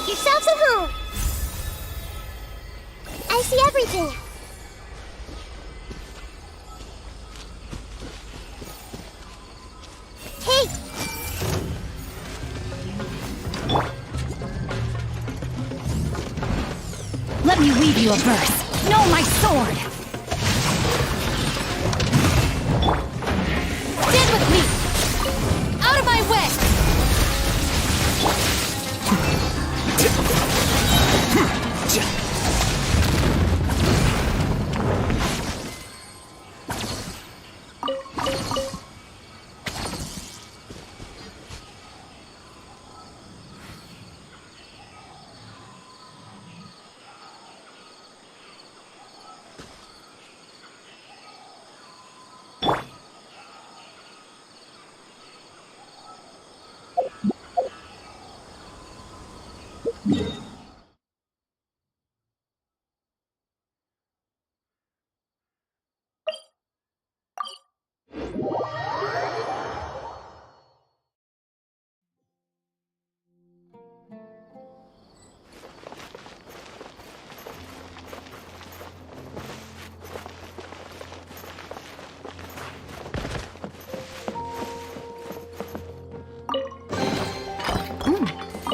Make yourselves at home! I see everything! Hey! Let me weave you a verse. Know my sword! Stand with me! Out of my way!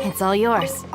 It's all yours.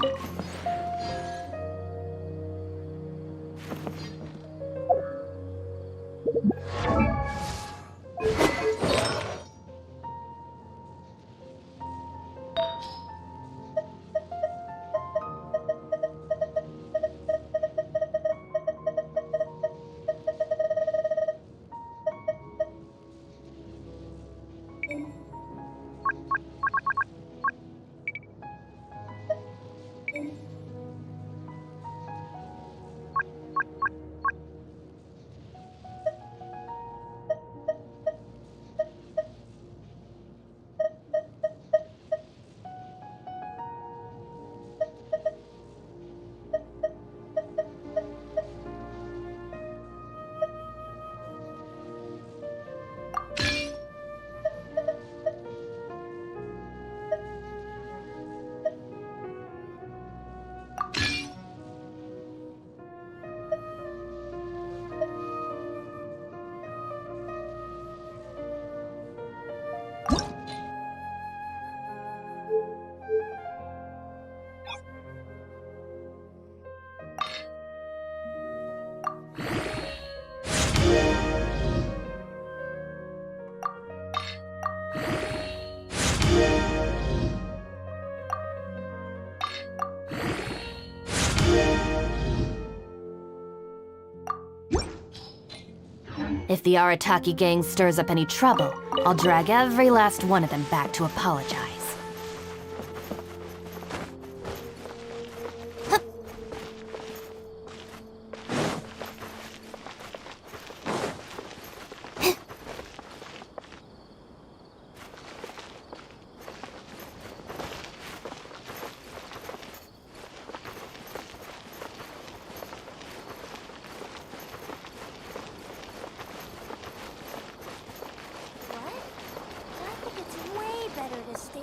If the Arataki gang stirs up any trouble, I'll drag every last one of them back to apologize. What? I think it's way better to stay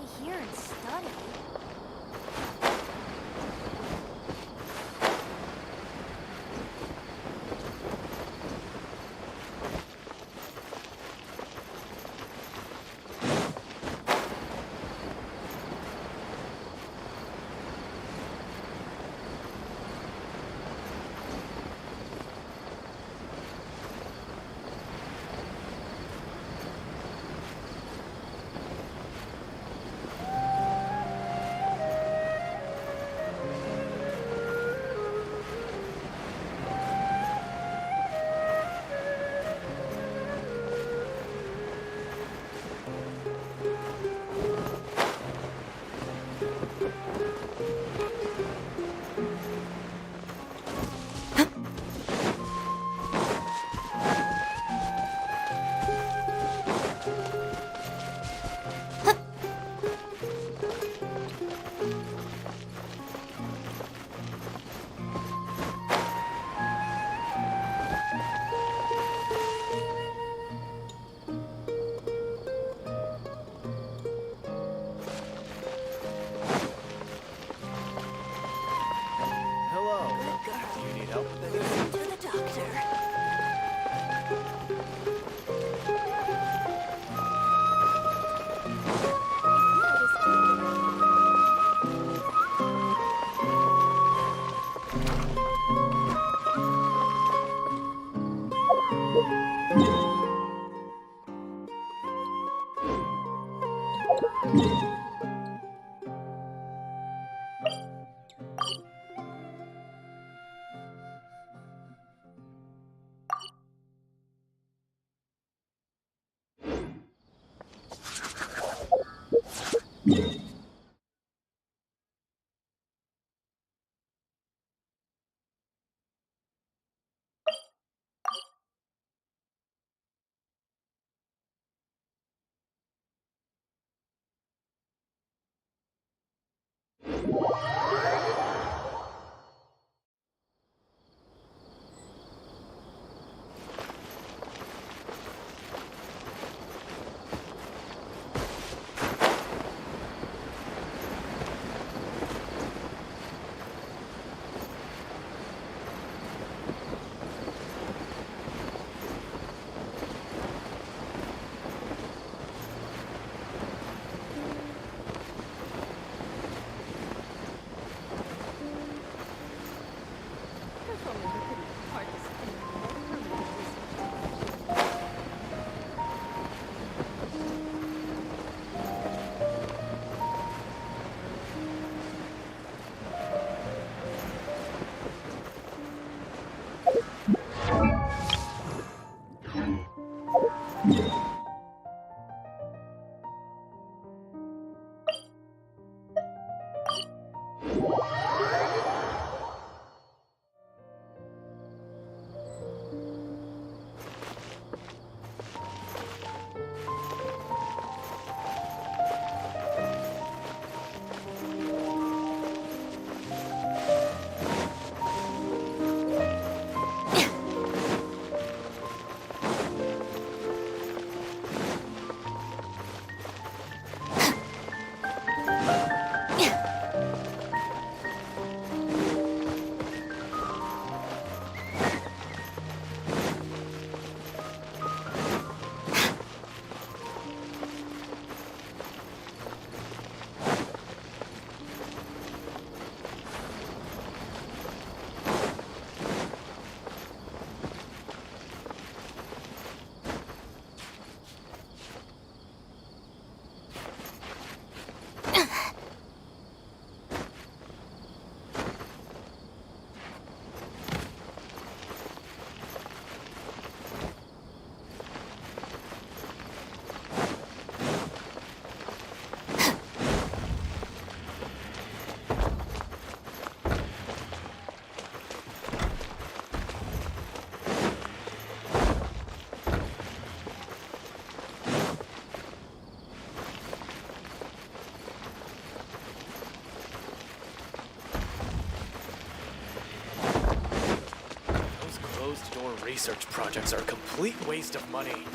Closed-door research projects are a complete waste of money.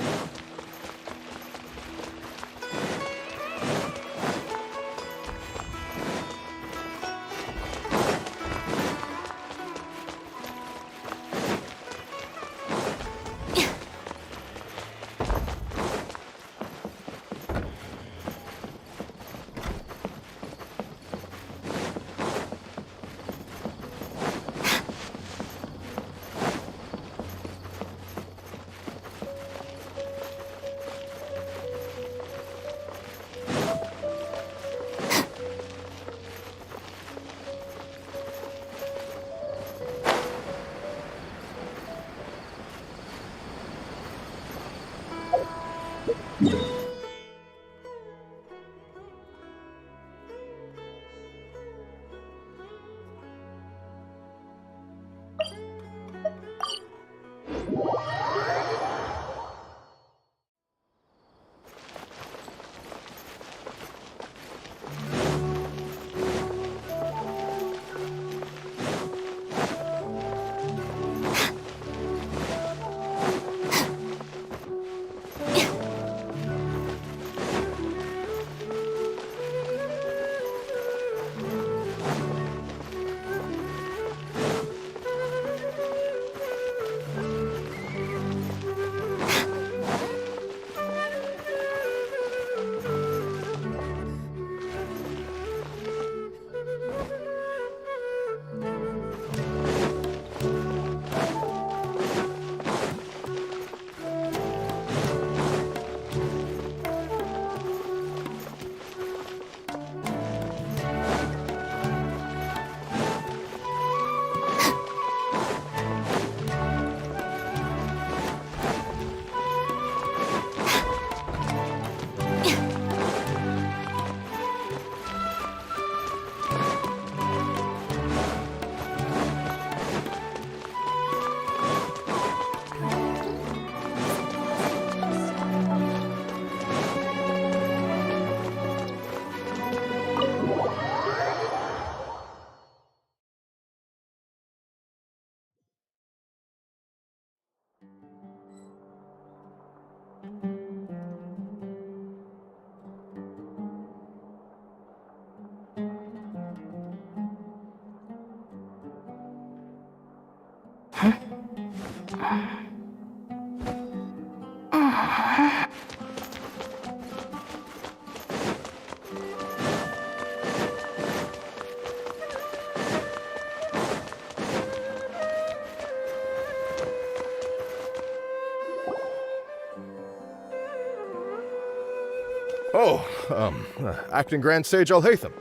Acting Grand Sage Alhaitham.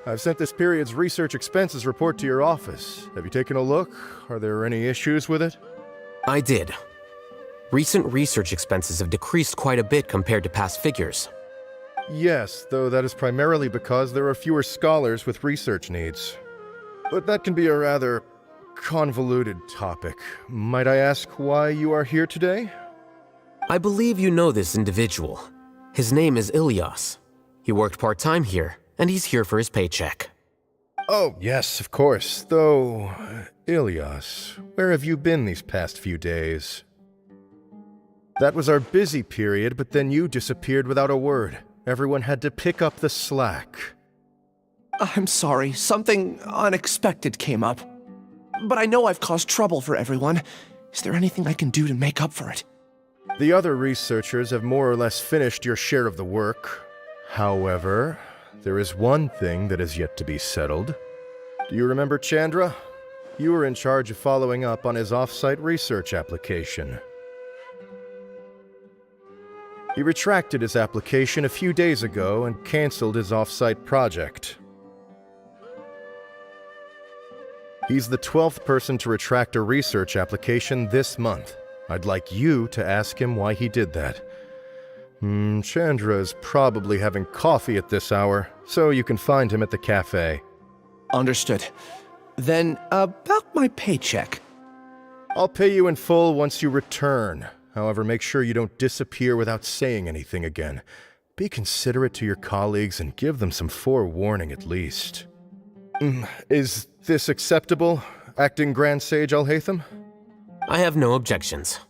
I've sent this period's research expenses report to your office. Have you taken a look? Are there any issues with it? I did. Recent research expenses have decreased quite a bit compared to past figures. Yes, though that is primarily because there are fewer scholars with research needs. But that can be a rather convoluted topic. Might I ask why you are here today? I believe you know this individual. His name is Ilias. He worked part-time here, and he's here for his paycheck. Oh, yes, of course. Though, Ilias, where have you been these past few days? That was our busy period, but then you disappeared without a word. Everyone had to pick up the slack. I'm sorry, something unexpected came up. But I know I've caused trouble for everyone. Is there anything I can do to make up for it? The other researchers have more or less finished your share of the work. However, there is one thing that is yet to be settled. Do you remember Chandra? You were in charge of following up on his off-site research application. He retracted his application a few days ago and canceled his off-site project. He's the 12th person to retract a research application this month. I'd like you to ask him why he did that. Chandra is probably having coffee at this hour, so you can find him at the cafe. Understood. Then, about my paycheck. I'll pay you in full once you return. However, make sure you don't disappear without saying anything again. Be considerate to your colleagues and give them some forewarning at least. Is this acceptable, Acting Grand Sage Alhaitham? I have no objections.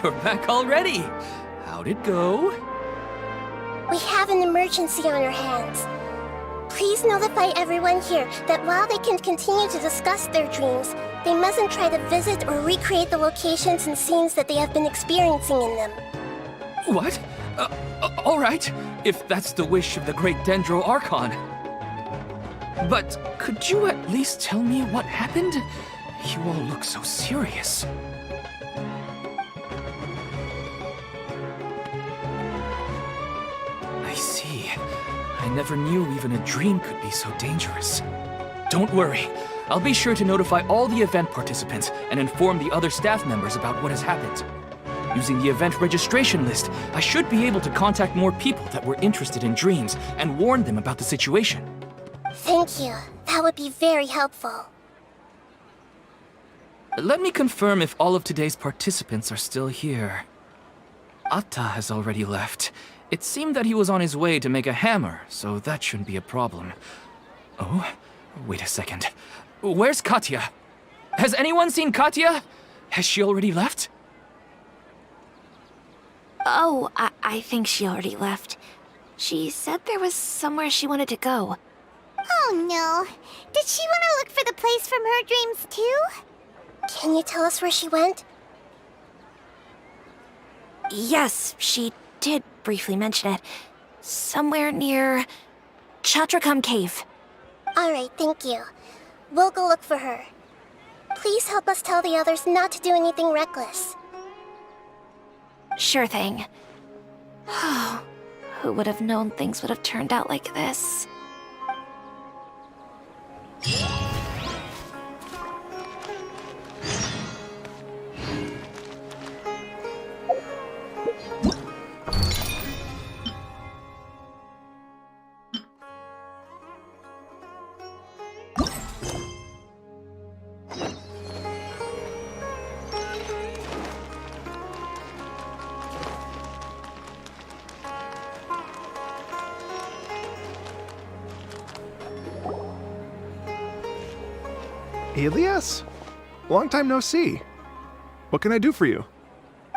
You're back already. How'd it go? We have an emergency on our hands. Please notify everyone here that while they can continue to discuss their dreams, they mustn't try to visit or recreate the locations and scenes that they have been experiencing in them. What? All right, if that's the wish of the great Dendro Archon. But could you at least tell me what happened? You all look so serious. I see. I never knew even a dream could be so dangerous. Don't worry. I'll be sure to notify all the event participants and inform the other staff members about what has happened. Using the event registration list, I should be able to contact more people that were interested in dreams and warn them about the situation. Thank you. That would be very helpful. Let me confirm if all of today's participants are still here. Atta has already left, It seemed that he was on his way to make a hammer, so that shouldn't be a problem. Oh, wait a second. Where's Katya? Has anyone seen Katya? Has she already left? Oh, I think she already left. She said there was somewhere she wanted to go. Oh no. Did she want to look for the place from her dreams too? Can you tell us where she went? Yes, she did briefly mention it. Somewhere near Chatrakam Cave. Alright, thank you. We'll go look for her. Please help us tell the others not to do anything reckless. Sure thing. Who would have known things would have turned out like this? Elias? Long time no see. What can I do for you?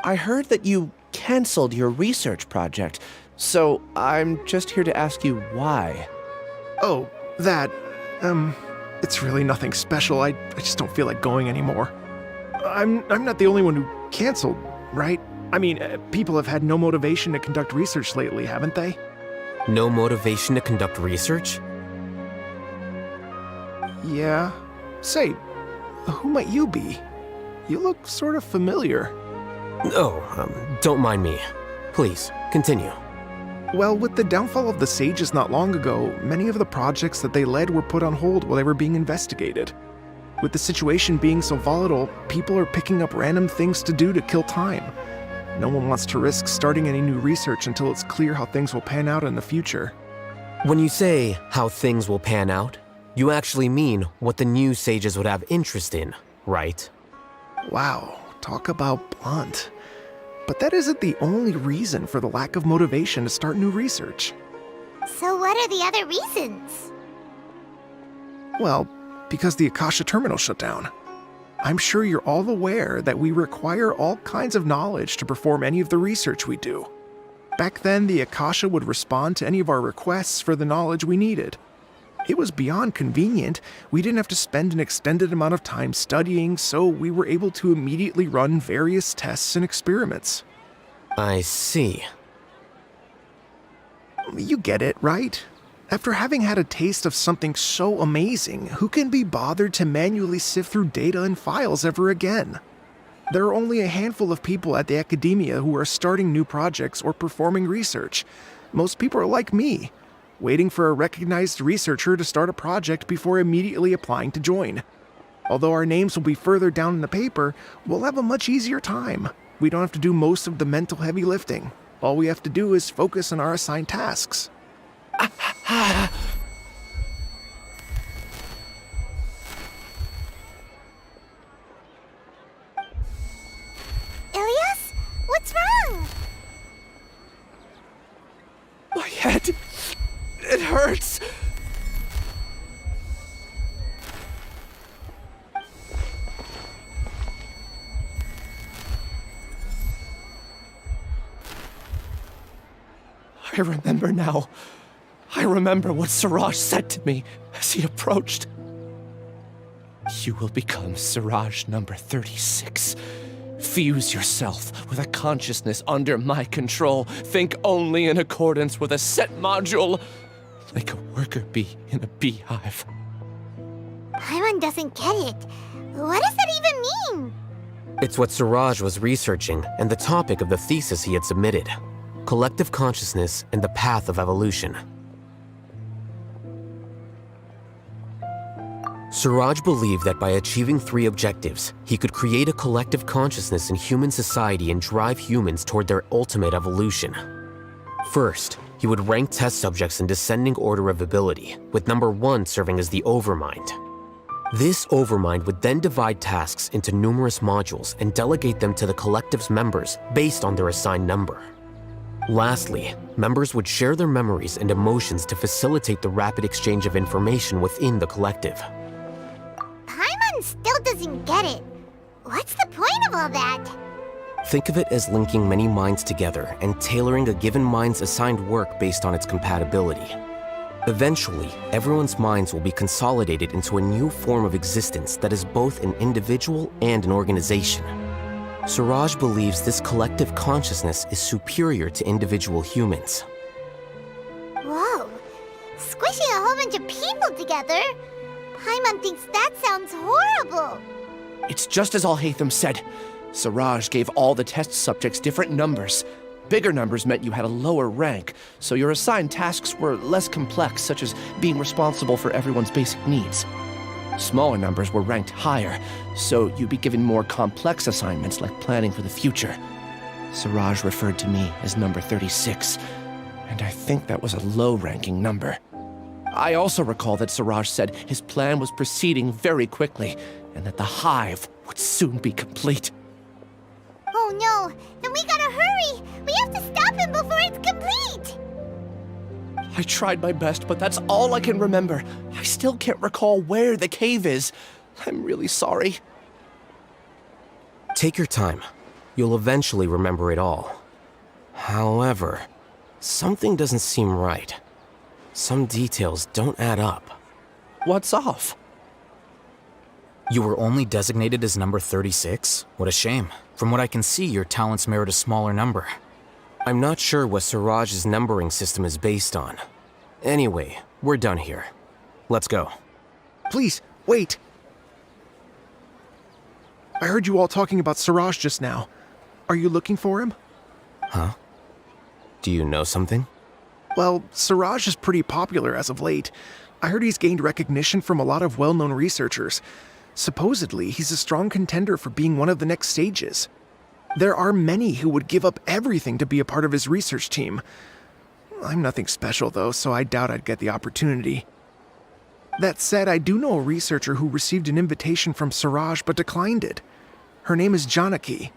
I heard that you canceled your research project, so I'm just here to ask you why. Oh, that. It's really nothing special. I just don't feel like going anymore. I'm not the only one who canceled, right? I mean, people have had no motivation to conduct research lately, haven't they? No motivation to conduct research? Yeah. Say, who might you be? You look sort of familiar. Oh, don't mind me. Please, continue. Well, with the downfall of the Sages not long ago, many of the projects that they led were put on hold while they were being investigated. With the situation being so volatile, people are picking up random things to do to kill time. No one wants to risk starting any new research until it's clear how things will pan out in the future. When you say how things will pan out, you actually mean what the new sages would have interest in, right? Wow, talk about blunt. But that isn't the only reason for the lack of motivation to start new research. So what are the other reasons? Well, because the Akasha terminal shut down. I'm sure you're all aware that we require all kinds of knowledge to perform any of the research we do. Back then, the Akasha would respond to any of our requests for the knowledge we needed. It was beyond convenient. We didn't have to spend an extended amount of time studying, so we were able to immediately run various tests and experiments. I see. You get it, right? After having had a taste of something so amazing, who can be bothered to manually sift through data and files ever again? There are only a handful of people at the academia who are starting new projects or performing research. Most people are like me, waiting for a recognized researcher to start a project before immediately applying to join. Although our names will be further down in the paper, we'll have a much easier time. We don't have to do most of the mental heavy lifting. All we have to do is focus on our assigned tasks. Ilias? What's wrong? My head. It hurts. I remember now. I remember what Siraj said to me as he approached. You will become Siraj number 36. Fuse yourself with a consciousness under my control. Think only in accordance with a set module. Like a worker bee in a beehive. Paimon doesn't get it. What does that even mean? It's what Siraj was researching and the topic of the thesis he had submitted. Collective consciousness and the path of evolution. Siraj believed that by achieving 3 objectives, he could create a collective consciousness in human society and drive humans toward their ultimate evolution. First, he would rank test subjects in descending order of ability, with number 1 serving as the overmind. This overmind would then divide tasks into numerous modules and delegate them to the collective's members based on their assigned number. Lastly, members would share their memories and emotions to facilitate the rapid exchange of information within the collective. Paimon still doesn't get it. What's the point of all that? Think of it as linking many minds together and tailoring a given mind's assigned work based on its compatibility. Eventually, everyone's minds will be consolidated into a new form of existence that is both an individual and an organization. Suraj believes this collective consciousness is superior to individual humans. Whoa. Squishing a whole bunch of people together? Paimon thinks that sounds horrible. It's just as Al-Haytham said. Suraj gave all the test subjects different numbers. Bigger numbers meant you had a lower rank, so your assigned tasks were less complex, such as being responsible for everyone's basic needs. Smaller numbers were ranked higher, so you'd be given more complex assignments like planning for the future. Suraj referred to me as number 36, and I think that was a low-ranking number. I also recall that Suraj said his plan was proceeding very quickly, and that the hive would soon be complete. Oh no, then we gotta hurry! We have to stop him before it's complete! I tried my best, but that's all I can remember. I still can't recall where the cave is. I'm really sorry. Take your time. You'll eventually remember it all. However, something doesn't seem right. Some details don't add up. What's off? You were only designated as number 36? What a shame. From what I can see, your talents merit a smaller number. I'm not sure what Suraj's numbering system is based on. Anyway, we're done here. Let's go. Please, wait. I heard you all talking about Suraj just now. Are you looking for him? Huh? Do you know something? Well, Suraj is pretty popular as of late. I heard he's gained recognition from a lot of well-known researchers. Supposedly, he's a strong contender for being one of the next sages. There are many who would give up everything to be a part of his research team. I'm nothing special, though, so I doubt I'd get the opportunity. That said, I do know a researcher who received an invitation from Suraj but declined it. Her name is Janaki.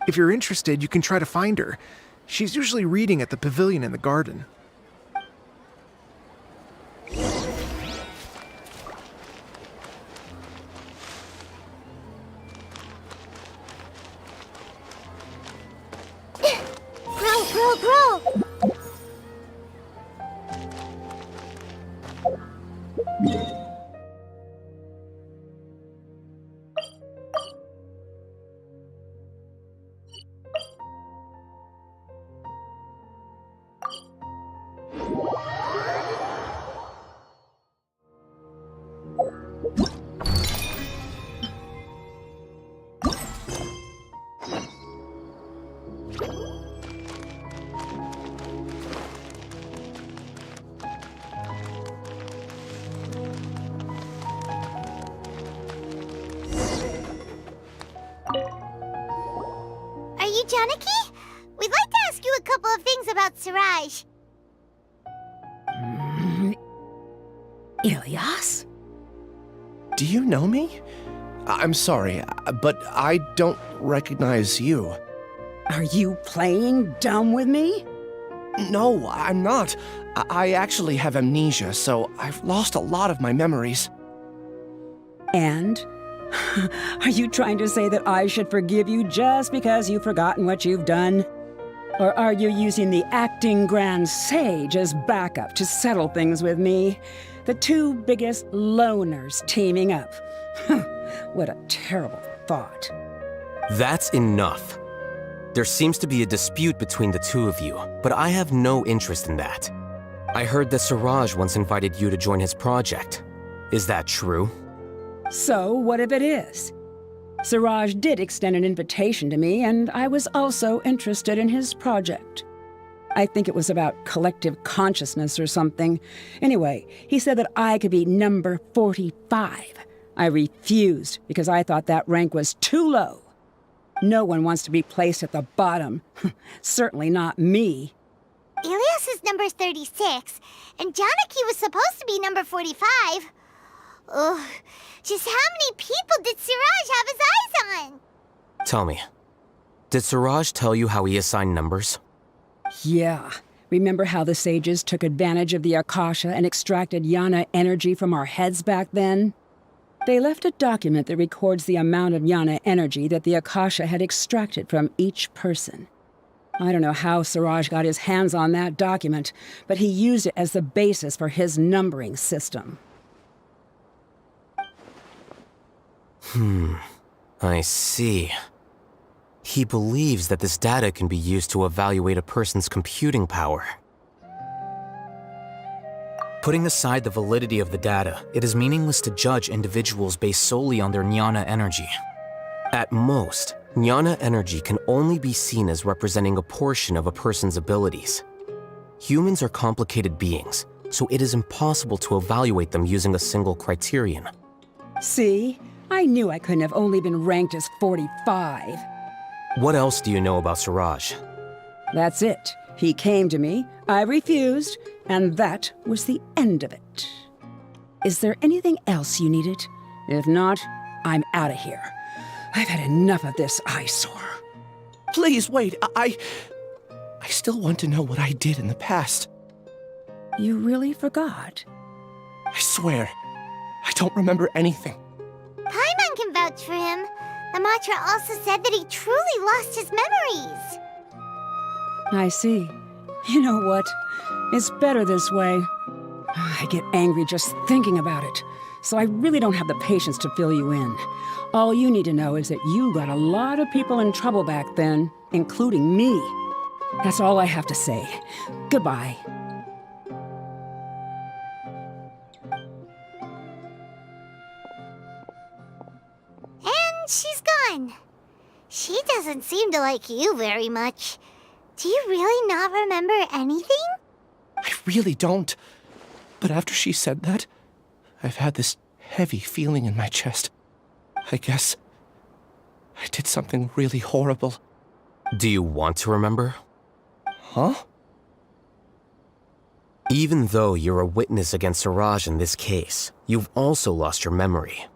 If you're interested, you can try to find her. She's usually reading at the pavilion in the garden. Grow! Are you Janaki? We'd like to ask you a couple of things about Suraj. Ilyas? Do you know me? I'm sorry, but I don't recognize you. Are you playing dumb with me? No, I'm not. I actually have amnesia, so I've lost a lot of my memories. And? Are you trying to say that I should forgive you just because you've forgotten what you've done? Or are you using the acting grand sage as backup to settle things with me? The two biggest loners teaming up. What a terrible thought. That's enough. There seems to be a dispute between the two of you, but I have no interest in that. I heard that Suraj once invited you to join his project. Is that true? So, what if it is? Suraj did extend an invitation to me, and I was also interested in his project. I think it was about collective consciousness or something. Anyway, he said that I could be number 45. I refused because I thought that rank was too low. No one wants to be placed at the bottom. Certainly not me. Ilyas is number 36, and Janaki was supposed to be number 45. Ugh, just how many people did Suraj have his eyes on? Tell me, Did Siraj tell you how he assigned numbers? Yeah. Remember how the sages took advantage of the Akasha and extracted Yana energy from our heads back then? They left a document that records the amount of Yana energy that the Akasha had extracted from each person. I don't know how Siraj got his hands on that document, but he used it as the basis for his numbering system. I see. He believes that this data can be used to evaluate a person's computing power. Putting aside the validity of the data, it is meaningless to judge individuals based solely on their Jnana energy. At most, Jnana energy can only be seen as representing a portion of a person's abilities. Humans are complicated beings, so it is impossible to evaluate them using a single criterion. See? I knew I couldn't have only been ranked as 45. What else do you know about Siraj? That's it. He came to me, I refused, and that was the end of it. Is there anything else you needed? If not, I'm out of here. I've had enough of this eyesore. Please, wait. I still want to know what I did in the past. You really forgot? I swear, I don't remember anything. Paimon can vouch for him. The mantra also said that he truly lost his memories. I see. You know what? It's better this way. I get angry just thinking about it, so I really don't have the patience to fill you in. All you need to know is that you got a lot of people in trouble back then, including me. That's all I have to say. Goodbye. And she's gone. She doesn't seem to like you very much. Do you really not remember anything? I really don't. But after she said that, I've had this heavy feeling in my chest. I guess I did something really horrible. Do you want to remember? Huh? Even though you're a witness against Siraj in this case, you've also lost your memory.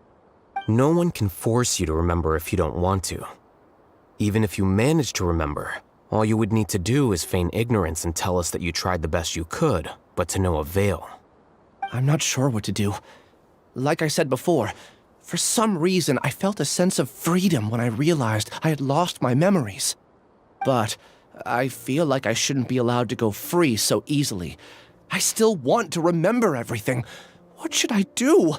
No one can force you to remember if you don't want to. Even if you manage to remember, all you would need to do is feign ignorance and tell us that you tried the best you could, but to no avail. I'm not sure what to do. Like I said before, for some reason I felt a sense of freedom when I realized I had lost my memories. But I feel like I shouldn't be allowed to go free so easily. I still want to remember everything. What should I do?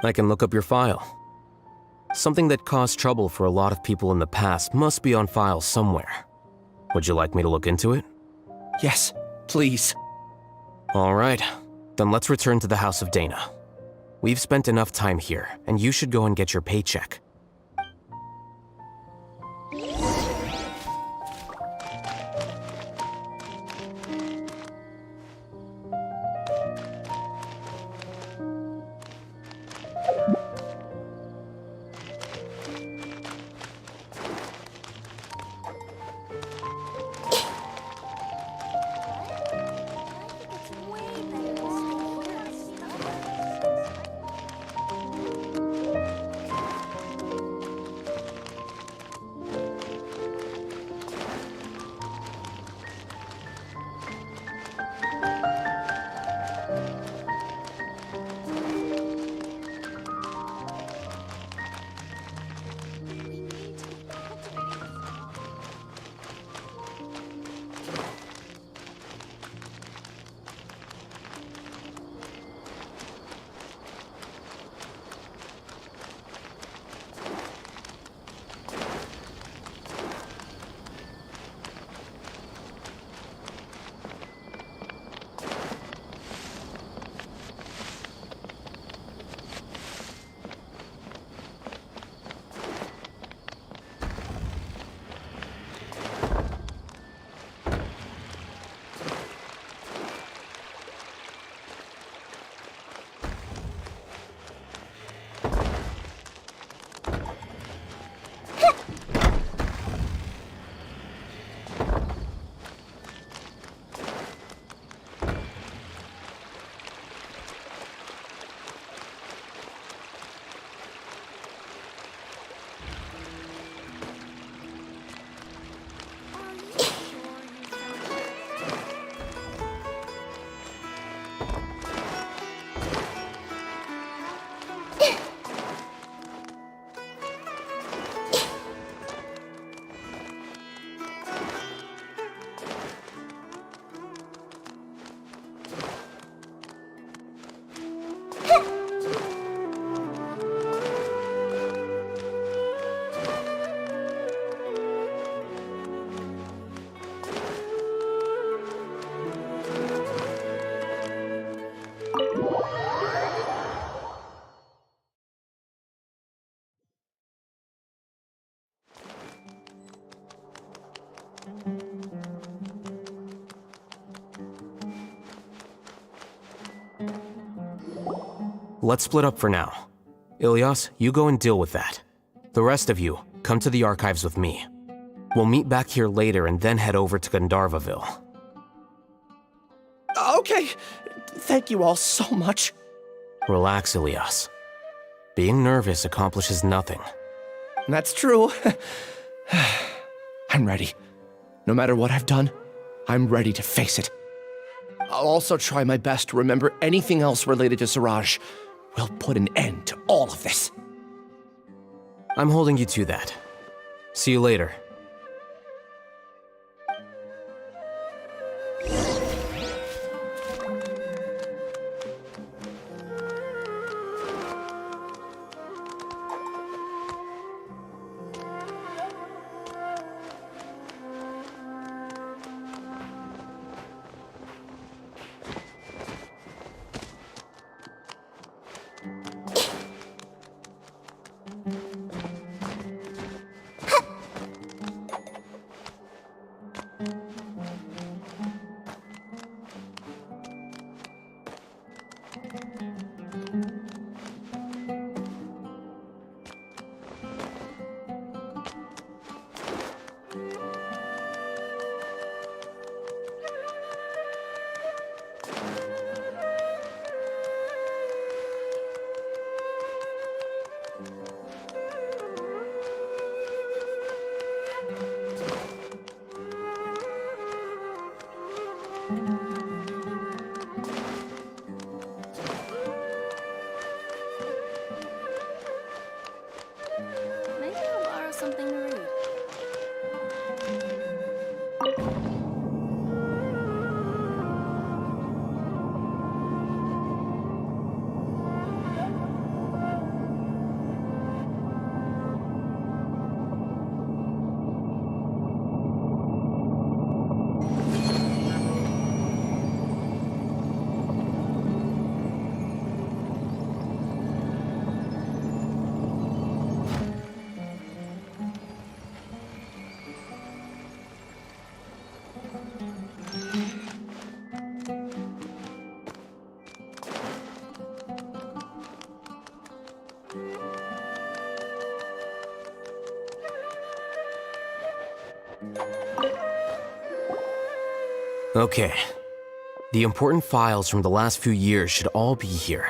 I can look up your file. Something that caused trouble for a lot of people in the past must be on file somewhere. Would you like me to look into it? Yes, please. All right, then let's return to the House of Dana. We've spent enough time here, and you should go and get your paycheck. let's split up for now. Ilyas, you go and deal with that. The rest of you, come to the archives with me. We'll meet back here later and then head over to Gandharvaville. Okay. Thank you all so much. Relax, Ilyas. Being nervous accomplishes nothing. That's true. I'm ready. No matter what I've done, I'm ready to face it. I'll also try my best to remember anything else related to Siraj. We'll put an end to all of this. I'm holding you to that. See you later. Maybe I'll borrow something to read. Okay. The important files from the last few years should all be here.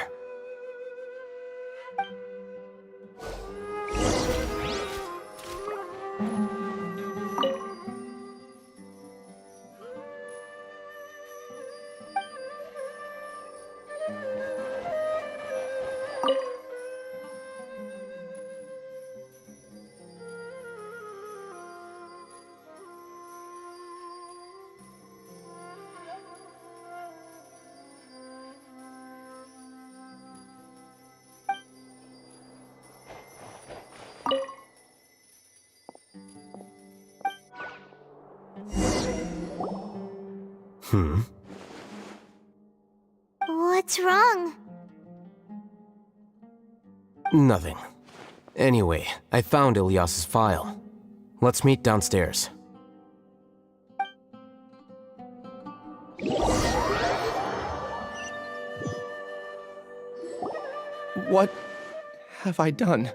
What's wrong? Nothing. Anyway, I found Ilyas's file. Let's meet downstairs. What have I done?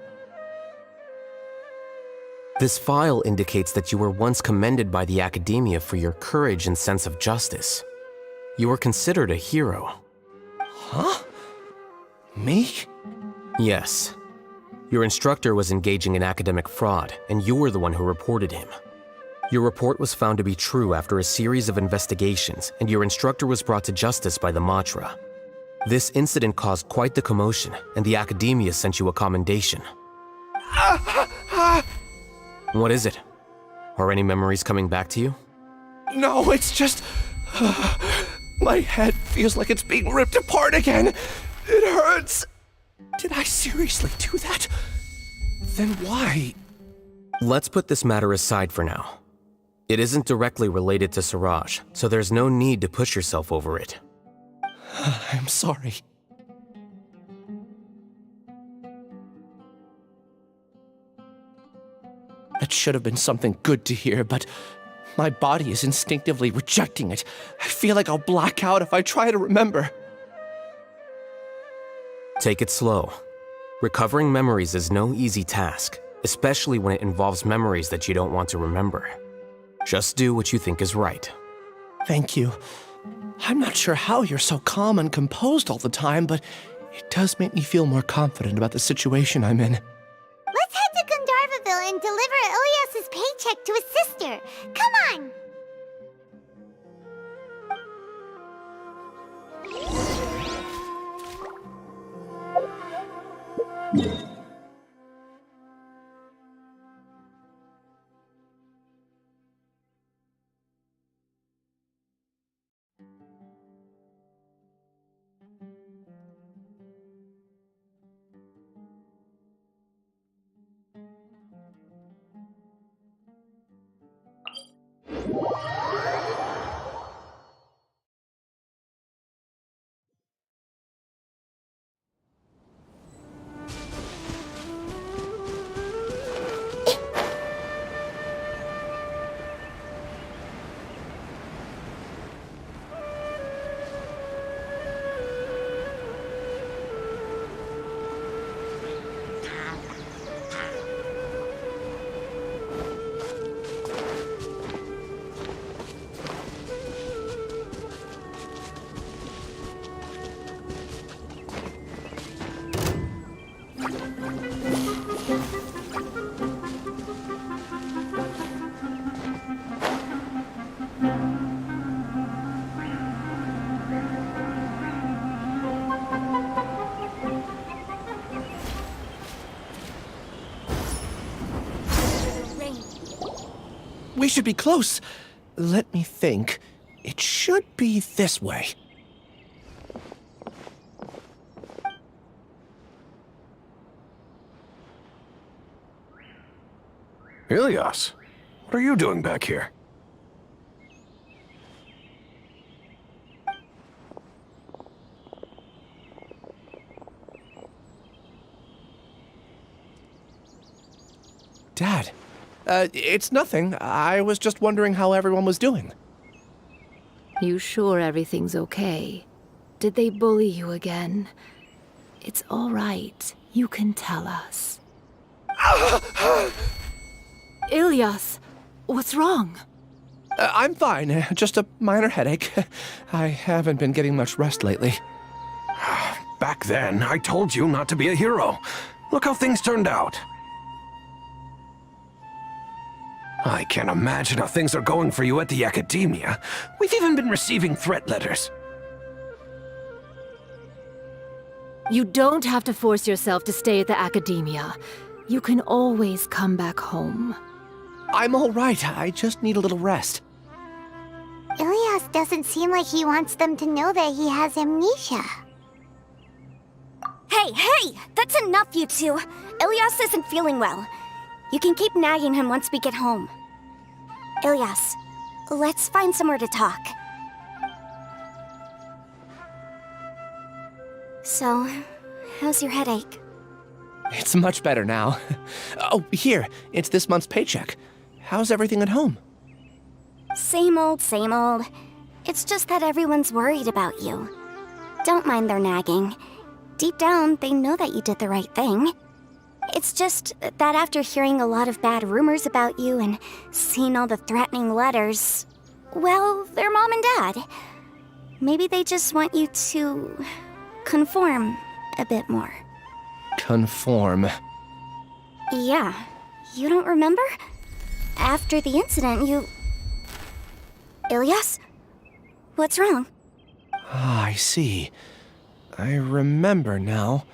This file indicates that you were once commended by the academia for your courage and sense of justice. You were considered a hero. Huh? Me? Yes. Your instructor was engaging in academic fraud, and you were the one who reported him. Your report was found to be true after a series of investigations, and your instructor was brought to justice by the Matra. This incident caused quite the commotion, and the academia sent you a commendation. What is it? Are any memories coming back to you? No, it's just... my head feels like it's being ripped apart again. It hurts. Did I seriously do that? Then why? Let's put this matter aside for now. It isn't directly related to Siraj, so there's no need to push yourself over it. I'm sorry. That should have been something good to hear, but my body is instinctively rejecting it. I feel like I'll black out if I try to remember. Take it slow. Recovering memories is no easy task, especially when it involves memories that you don't want to remember. Just do what you think is right. Thank you. I'm not sure how you're so calm and composed all the time, but it does make me feel more confident about the situation I'm in. Let's head to Gandharvaville and deliver Ilias's paycheck to his sister. Come on! We should be close. Let me think. It should be this way. Ilias, what are you doing back here? Dad, it's nothing. I was just wondering how everyone was doing. You sure everything's okay? Did they bully you again? It's all right. You can tell us. Ilias, what's wrong? I'm fine. Just a minor headache. I haven't been getting much rest lately. Back then, I told you not to be a hero. Look how things turned out. I can't imagine how things are going for you at the Academia. We've even been receiving threat letters. You don't have to force yourself to stay at the Academia. You can always come back home. I'm all right. I just need a little rest. Ilias doesn't seem like he wants them to know that he has amnesia. Hey! That's enough, you two! Ilias isn't feeling well. You can keep nagging him once we get home. Ilias, let's find somewhere to talk. So, how's your headache? It's much better now. Oh, here. It's this month's paycheck. How's everything at home? Same old, same old. It's just that everyone's worried about you. Don't mind their nagging. Deep down, they know that you did the right thing. It's just that after hearing a lot of bad rumors about you and seeing all the threatening letters, well, they're mom and dad. Maybe they just want you to conform a bit more. Conform. Yeah. You don't remember? After the incident, you... Ilias? What's wrong? Ah, I see. I remember now.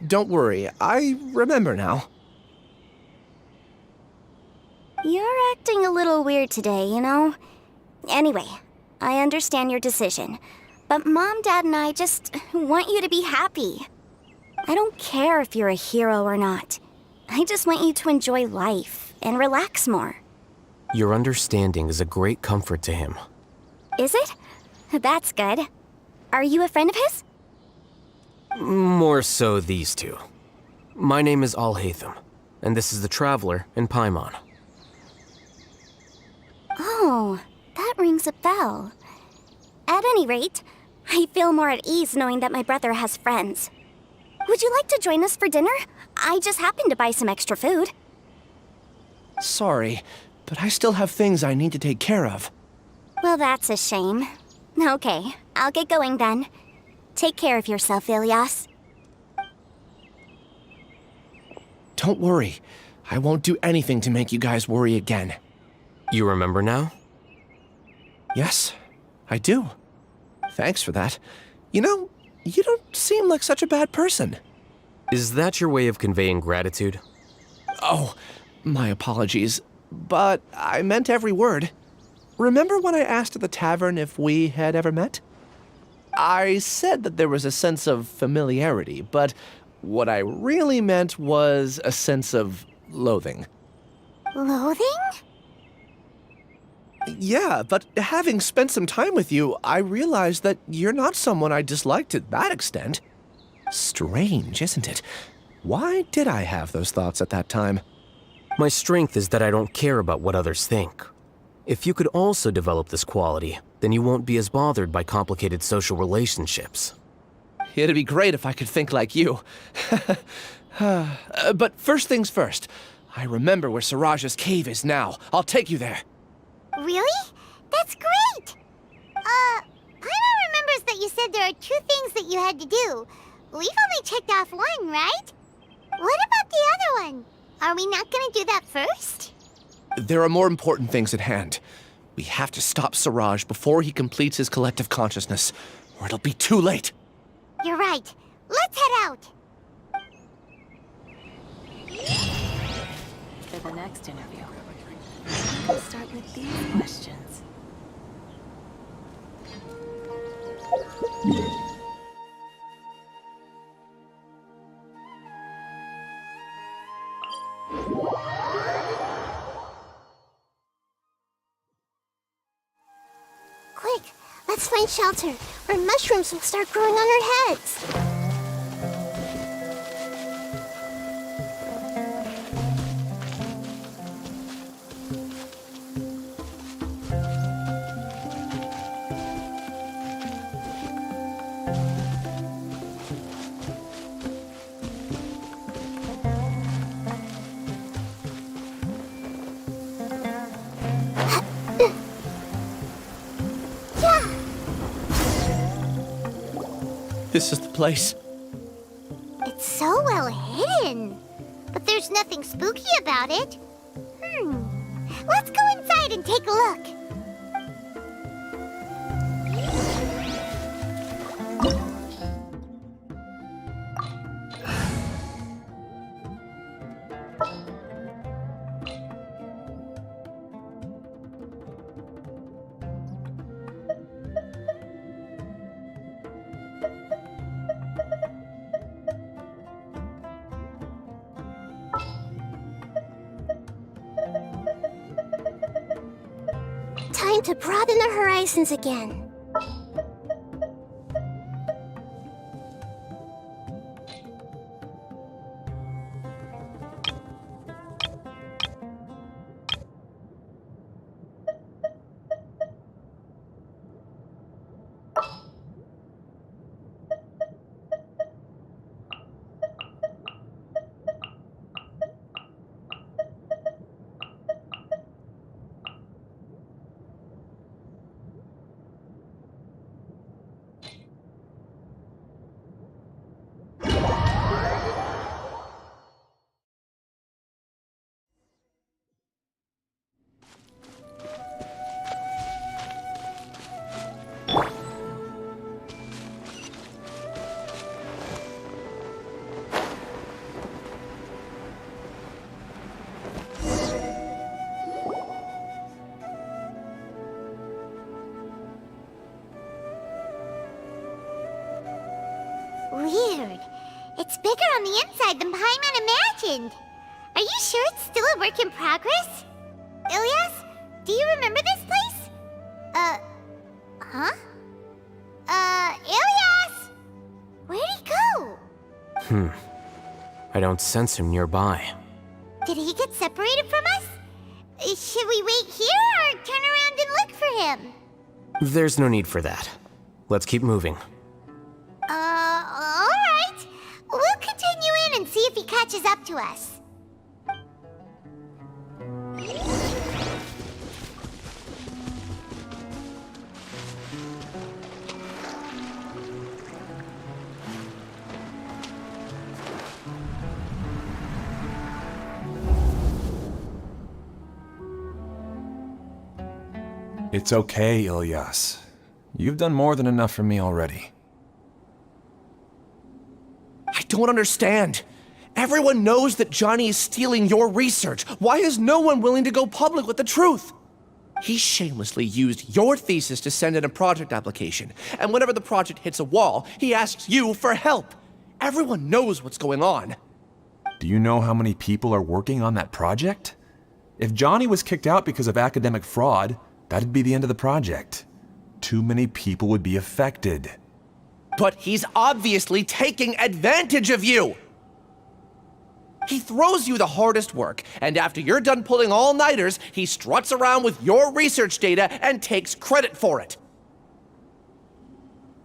Don't worry, I remember now. You're acting a little weird today, you know? Anyway, I understand your decision. But Mom, Dad, and I just want you to be happy. I don't care if you're a hero or not. I just want you to enjoy life and relax more. Your understanding is a great comfort to him. Is it? That's good. Are you a friend of his? More so these two. My name is Al-Haytham, and this is the Traveler in Paimon. Oh, that rings a bell. At any rate, I feel more at ease knowing that my brother has friends. Would you like to join us for dinner? I just happened to buy some extra food. Sorry, but I still have things I need to take care of. Well, that's a shame. Okay, I'll get going then. Take care of yourself, Ilias. Don't worry. I won't do anything to make you guys worry again. You remember now? Yes, I do. Thanks for that. You know, you don't seem like such a bad person. Is that your way of conveying gratitude? Oh, my apologies, but I meant every word. Remember when I asked at the tavern if we had ever met? I said that there was a sense of familiarity, but what I really meant was a sense of loathing. Loathing? Yeah, but having spent some time with you, I realized that you're not someone I dislike to that extent. Strange, isn't it? Why did I have those thoughts at that time? My strength is that I don't care about what others think. If you could also develop this quality, then you won't be as bothered by complicated social relationships. It'd be great if I could think like you. But first things first. I remember where Siraj's cave is now. I'll take you there. Really? That's great! Paimon remembers that you said there are 2 things that you had to do. We've only checked off 1, right? What about the other one? Are we not gonna do that first? There are more important things at hand. We have to stop Siraj before he completes his collective consciousness, or it'll be too late. You're right. Let's head out! For the next interview, we'll start with these questions. Quick, let's find shelter, or mushrooms will start growing on our heads. This is the place. It's so well hidden. But there's nothing spooky about it. Let's go inside and take a look. Time to broaden our horizons again. Weird. It's bigger on the inside than Paimon imagined. Are you sure it's still a work in progress? Ilias, do you remember this place? Huh? Ilias! Where'd he go? I don't sense him nearby. Did he get separated from us? Should we wait here or turn around and look for him? There's no need for that. Let's keep moving. Alright. We'll see if he catches up to us. It's okay, Ilyas. You've done more than enough for me already. I don't understand. Everyone knows that Johnny is stealing your research. Why is no one willing to go public with the truth? He shamelessly used your thesis to send in a project application, and whenever the project hits a wall, he asks you for help. Everyone knows what's going on. Do you know how many people are working on that project? If Johnny was kicked out because of academic fraud, that'd be the end of the project. Too many people would be affected. But he's obviously taking advantage of you! He throws you the hardest work, and after you're done pulling all-nighters, he struts around with your research data and takes credit for it.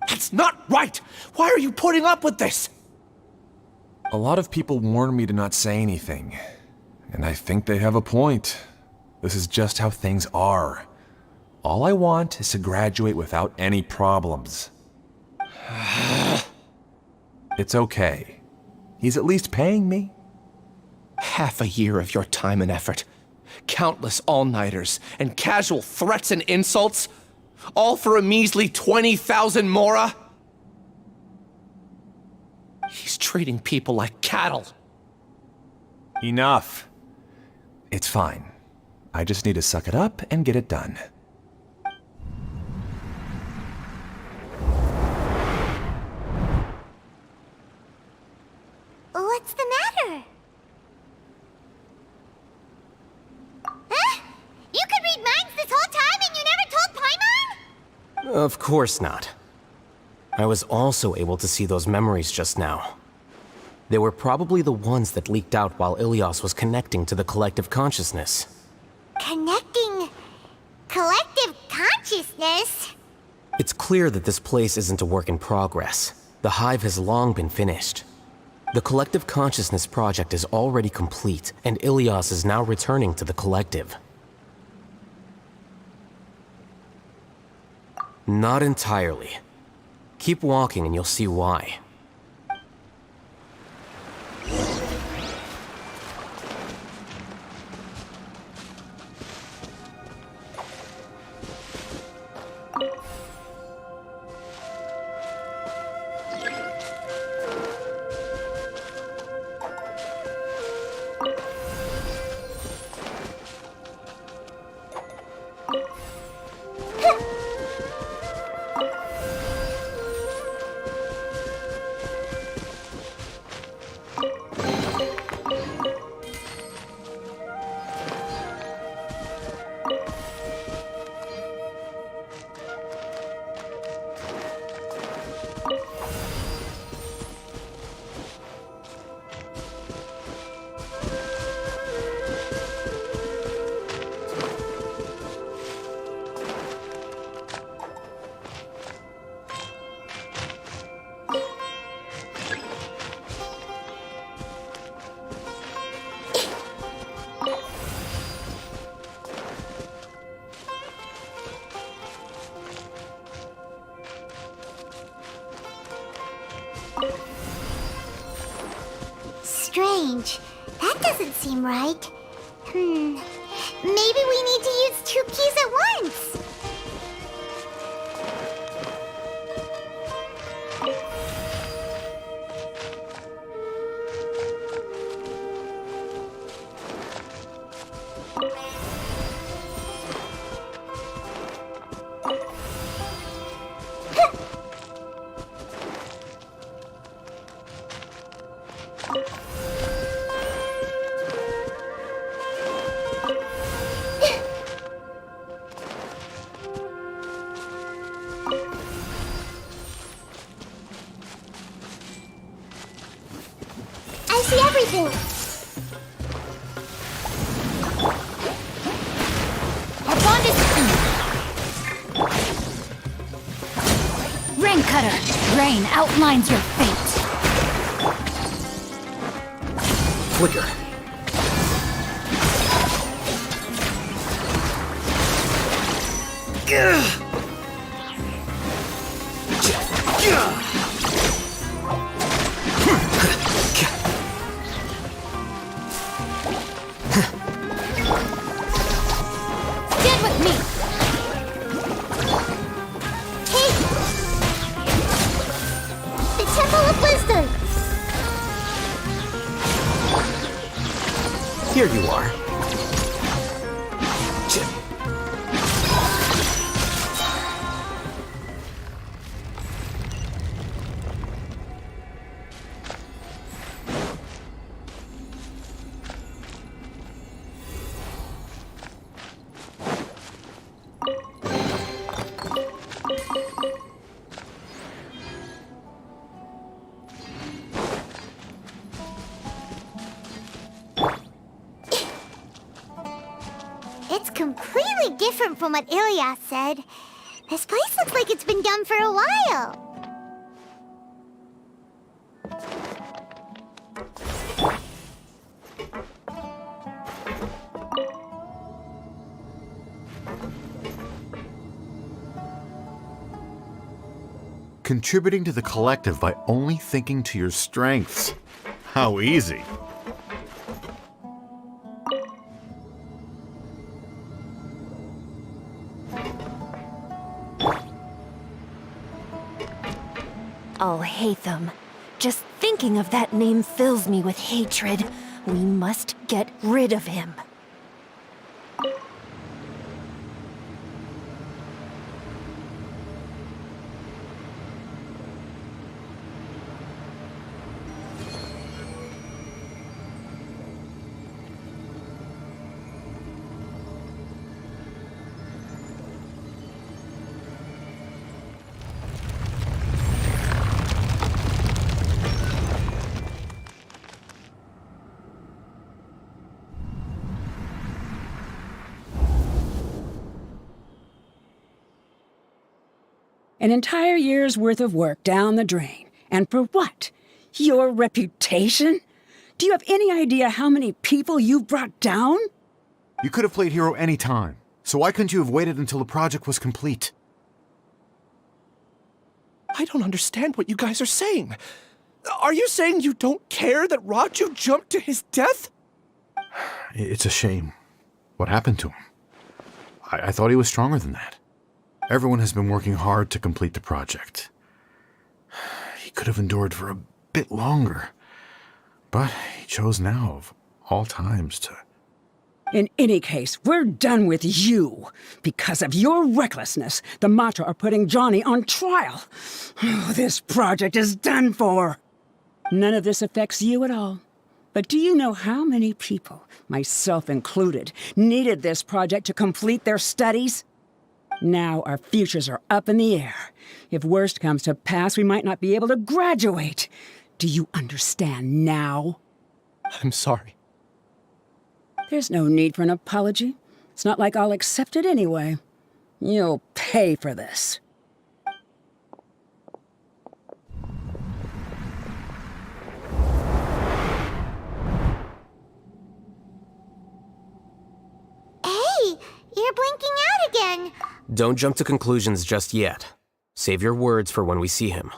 That's not right! Why are you putting up with this? A lot of people warn me to not say anything, and I think they have a point. This is just how things are. All I want is to graduate without any problems. It's okay. He's at least paying me. Half a year of your time and effort, countless all-nighters, and casual threats and insults, all for a measly 20,000 mora? He's treating people like cattle. Enough. It's fine. I just need to suck it up and get it done. What's the matter? Huh? You could read minds this whole time and you never told Paimon? Of course not. I was also able to see those memories just now. They were probably the ones that leaked out while Ilyas was connecting to the collective consciousness. Connecting collective consciousness? It's clear that this place isn't a work in progress. The hive has long been finished. The collective consciousness project is already complete, and Ilyas is now returning to the collective. Not entirely. Keep walking and you'll see why. Strange. That doesn't seem right. Maybe we need to use 2 keys at once. I see everything. Our bond is... Rain Cutter, rain outlines your fate. flicker. Stand with me! Hey! The Temple of Wisdom! Here you are. It's completely different from what Ilyas said. This place looks like it's been gone for a while. Contributing to the collective by only thinking to your strengths. How easy. Oh, Hatham. Just thinking of that name fills me with hatred. We must get rid of him. An entire year's worth of work down the drain. And for what? Your reputation? Do you have any idea how many people you've brought down? You could have played hero any time, so why couldn't you have waited until the project was complete? I don't understand what you guys are saying. Are you saying you don't care that Raju jumped to his death? It's a shame. What happened to him? I thought he was stronger than that. Everyone has been working hard to complete the project. He could have endured for a bit longer, but he chose now, of all times, to... In any case, we're done with you. Because of your recklessness, the Matra are putting Johnny on trial. This project is done for. None of this affects you at all. But do you know how many people, myself included, needed this project to complete their studies? Now our futures are up in the air. If worst comes to pass, we might not be able to graduate. Do you understand now? I'm sorry. There's no need for an apology. It's not like I'll accept it anyway. You'll pay for this. Hey, you're blinking out again. Don't jump to conclusions just yet. Save your words for when we see him.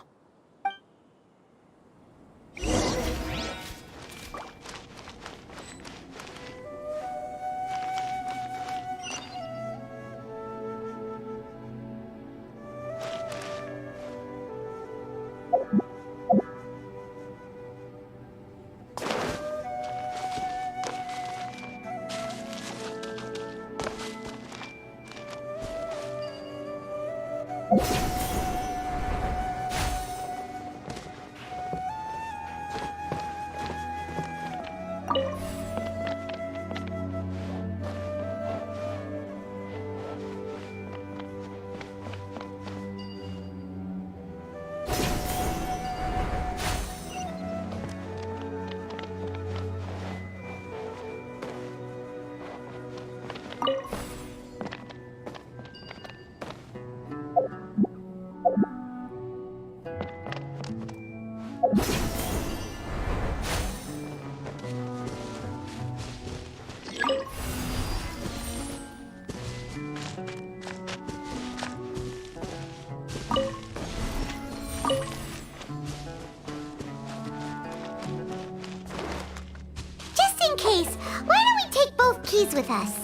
in case, why don't we take both keys with us?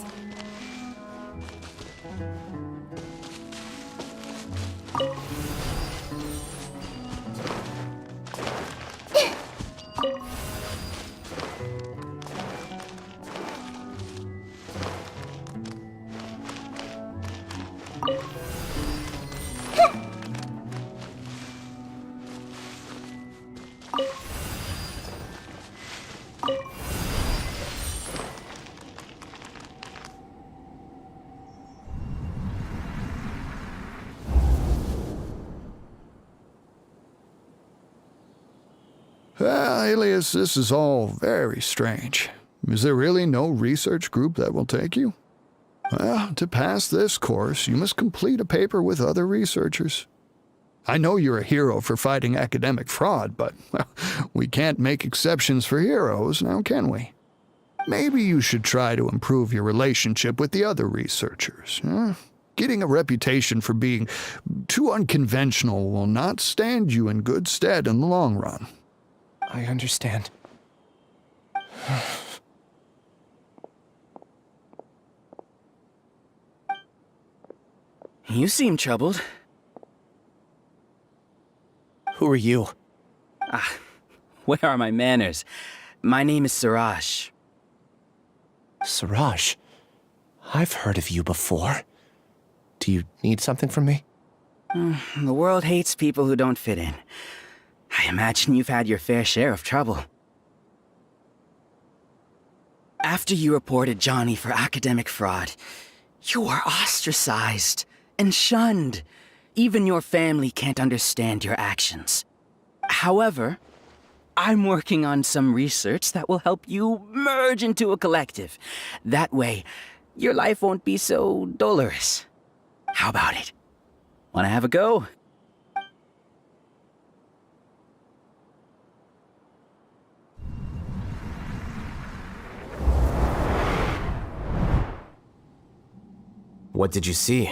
Alias, this is all very strange. Is there really no research group that will take you? Well, to pass this course, you must complete a paper with other researchers. I know you're a hero for fighting academic fraud, but well, we can't make exceptions for heroes, now can we? Maybe you should try to improve your relationship with the other researchers. Getting a reputation for being too unconventional will not stand you in good stead in the long run. I understand. You seem troubled. Who are you? Where are my manners? My name is Siraj. Siraj? I've heard of you before. Do you need something from me? The world hates people who don't fit in. I imagine you've had your fair share of trouble. After you reported Johnny for academic fraud, you were ostracized and shunned. Even your family can't understand your actions. However, I'm working on some research that will help you merge into a collective. That way, your life won't be so dolorous. How about it? Wanna have a go? What did you see?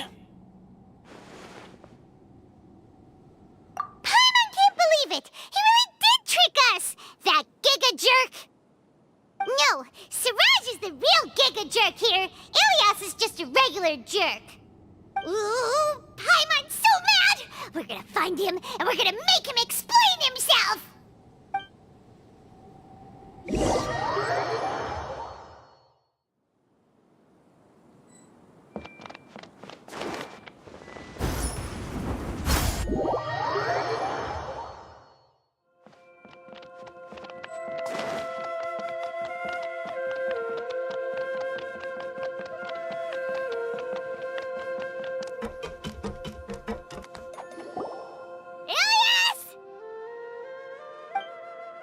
Paimon can't believe it! He really did trick us! That giga jerk! No, Siraj is the real giga jerk here. Ilias is just a regular jerk. Ooh, Paimon's so mad! We're gonna find him, and we're gonna make him explain himself!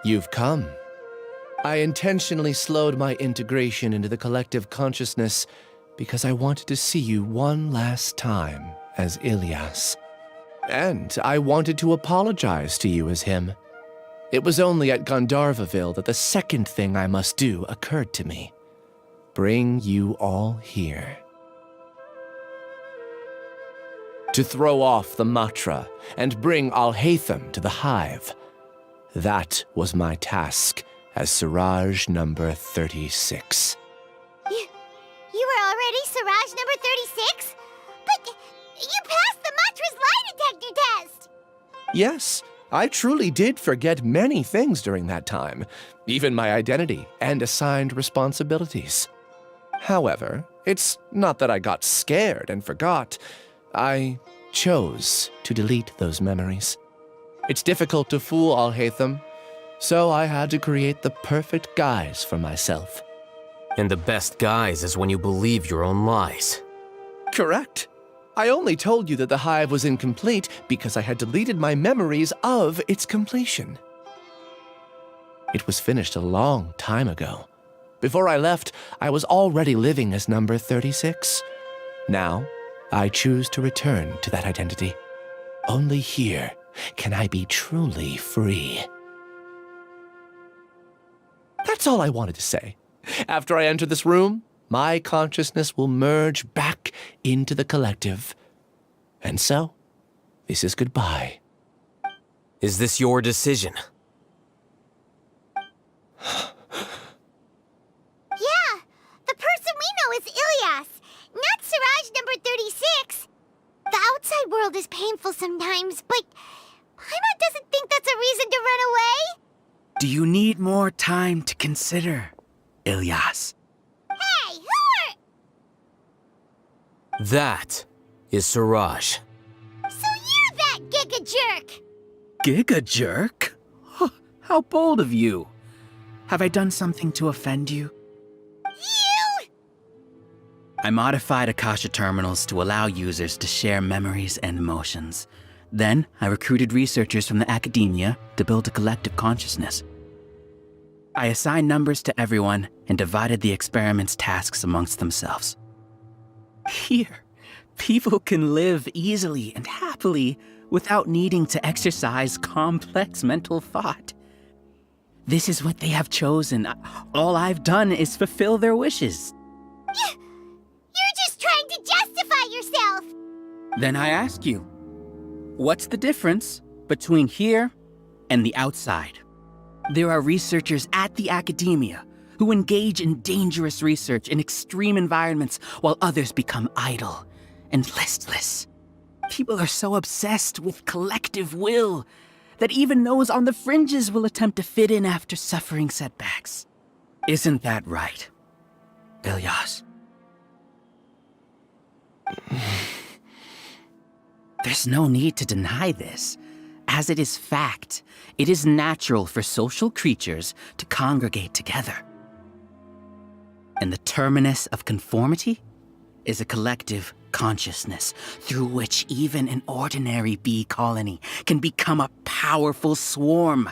You've come. I intentionally slowed my integration into the collective consciousness because I wanted to see you one last time as Ilias. And I wanted to apologize to you as him. It was only at Gandharvaville that the second thing I must do occurred to me. Bring you all here. To throw off the Matra and bring Alhaitham to the Hive. That was my task as Siraj number 36. You were already Siraj number 36? But you passed the Matra's lie detector test! Yes, I truly did forget many things during that time, even my identity and assigned responsibilities. However, it's not that I got scared and forgot. I chose to delete those memories. It's difficult to fool Alhaitham, so I had to create the perfect guise for myself. And the best guise is when you believe your own lies. Correct. I only told you that the hive was incomplete because I had deleted my memories of its completion. It was finished a long time ago. Before I left, I was already living as number 36. Now, I choose to return to that identity. Only here can I be truly free. That's all I wanted to say. After I enter this room, my consciousness will merge back into the collective. And so, this is goodbye. Is this your decision? Siraj number 36. The outside world is painful sometimes, but Paimon doesn't think that's a reason to run away. Do you need more time to consider, Ilyas? Hey, who are... That is Siraj. So you're that Giga Jerk! Giga Jerk? Oh, how bold of you. Have I done something to offend you? You! I modified Akasha terminals to allow users to share memories and emotions. Then, I recruited researchers from the academia to build a collective consciousness. I assigned numbers to everyone and divided the experiment's tasks amongst themselves. Here, people can live easily and happily without needing to exercise complex mental thought. This is what they have chosen. All I've done is fulfill their wishes. You're just trying to justify yourself! Then I ask you, what's the difference between here and the outside? There are researchers at the academia who engage in dangerous research in extreme environments while others become idle and listless. People are so obsessed with collective will that even those on the fringes will attempt to fit in after suffering setbacks. Isn't that right, Ilyas? There's no need to deny this, as it is fact. It is natural for social creatures to congregate together. And the terminus of conformity is a collective consciousness through which even an ordinary bee colony can become a powerful swarm.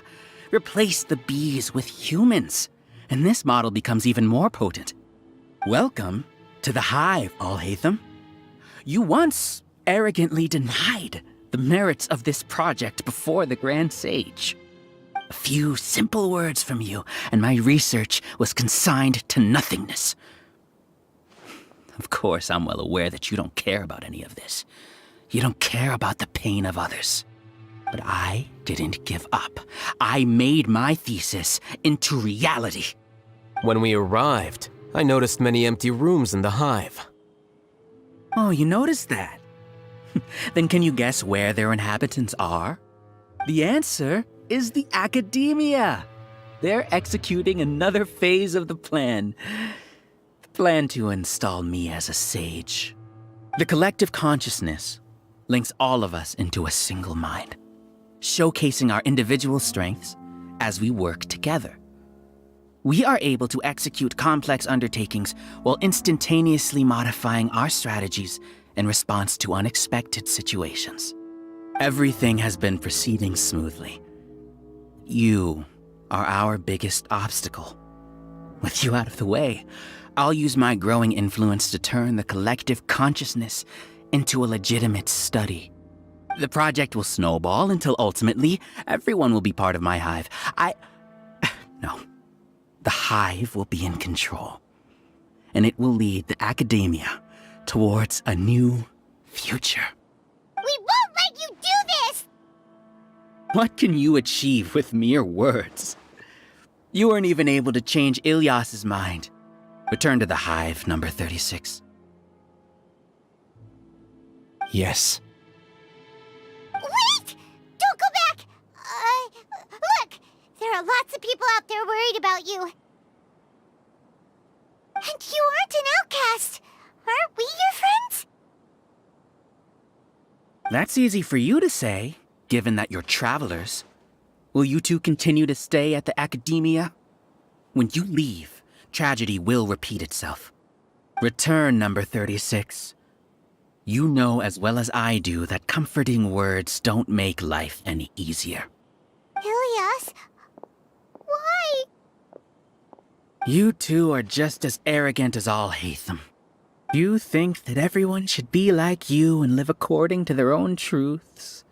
Replace the bees with humans, and this model becomes even more potent. Welcome to the hive, Alhaitham. You once arrogantly denied the merits of this project before the Grand Sage. A few simple words from you, and my research was consigned to nothingness. Of course, I'm well aware that you don't care about any of this. You don't care about the pain of others. But I didn't give up. I made my thesis into reality. When we arrived, I noticed many empty rooms in the hive. Oh, you noticed that? Then can you guess where their inhabitants are? The answer is the academia. They're executing another phase of the plan. The plan to install me as a sage. The collective consciousness links all of us into a single mind, showcasing our individual strengths as we work together. We are able to execute complex undertakings while instantaneously modifying our strategies in response to unexpected situations. Everything has been proceeding smoothly. You are our biggest obstacle. With you out of the way, I'll use my growing influence to turn the collective consciousness into a legitimate study. The project will snowball until ultimately everyone will be part of my hive. No. The hive will be in control, and it will lead the academia towards a new future. We won't let you do this! What can you achieve with mere words? You weren't even able to change Ilyas's mind. Return to the hive, number 36. Yes. Wait! Don't go back! Look! There are lots of people out there worried about you. And you aren't an outcast. Aren't we your friends? That's easy for you to say, given that you're travelers. Will you two continue to stay at the academia? When you leave, tragedy will repeat itself. Return, number 36. You know as well as I do that comforting words don't make life any easier. Ilyas? Why? You two are just as arrogant as Alhaitham. You think that everyone should be like you and live according to their own truths.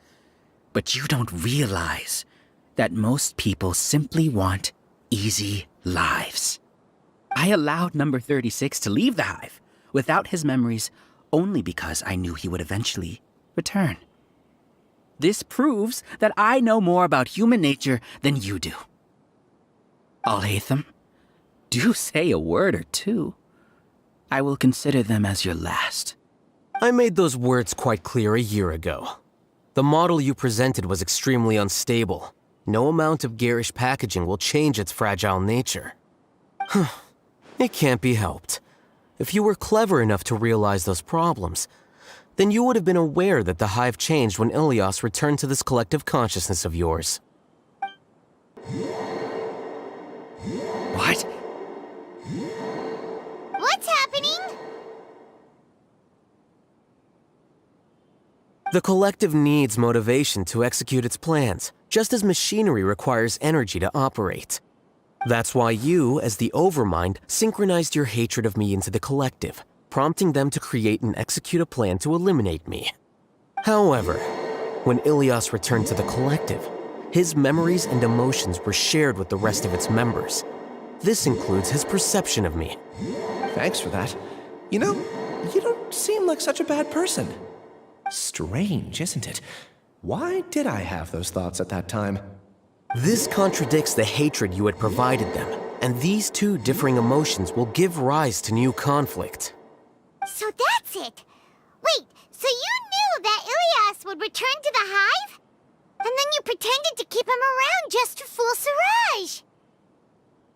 But you don't realize that most people simply want easy lives. I allowed number 36 to leave the hive without his memories only because I knew he would eventually return. This proves that I know more about human nature than you do. Alhaitham, do say a word or two. I will consider them as your last. I made those words quite clear a year ago. The model you presented was extremely unstable. No amount of garish packaging will change its fragile nature. It can't be helped. If you were clever enough to realize those problems, then you would have been aware that the Hive changed when Ilias returned to this collective consciousness of yours. What? What's happening? The collective needs motivation to execute its plans, just as machinery requires energy to operate. That's why you, as the Overmind, synchronized your hatred of me into the collective, prompting them to create and execute a plan to eliminate me. However, when Ilias returned to the collective, his memories and emotions were shared with the rest of its members. This includes his perception of me. Thanks for that. You know, you don't seem like such a bad person. Strange, isn't it? Why did I have those thoughts at that time? This contradicts the hatred you had provided them, and these two differing emotions will give rise to new conflict. So that's it. Wait, so you knew that Ilias would return to the Hive? And then you pretended to keep him around just to fool Siraj.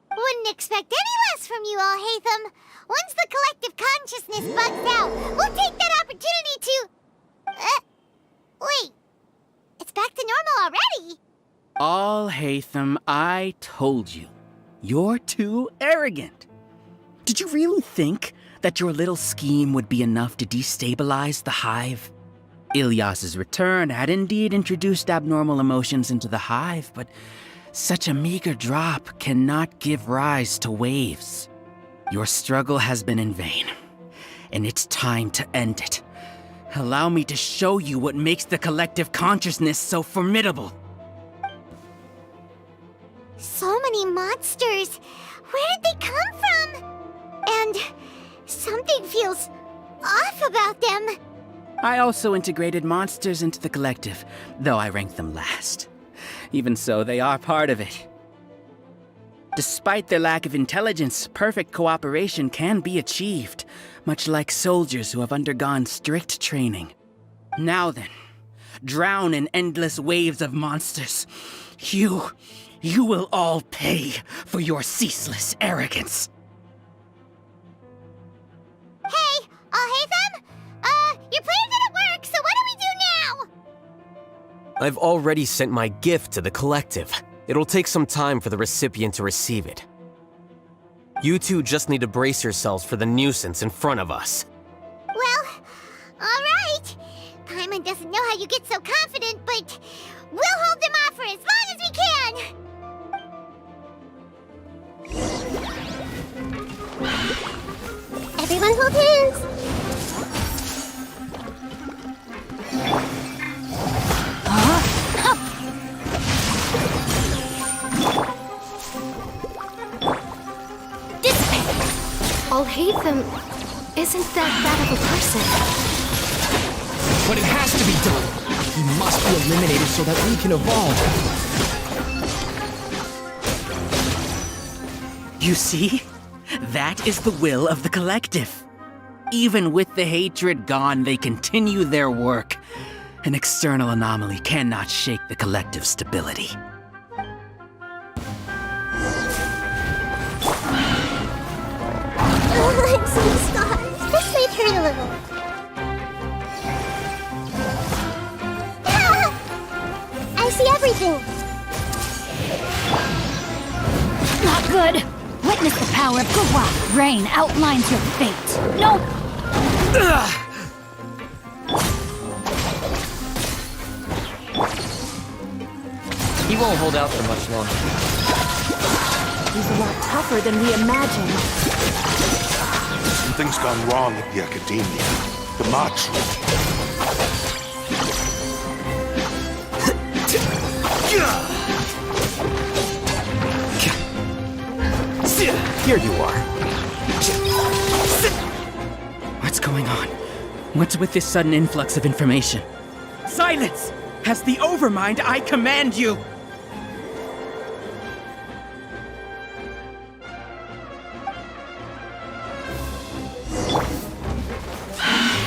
Wouldn't expect any less from you, Alhaitham. Once the collective consciousness bugs out, we'll take that opportunity to... wait. It's back to normal already. Alhaitham, I told you. You're too arrogant. Did you really think that your little scheme would be enough to destabilize the Hive? Ilias's return had indeed introduced abnormal emotions into the Hive, but such a meager drop cannot give rise to waves. Your struggle has been in vain, and it's time to end it. Allow me to show you what makes the collective consciousness so formidable. So many monsters. Where did they come from? And something feels off about them. I also integrated monsters into the collective, though I ranked them last. Even so, they are part of it. Despite their lack of intelligence, perfect cooperation can be achieved, much like soldiers who have undergone strict training. Now then, drown in endless waves of monsters. You will all pay for your ceaseless arrogance. Hey, Alhaitham? Your plan didn't work, so what do we do now? I've already sent my gift to the collective. It'll take some time for the recipient to receive it. You two just need to brace yourselves for the nuisance in front of us. Well, alright. Paimon doesn't know how you get so confident, but we'll hold them off for as long as we can. Everyone hold hands. Alhaitham isn't that bad of a person. But it has to be done. He must be eliminated so that we can evolve. You see? That is the will of the collective. Even with the hatred gone, they continue their work. An external anomaly cannot shake the collective's stability. I'm so scarred. This might hurt a little. Ah! I see everything. Not good. Witness the power of Gura. Rain outlines your fate. No! He won't hold out for much longer. He's a lot tougher than we imagined. Something's gone wrong at the Academia. The march route. Here you are. What's going on? What's with this sudden influx of information? Silence! As the Overmind, I command you!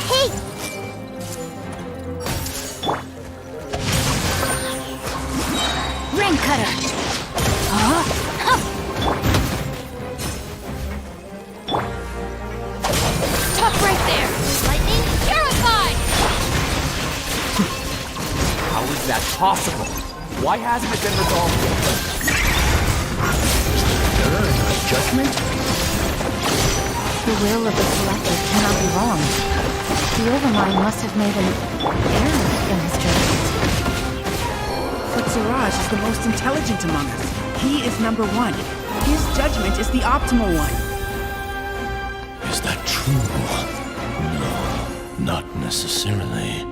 Hey, that possible? Why hasn't it been resolved yet? Error in my judgment? The will of the Collective cannot be wrong. The Overmind must have made an error in his judgment. But Siraj is the most intelligent among us. He is number one. His judgment is the optimal one. Is that true? No, not necessarily.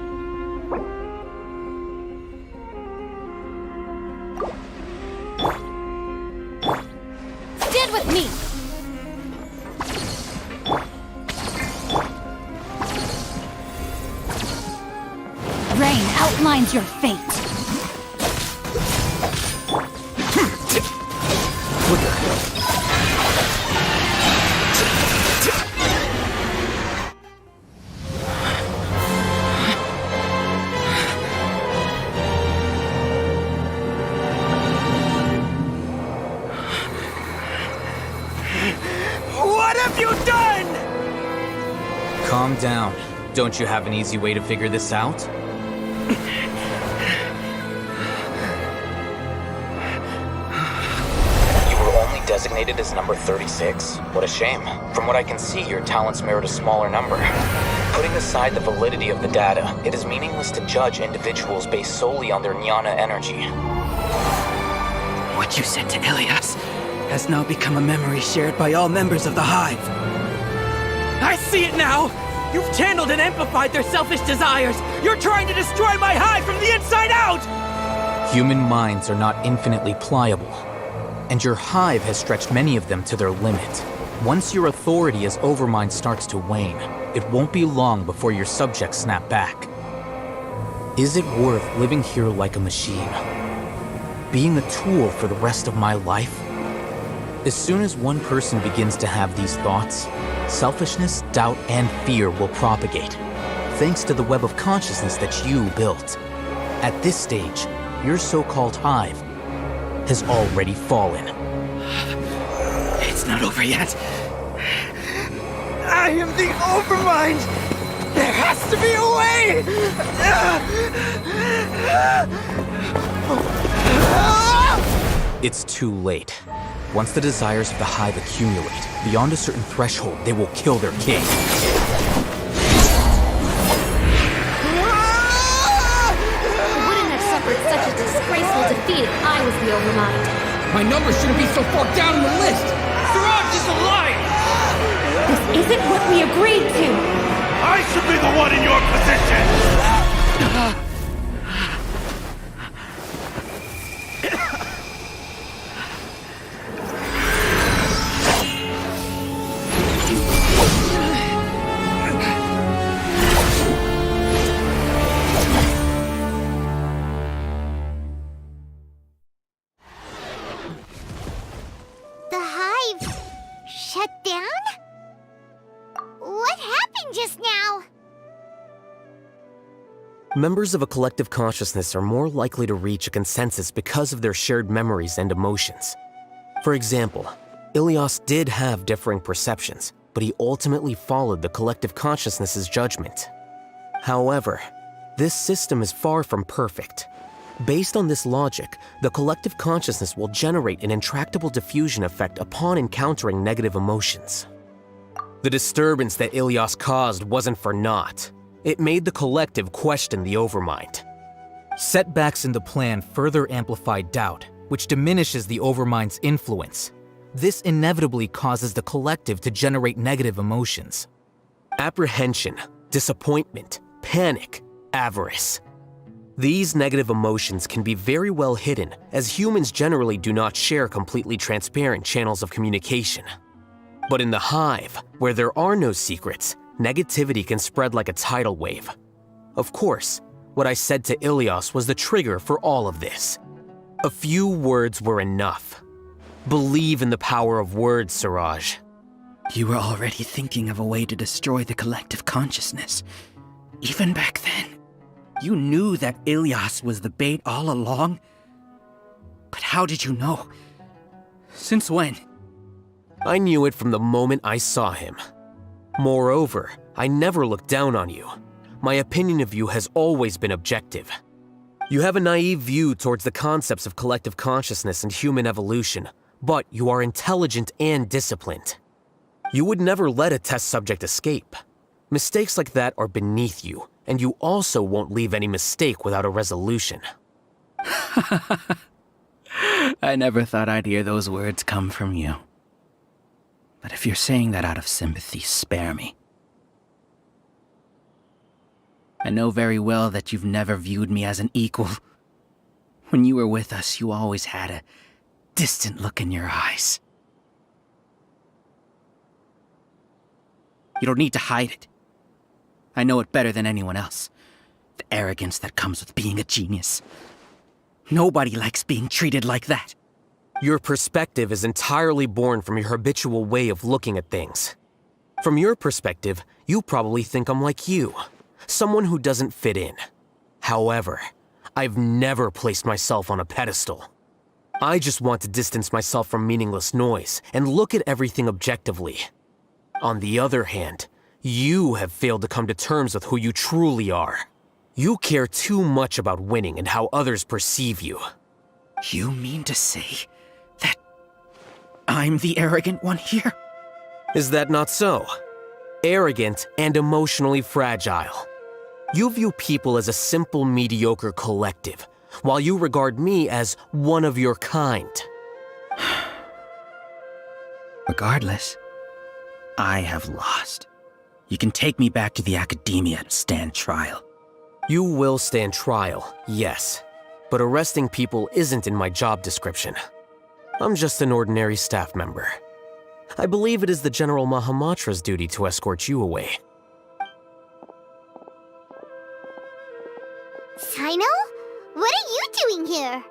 Stand with me! Rain outlines your fate. What have you done? Calm down. Don't you have an easy way to figure this out? You were only designated as number 36? What a shame. From what I can see, your talents merit a smaller number. Putting aside the validity of the data, it is meaningless to judge individuals based solely on their jnana energy. What you said to Ilias has now become a memory shared by all members of the Hive. I see it now! You've channeled and amplified their selfish desires! You're trying to destroy my Hive from the inside out! Human minds are not infinitely pliable, and your Hive has stretched many of them to their limit. Once your authority as Overmind starts to wane, it won't be long before your subjects snap back. Is it worth living here like a machine? Being a tool for the rest of my life? As soon as one person begins to have these thoughts, selfishness, doubt, and fear will propagate, thanks to the web of consciousness that you built. At this stage, your so-called Hive has already fallen. It's not over yet. I am the Overmind! There has to be a way! It's too late. Once the desires of the Hive accumulate, beyond a certain threshold, they will kill their king. I wouldn't have suffered such a disgraceful defeat if I was the Overmind. My number shouldn't be so far down in the list! Siraj is alive! This isn't what we agreed to! I should be the one in your position! The Hive shut down? What happened just now? Members of a collective consciousness are more likely to reach a consensus because of their shared memories and emotions. For example, Ilias did have differing perceptions, but he ultimately followed the collective consciousness's judgment. However, this system is far from perfect. Based on this logic, the collective consciousness will generate an intractable diffusion effect upon encountering negative emotions. The disturbance that Ilias caused wasn't for naught. It made the collective question the Overmind. Setbacks in the plan further amplify doubt, which diminishes the Overmind's influence. This inevitably causes the collective to generate negative emotions. Apprehension, disappointment, panic, avarice. These negative emotions can be very well hidden, as humans generally do not share completely transparent channels of communication. But in the Hive, where there are no secrets, negativity can spread like a tidal wave. Of course, what I said to Ilias was the trigger for all of this. A few words were enough. Believe in the power of words, Siraj. You were already thinking of a way to destroy the collective consciousness. Even back then, you knew that Ilias was the bait all along. But how did you know? Since when? I knew it from the moment I saw him. Moreover, I never looked down on you. My opinion of you has always been objective. You have a naive view towards the concepts of collective consciousness and human evolution, but you are intelligent and disciplined. You would never let a test subject escape. Mistakes like that are beneath you, and you also won't leave any mistake without a resolution. I never thought I'd hear those words come from you. But if you're saying that out of sympathy, spare me. I know very well that you've never viewed me as an equal. When you were with us, you always had a distant look in your eyes. You don't need to hide it. I know it better than anyone else. The arrogance that comes with being a genius. Nobody likes being treated like that. Your perspective is entirely born from your habitual way of looking at things. From your perspective, you probably think I'm like you, someone who doesn't fit in. However, I've never placed myself on a pedestal. I just want to distance myself from meaningless noise and look at everything objectively. On the other hand, you have failed to come to terms with who you truly are. You care too much about winning and how others perceive you. You mean to say that I'm the arrogant one here? Is that not so? Arrogant and emotionally fragile. You view people as a simple, mediocre collective, while you regard me as one of your kind. Regardless, I have lost. You can take me back to the academia to stand trial. You will stand trial, yes. But arresting people isn't in my job description. I'm just an ordinary staff member. I believe it is the General Mahamatra's duty to escort you away. Sino? What are you doing here?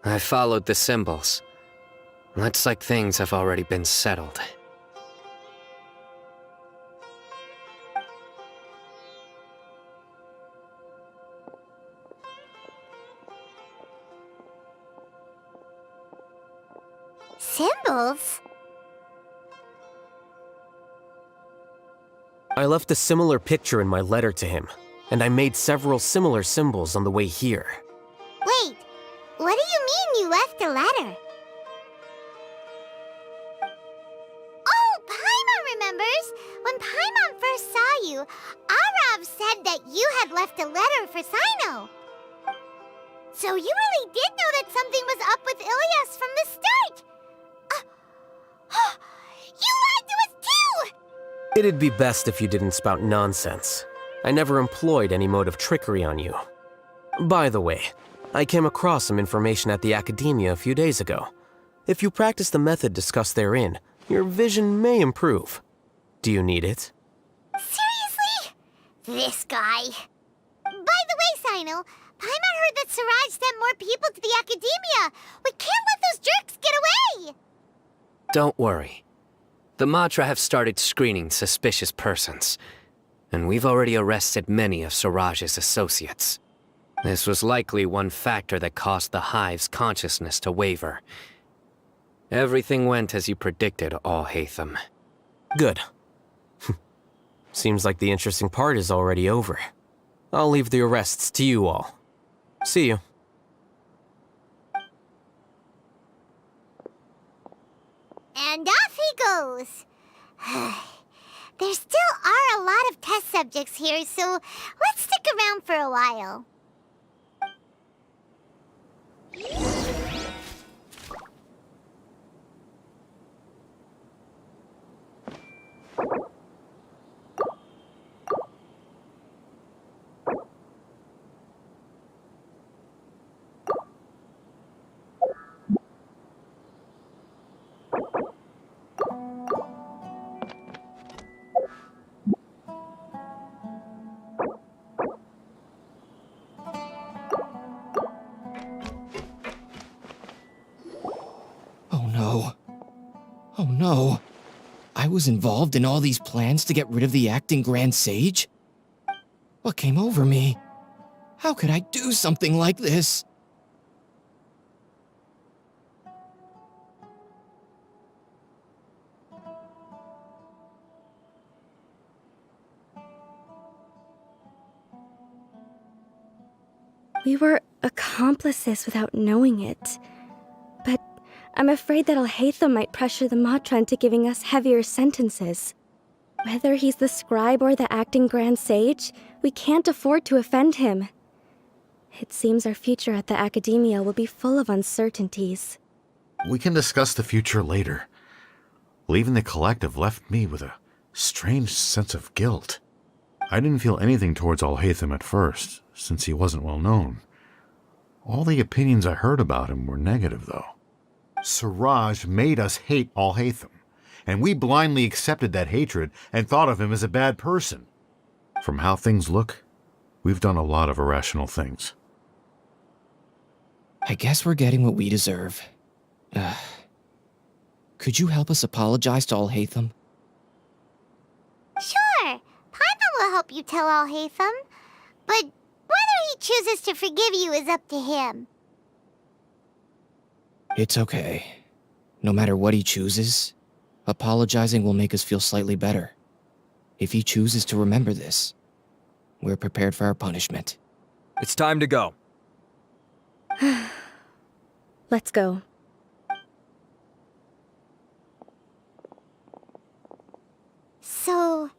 I followed the symbols. Looks like things have already been settled. Symbols? I left a similar picture in my letter to him, and I made several similar symbols on the way here. Wait, what do you mean you left a letter? Oh, Paimon remembers! When Paimon first saw you, Arav said that you had left a letter for Sino. So you really did know that something was up with Ilias from the start! You lied to us too! It'd be best if you didn't spout nonsense. I never employed any mode of trickery on you. By the way, I came across some information at the Academia a few days ago. If you practice the method discussed therein, your vision may improve. Do you need it? Seriously? This guy. By the way, Sino, Paimon heard that Siraj sent more people to the Academia. We can't let those jerks get away! Don't worry. The Matra have started screening suspicious persons, and we've already arrested many of Siraj's associates. This was likely one factor that caused the Hive's consciousness to waver. Everything went as you predicted, All-Hatham. Good. Seems like the interesting part is already over. I'll leave the arrests to you all. See you. And off he goes. There still are a lot of test subjects here, so let's stick around for a while. Oh no. I was involved in all these plans to get rid of the acting Grand Sage? What came over me? How could I do something like this? We were accomplices without knowing it. But I'm afraid that Alhaitham might pressure the Matra into giving us heavier sentences. Whether he's the scribe or the acting Grand Sage, we can't afford to offend him. It seems our future at the Academia will be full of uncertainties. We can discuss the future later. Leaving the collective left me with a strange sense of guilt. I didn't feel anything towards Alhaitham at first, since he wasn't well known. All the opinions I heard about him were negative, though. Siraj made us hate Alhaitham, and we blindly accepted that hatred and thought of him as a bad person. From how things look, we've done a lot of irrational things. I guess we're getting what we deserve. Could you help us apologize to Alhaitham? Sure, Paimon will help you tell Alhaitham. But whether he chooses to forgive you is up to him. It's okay. No matter what he chooses, apologizing will make us feel slightly better. If he chooses to remember this, we're prepared for our punishment. It's time to go. Let's go. So,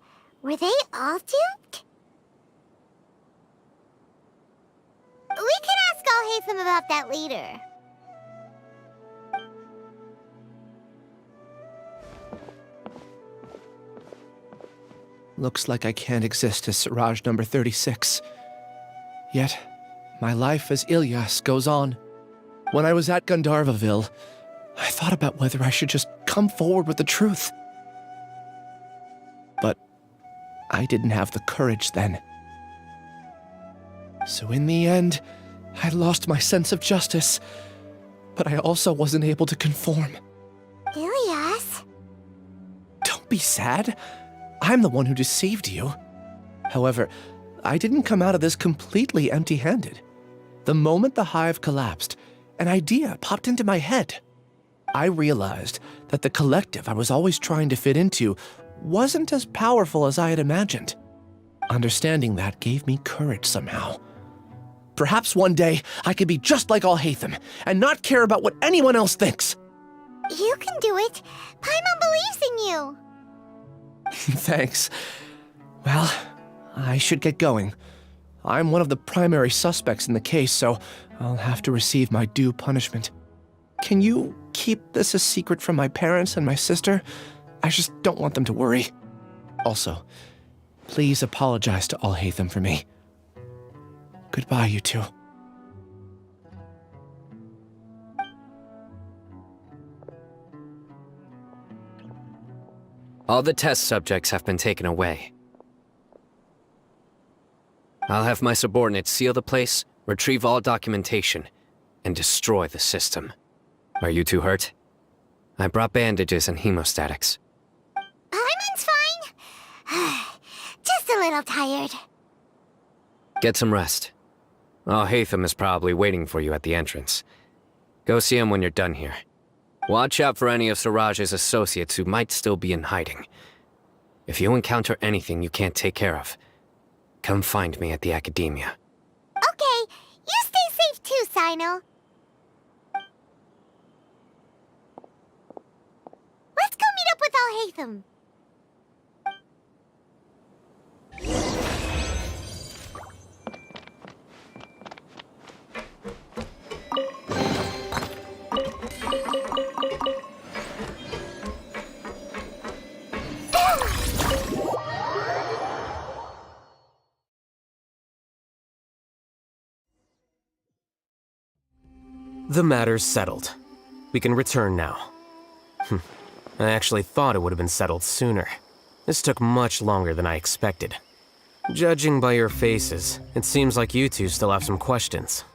were they all duped? We can ask Alhaitham about that later. Looks like I can't exist as Siraj number 36. Yet, my life as Ilyas goes on. When I was at Gandharvaville, I thought about whether I should just come forward with the truth. But I didn't have the courage then. So in the end, I lost my sense of justice, but I also wasn't able to conform. Ilyas? Don't be sad. I'm the one who deceived you. However, I didn't come out of this completely empty-handed. The moment the hive collapsed, an idea popped into my head. I realized that the collective I was always trying to fit into wasn't as powerful as I had imagined. Understanding that gave me courage somehow. Perhaps one day I could be just like Alhaitham and not care about what anyone else thinks. You can do it. Paimon believes in you. Thanks. Well, I should get going. I'm one of the primary suspects in the case, so I'll have to receive my due punishment. Can you keep this a secret from my parents and my sister? I just don't want them to worry. Also, please apologize to Alhaitham for me. Goodbye, you two. All the test subjects have been taken away. I'll have my subordinates seal the place, retrieve all documentation, and destroy the system. Are you two hurt? I brought bandages and hemostatics. Paimon's fine. Just a little tired. Get some rest. Alhaitham is probably waiting for you at the entrance. Go see him when you're done here. Watch out for any of Siraj's associates who might still be in hiding. If you encounter anything you can't take care of, come find me at the Academia. Okay, you stay safe too, Sino. Let's go meet up with Alhaitham. The matter's settled. We can return now. I actually thought it would have been settled sooner. This took much longer than I expected. Judging by your faces, it seems like you two still have some questions.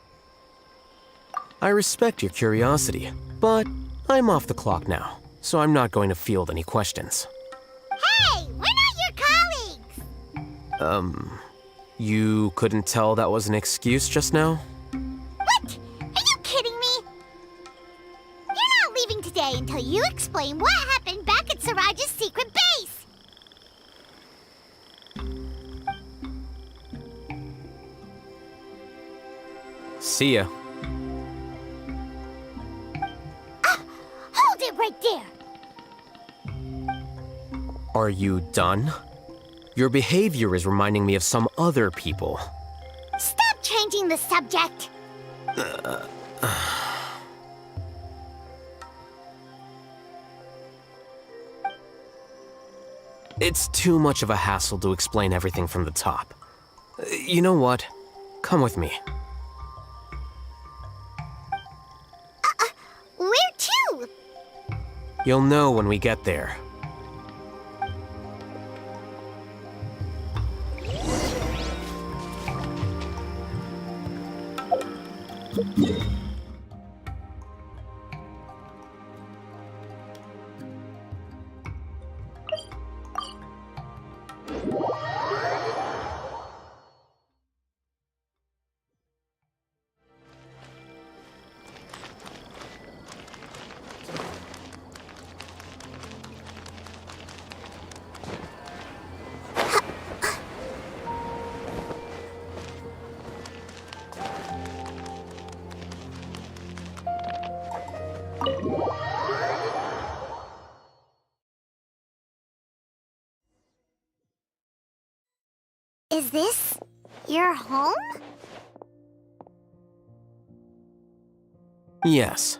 I respect your curiosity, but I'm off the clock now, so I'm not going to field any questions. Hey, we're not your colleagues! You couldn't tell that was an excuse just now? What? Are you kidding me? You're not leaving today until you explain what happened back at Siraj's secret base! See ya. Hold it right there! Are you done? Your behavior is reminding me of some other people. Stop changing the subject! It's too much of a hassle to explain everything from the top. You know what? Come with me. Where to? You'll know when we get there. Is this your home? Yes.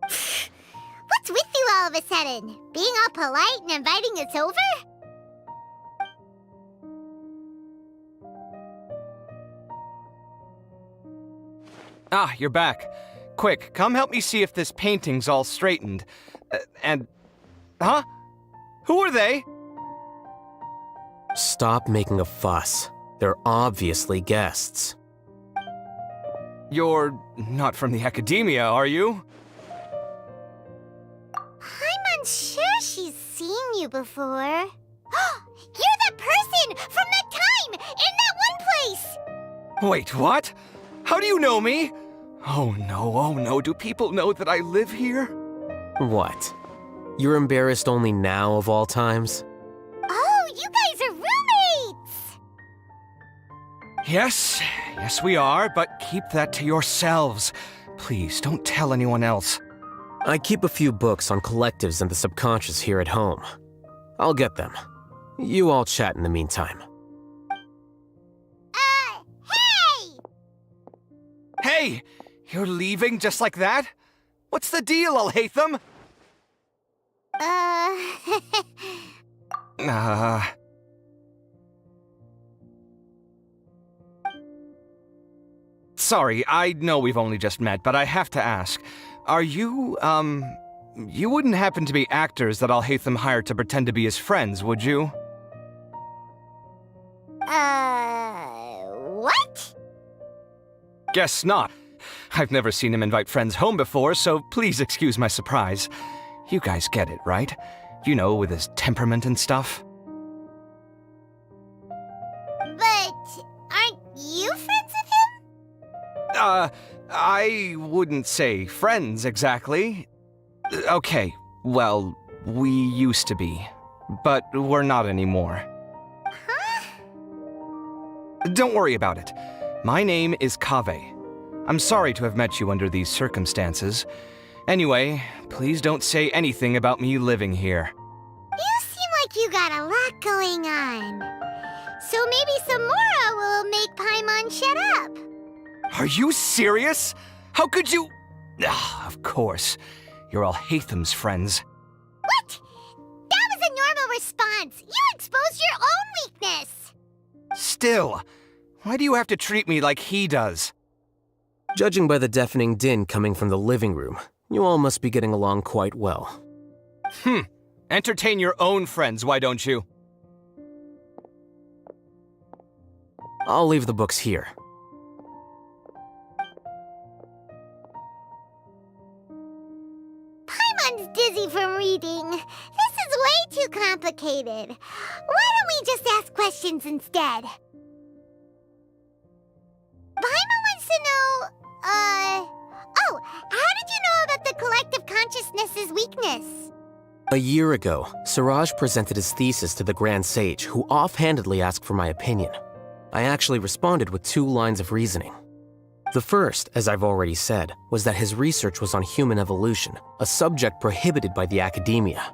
What's with you all of a sudden? Being all polite and inviting us over? Ah, you're back. Quick, come help me see if this painting's all straightened. Huh? Who are they? Stop making a fuss. They're obviously guests. You're not from the academia, are you? I'm unsure she's seen you before. You're that person from that time in that one place! Wait, what? How do you know me? Oh no, do people know that I live here? What? You're embarrassed only now of all times? Oh, you guys are roommates! Yes, we are, but keep that to yourselves. Please, don't tell anyone else. I keep a few books on collectives and the subconscious here at home. I'll get them. You all chat in the meantime. Hey! Hey! You're leaving just like that? What's the deal, Alhaitham? Sorry, I know we've only just met, but I have to ask. Are you, you wouldn't happen to be actors that Alhaitham hired to pretend to be his friends, would you? What? Guess not. I've never seen him invite friends home before, so please excuse my surprise. You guys get it, right? You know, with his temperament and stuff. But aren't you friends with him? I wouldn't say friends exactly. Okay, well, we used to be, but we're not anymore. Huh? Don't worry about it. My name is Kaveh. I'm sorry to have met you under these circumstances. Anyway, please don't say anything about me living here. You seem like you got a lot going on. So maybe Samora will make Paimon shut up. Are you serious? How could you? Of course. You're Alhaitham's friends. What? That was a normal response. You exposed your own weakness. Still, why do you have to treat me like he does? Judging by the deafening din coming from the living room, you all must be getting along quite well. Entertain your own friends, why don't you? I'll leave the books here. Paimon's dizzy from reading. This is way too complicated. Why don't we just ask questions instead? Paimon wants to know, oh, how did you know about the collective consciousness's weakness? A year ago, Siraj presented his thesis to the Grand Sage, who offhandedly asked for my opinion. I actually responded with 2 lines of reasoning. The first, as I've already said, was that his research was on human evolution, a subject prohibited by the academia.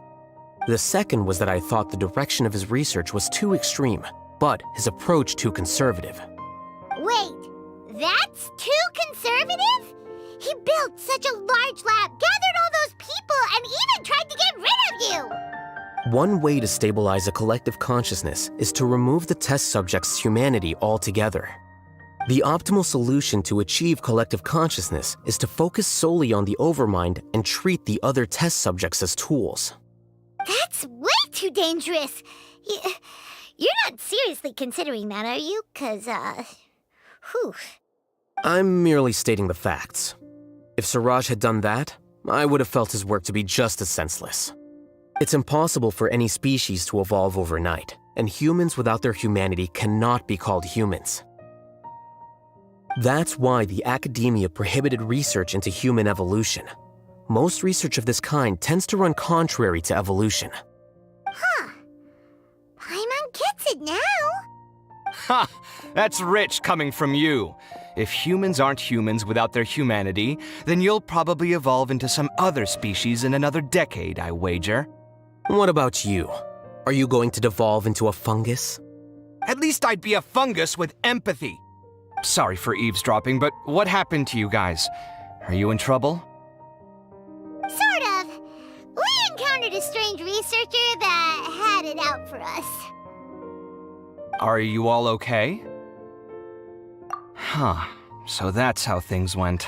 The second was that I thought the direction of his research was too extreme, but his approach too conservative. Wait, that's too conservative? He built such a large lab, gathered all those people, and even tried to get rid of you! One way to stabilize a collective consciousness is to remove the test subject's humanity altogether. The optimal solution to achieve collective consciousness is to focus solely on the overmind and treat the other test subjects as tools. That's way too dangerous! You're not seriously considering that, are you? 'Cause, whew. I'm merely stating the facts. If Siraj had done that, I would have felt his work to be just as senseless. It's impossible for any species to evolve overnight, and humans without their humanity cannot be called humans. That's why the academia prohibited research into human evolution. Most research of this kind tends to run contrary to evolution. Huh. Paimon gets it now. Ha! That's rich coming from you. If humans aren't humans without their humanity, then you'll probably evolve into some other species in another decade, I wager. What about you? Are you going to devolve into a fungus? At least I'd be a fungus with empathy. Sorry for eavesdropping, but what happened to you guys? Are you in trouble? Sort of. We encountered a strange researcher that had it out for us. Are you all okay? Huh. So that's how things went.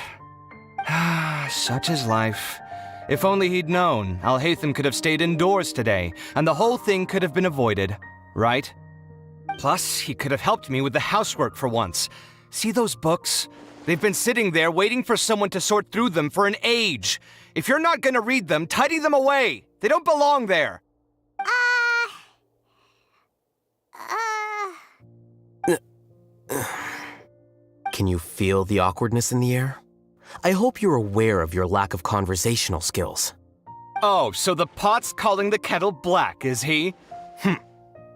Such is life. If only he'd known, Alhaitham could have stayed indoors today, and the whole thing could have been avoided, right? Plus, he could have helped me with the housework for once. See those books? They've been sitting there waiting for someone to sort through them for an age. If you're not gonna read them, tidy them away. They don't belong there. Can you feel the awkwardness in the air? I hope you're aware of your lack of conversational skills. Oh, so the pot's calling the kettle black, is he?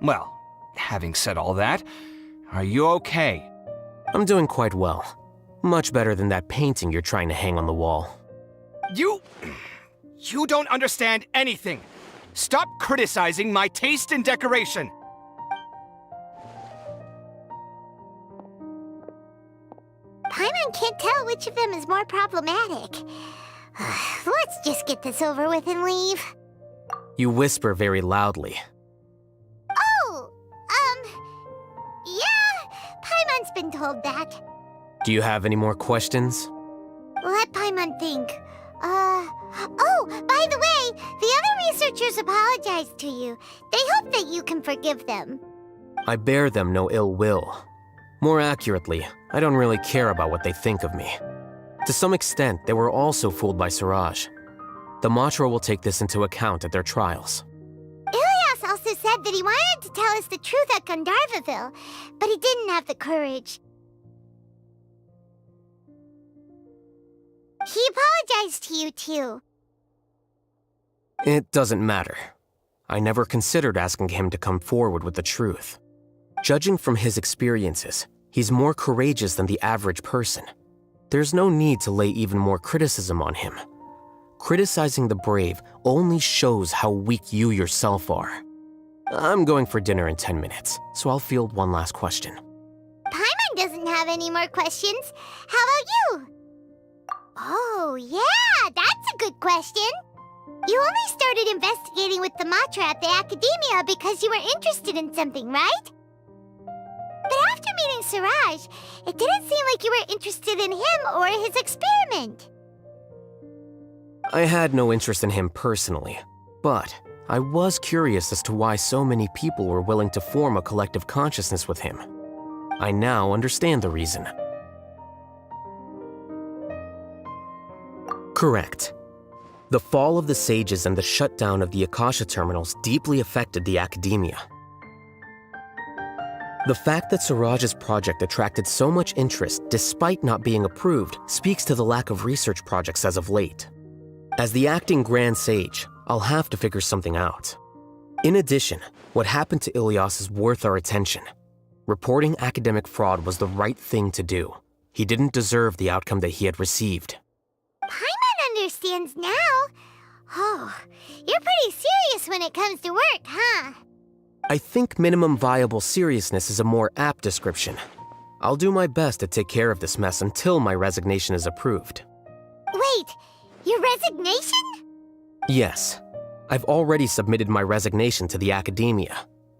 Well, having said all that, are you okay? I'm doing quite well. Much better than that painting you're trying to hang on the wall. You don't understand anything. Stop criticizing my taste in decoration. Paimon can't tell which of them is more problematic. Let's just get this over with and leave. You whisper very loudly. Oh, yeah, Paimon's been told that. Do you have any more questions? Let Paimon think. Oh, by the way, the other researchers apologized to you. They hope that you can forgive them. I bear them no ill will. More accurately, I don't really care about what they think of me. To some extent, they were also fooled by Siraj. The Matra will take this into account at their trials. Ilias also said that he wanted to tell us the truth at Gandharvaville, but he didn't have the courage. He apologized to you, too. It doesn't matter. I never considered asking him to come forward with the truth. Judging from his experiences, he's more courageous than the average person. There's no need to lay even more criticism on him. Criticizing the brave only shows how weak you yourself are. I'm going for dinner in 10 minutes, so I'll field one last question. Paimon doesn't have any more questions. How about you? Oh, yeah, that's a good question. You only started investigating with the Matra at the Academia because you were interested in something, right? But after meeting Siraj, it didn't seem like you were interested in him or his experiment. I had no interest in him personally, but I was curious as to why so many people were willing to form a collective consciousness with him. I now understand the reason. Correct. The fall of the sages and the shutdown of the Akasha terminals deeply affected the academia. The fact that Siraj's project attracted so much interest despite not being approved speaks to the lack of research projects as of late. As the acting Grand Sage, I'll have to figure something out. In addition, what happened to Ilias is worth our attention. Reporting academic fraud was the right thing to do. He didn't deserve the outcome that he had received. Paimon understands now. Oh, you're pretty serious when it comes to work, huh? I think minimum viable seriousness is a more apt description. I'll do my best to take care of this mess until my resignation is approved. Wait, your resignation? Yes. I've already submitted my resignation to the Academia.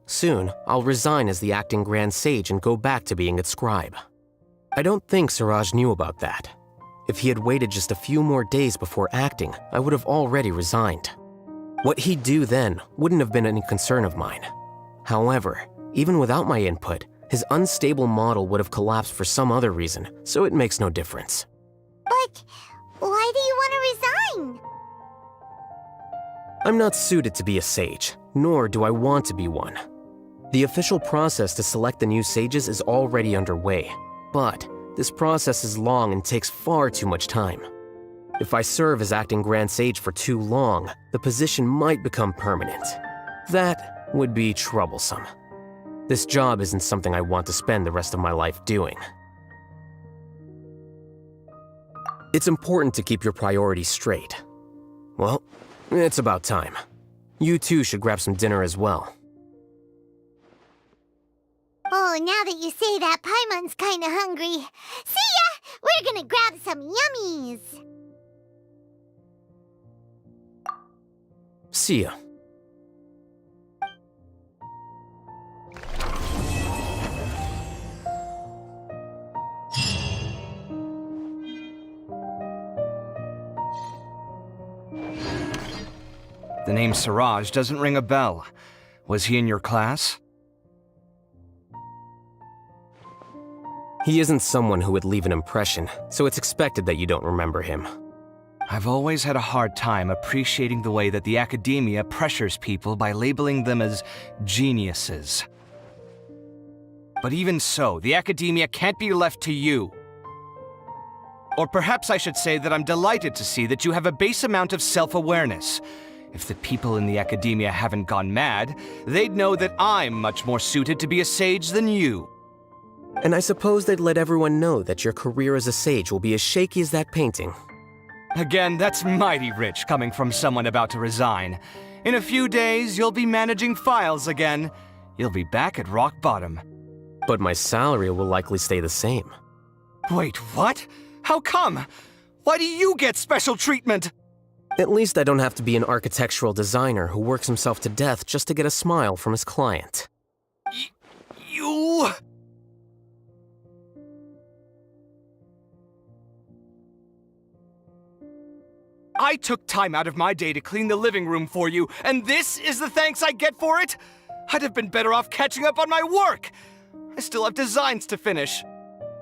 Soon, I'll resign as the acting Grand Sage and go back to being its scribe. I don't think Siraj knew about that. If he had waited just a few more days before acting, I would have already resigned. What he'd do then wouldn't have been any concern of mine. However, even without my input, his unstable model would have collapsed for some other reason, so it makes no difference. But why do you want to resign? I'm not suited to be a sage, nor do I want to be one. The official process to select the new sages is already underway, but this process is long and takes far too much time. If I serve as acting Grand Sage for too long, the position might become permanent. That would be troublesome. This job isn't something I want to spend the rest of my life doing. It's important to keep your priorities straight. Well, it's about time. You two should grab some dinner as well. Oh, now that you say that, Paimon's kinda hungry. See ya! We're gonna grab some yummies! See ya. The name Siraj doesn't ring a bell. Was he in your class? He isn't someone who would leave an impression, so it's expected that you don't remember him. I've always had a hard time appreciating the way that the Academia pressures people by labeling them as geniuses. But even so, the Academia can't be left to you. Or perhaps I should say that I'm delighted to see that you have a base amount of self-awareness. If the people in the Academia haven't gone mad, they'd know that I'm much more suited to be a sage than you. And I suppose they'd let everyone know that your career as a sage will be as shaky as that painting. Again, that's mighty rich coming from someone about to resign. In a few days, you'll be managing files again. You'll be back at rock bottom. But my salary will likely stay the same. Wait, what? How come? Why do you get special treatment? At least I don't have to be an architectural designer who works himself to death just to get a smile from his client. You... I took time out of my day to clean the living room for you, and this is the thanks I get for it? I'd have been better off catching up on my work. I still have designs to finish.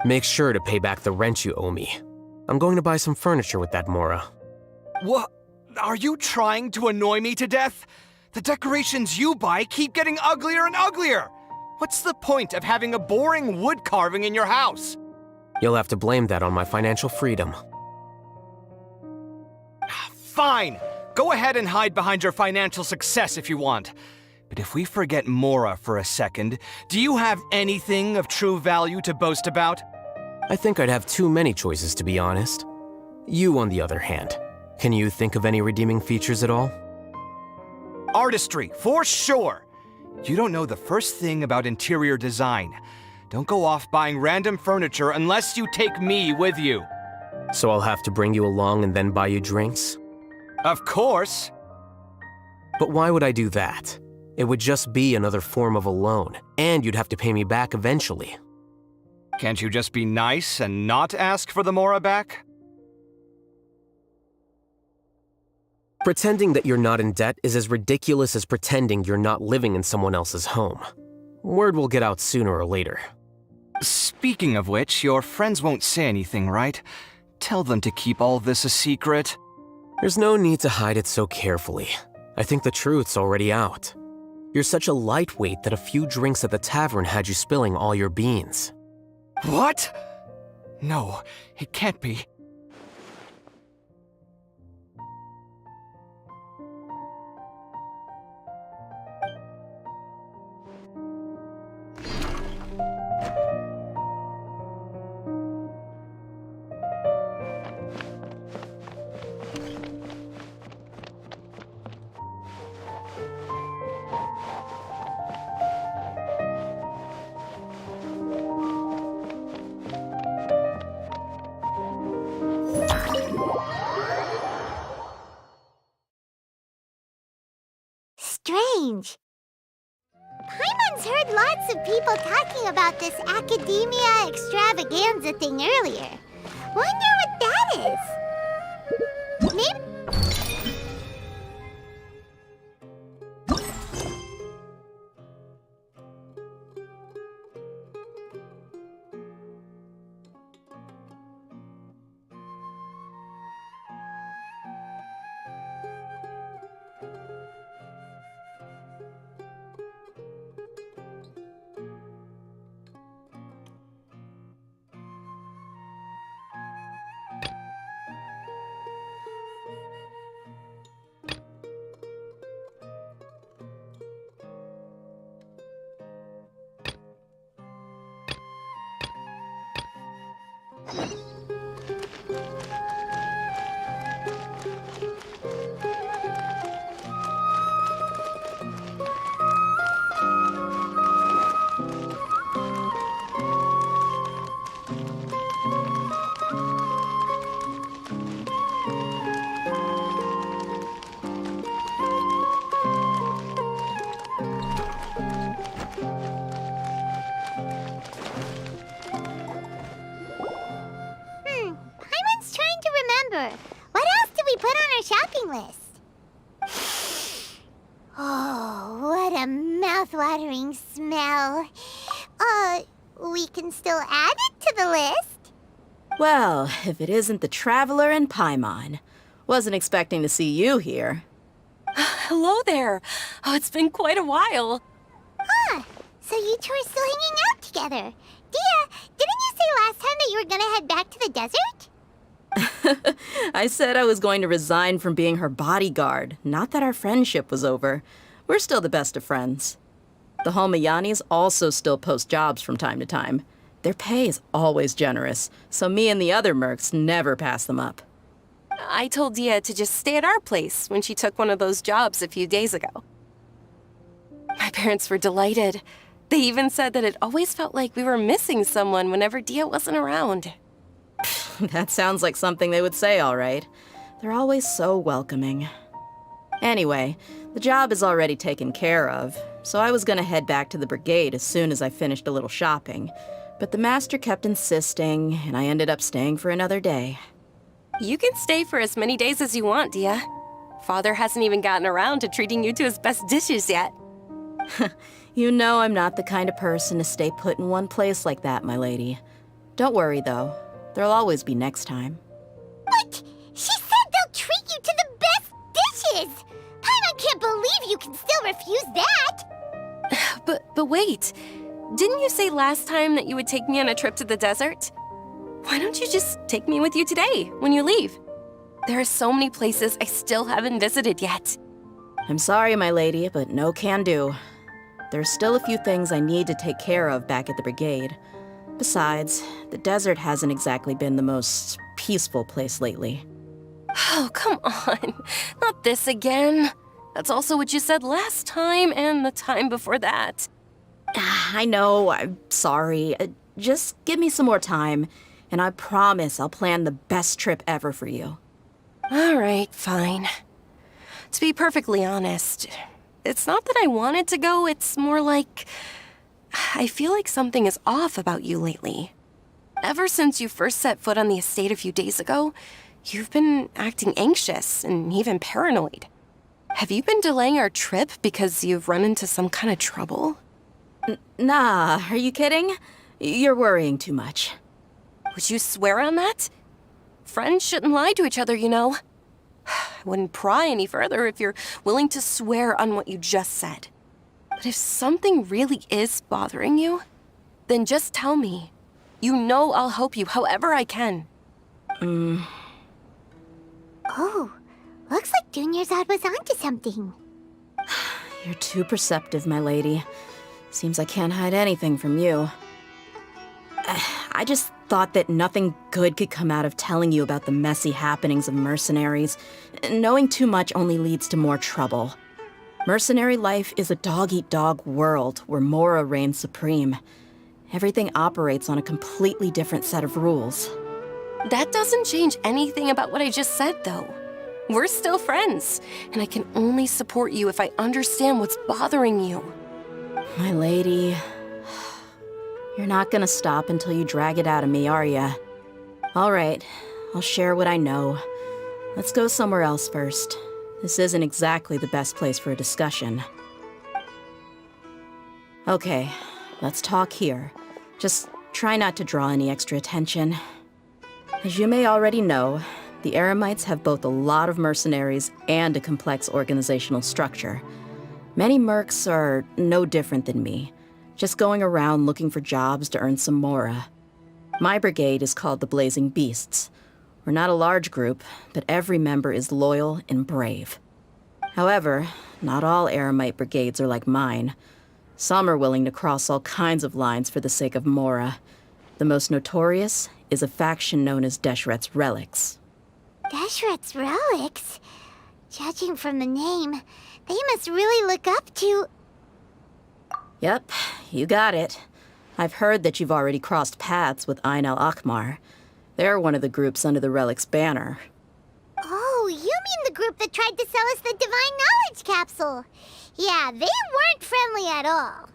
Make sure to pay back the rent you owe me. I'm going to buy some furniture with that, Mora. What? Are you trying to annoy me to death? The decorations you buy keep getting uglier and uglier. What's the point of having a boring wood carving in your house? You'll have to blame that on my financial freedom. Fine! Go ahead and hide behind your financial success if you want. But if we forget Mora for a second, do you have anything of true value to boast about? I think I'd have too many choices, to be honest. You, on the other hand, can you think of any redeeming features at all? Artistry, for sure! You don't know the first thing about interior design. Don't go off buying random furniture unless you take me with you. So I'll have to bring you along and then buy you drinks? Of course! But why would I do that? It would just be another form of a loan, and you'd have to pay me back eventually. Can't you just be nice and not ask for the Mora back? Pretending that you're not in debt is as ridiculous as pretending you're not living in someone else's home. Word will get out sooner or later. Speaking of which, your friends won't say anything, right? Tell them to keep all this a secret. There's no need to hide it so carefully. I think the truth's already out. You're such a lightweight that a few drinks at the tavern had you spilling all your beans. What? No, it can't be. strange. Paimon's heard lots of people talking about this academia extravaganza thing earlier. Wonder what that is. Maybe... Paimon's trying to remember. What else did we put on our shopping list? Oh, what a mouth-watering smell. We can still add it to the list. Well, if it isn't the Traveler and Paimon. Wasn't expecting to see you here. Hello there. Oh, it's been quite a while. So you two are still hanging out together. Dia, didn't you say last time that you were gonna head back to the desert? I said I was going to resign from being her bodyguard, not that our friendship was over. We're still the best of friends. The Holmayanis also still post jobs from time to time. Their pay is always generous, so me and the other mercs never pass them up. I told Dia to just stay at our place when she took one of those jobs a few days ago. My parents were delighted. They even said that it always felt like we were missing someone whenever Dia wasn't around. That sounds like something they would say, all right. They're always so welcoming. Anyway, the job is already taken care of, so I was gonna head back to the brigade as soon as I finished a little shopping. But the master kept insisting, and I ended up staying for another day. You can stay for as many days as you want, Dia. Father hasn't even gotten around to treating you to his best dishes yet. You know I'm not the kind of person to stay put in one place like that, my lady. Don't worry, though. There'll always be next time. What? She said they'll treat you to the best dishes! Paimon can't believe you can still refuse that! But wait. Didn't you say last time that you would take me on a trip to the desert? Why don't you just take me with you today, when you leave? There are so many places I still haven't visited yet. I'm sorry, my lady, but no can do. There's still a few things I need to take care of back at the brigade. Besides, the desert hasn't exactly been the most peaceful place lately. Oh, come on. Not this again. That's also what you said last time and the time before that. I know, I'm sorry. Just give me some more time, and I promise I'll plan the best trip ever for you. All right, fine. To be perfectly honest, it's not that I wanted to go, it's more like I feel like something is off about you lately. Ever since you first set foot on the estate a few days ago, you've been acting anxious and even paranoid. Have you been delaying our trip because you've run into some kind of trouble? Nah, are you kidding? You're worrying too much. Would you swear on that? Friends shouldn't lie to each other, you know. I wouldn't pry any further if you're willing to swear on what you just said. But if something really is bothering you, then just tell me. You know I'll help you however I can. Oh, looks like Dunyarzad was onto something. You're too perceptive, my lady. Seems I can't hide anything from you. I just thought that nothing good could come out of telling you about the messy happenings of mercenaries. Knowing too much only leads to more trouble. Mercenary life is a dog-eat-dog world where Mora reigns supreme. Everything operates on a completely different set of rules. That doesn't change anything about what I just said, though. We're still friends, and I can only support you if I understand what's bothering you. My lady, you're not gonna stop until you drag it out of me, are ya? All right, I'll share what I know. Let's go somewhere else first. This isn't exactly the best place for a discussion. Okay, let's talk here. Just try not to draw any extra attention. As you may already know, the Eremites have both a lot of mercenaries and a complex organizational structure. Many mercs are no different than me, just going around looking for jobs to earn some mora. My brigade is called the Blazing Beasts. We're not a large group, but every member is loyal and brave. However, not all Eremite brigades are like mine. Some are willing to cross all kinds of lines for the sake of mora. The most notorious is a faction known as Deshret's Relics. Deshret's Relics? Judging from the name, they must really look up to... Yep, you got it. I've heard that you've already crossed paths with Ain al-Akmar. They're one of the groups under the Relic's banner. Oh, you mean the group that tried to sell us the Divine Knowledge Capsule? Yeah, they weren't friendly at all.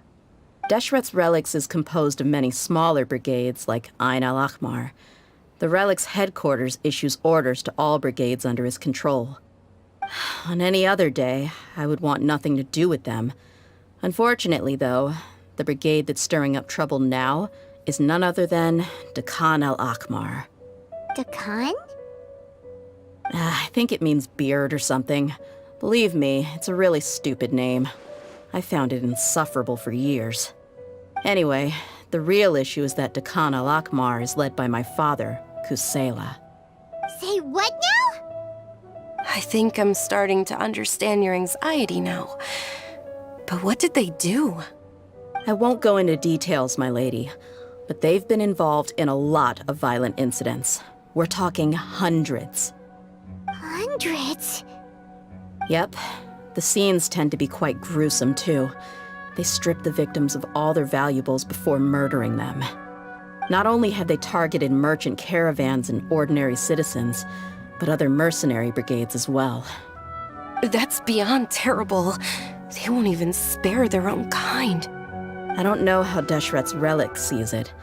Deshret's Relics is composed of many smaller brigades like Ain al-Akmar. The Relic's headquarters issues orders to all brigades under his control. On any other day, I would want nothing to do with them. Unfortunately, though, the brigade that's stirring up trouble now is none other than Dakan al-Akmar. Dakan? I think it means beard or something. Believe me, it's a really stupid name. I found it insufferable for years. Anyway, the real issue is that Dakan al-Akmar is led by my father, Kusela. Say what now? I think I'm starting to understand your anxiety now. But what did they do? I won't go into details, my lady, but they've been involved in a lot of violent incidents. We're talking hundreds. Hundreds? Yep. The scenes tend to be quite gruesome, too. They strip the victims of all their valuables before murdering them. Not only have they targeted merchant caravans and ordinary citizens, but other mercenary brigades as well. That's beyond terrible. They won't even spare their own kind. I don't know how Deshret's Relic sees it.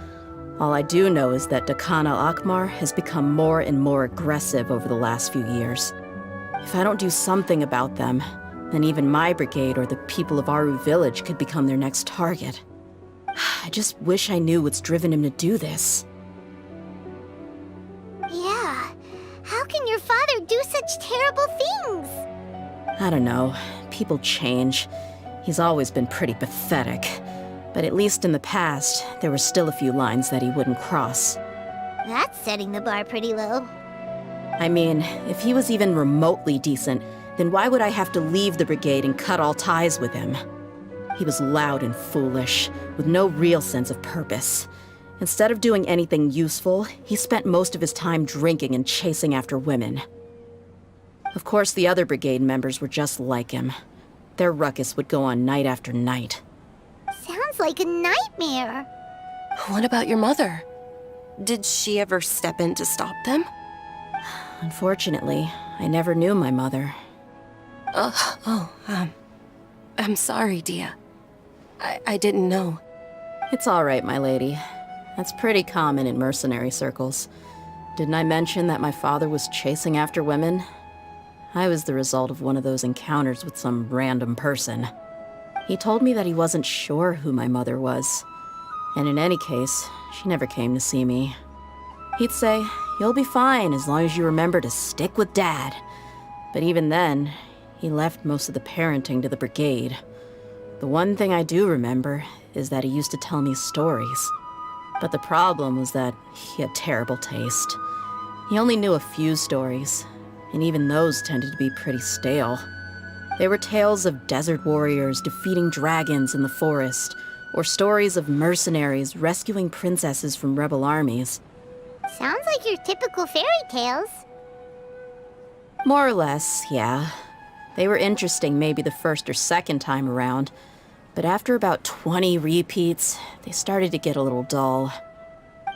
All I do know is that Dakan al-Akmar has become more and more aggressive over the last few years. If I don't do something about them, then even my brigade or the people of Aru village could become their next target. I just wish I knew what's driven him to do this. Yeah. How can your father do such terrible things? I don't know. People change. He's always been pretty pathetic. But at least in the past, there were still a few lines that he wouldn't cross. That's setting the bar pretty low. I mean, if he was even remotely decent, then why would I have to leave the brigade and cut all ties with him? He was loud and foolish, with no real sense of purpose. Instead of doing anything useful, he spent most of his time drinking and chasing after women. Of course, the other brigade members were just like him. Their ruckus would go on night after night. Sounds like a nightmare. What about your mother? Did she ever step in to stop them? Unfortunately, I never knew my mother. I'm sorry, Dia. I didn't know. It's all right, my lady. That's pretty common in mercenary circles. Didn't I mention that my father was chasing after women? I was the result of one of those encounters with some random person. He told me that he wasn't sure who my mother was. And in any case, she never came to see me. He'd say, "You'll be fine as long as you remember to stick with Dad." But even then, he left most of the parenting to the brigade. The one thing I do remember is that he used to tell me stories. But the problem was that he had terrible taste. He only knew a few stories, and even those tended to be pretty stale. They were tales of desert warriors defeating dragons in the forest, or stories of mercenaries rescuing princesses from rebel armies. Sounds like your typical fairy tales. More or less, yeah. They were interesting maybe the first or second time around, but after about 20 repeats, they started to get a little dull.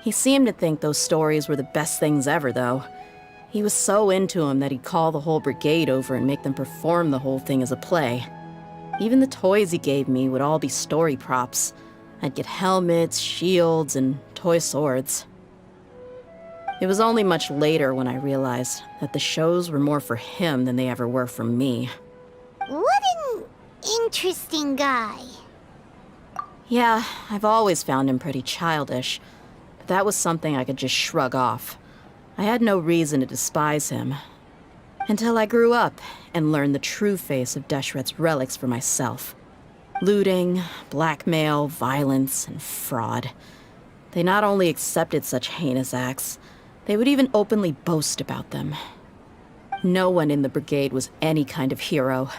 He seemed to think those stories were the best things ever, though. He was so into him that he'd call the whole brigade over and make them perform the whole thing as a play. Even the toys he gave me would all be story props. I'd get helmets, shields, and toy swords. It was only much later when I realized that the shows were more for him than they ever were for me. What an interesting guy. Yeah, I've always found him pretty childish, but that was something I could just shrug off. I had no reason to despise him. Until I grew up and learned the true face of Deshret's relics for myself. Looting, blackmail, violence, and fraud. They not only accepted such heinous acts, they would even openly boast about them. No one in the brigade was any kind of hero.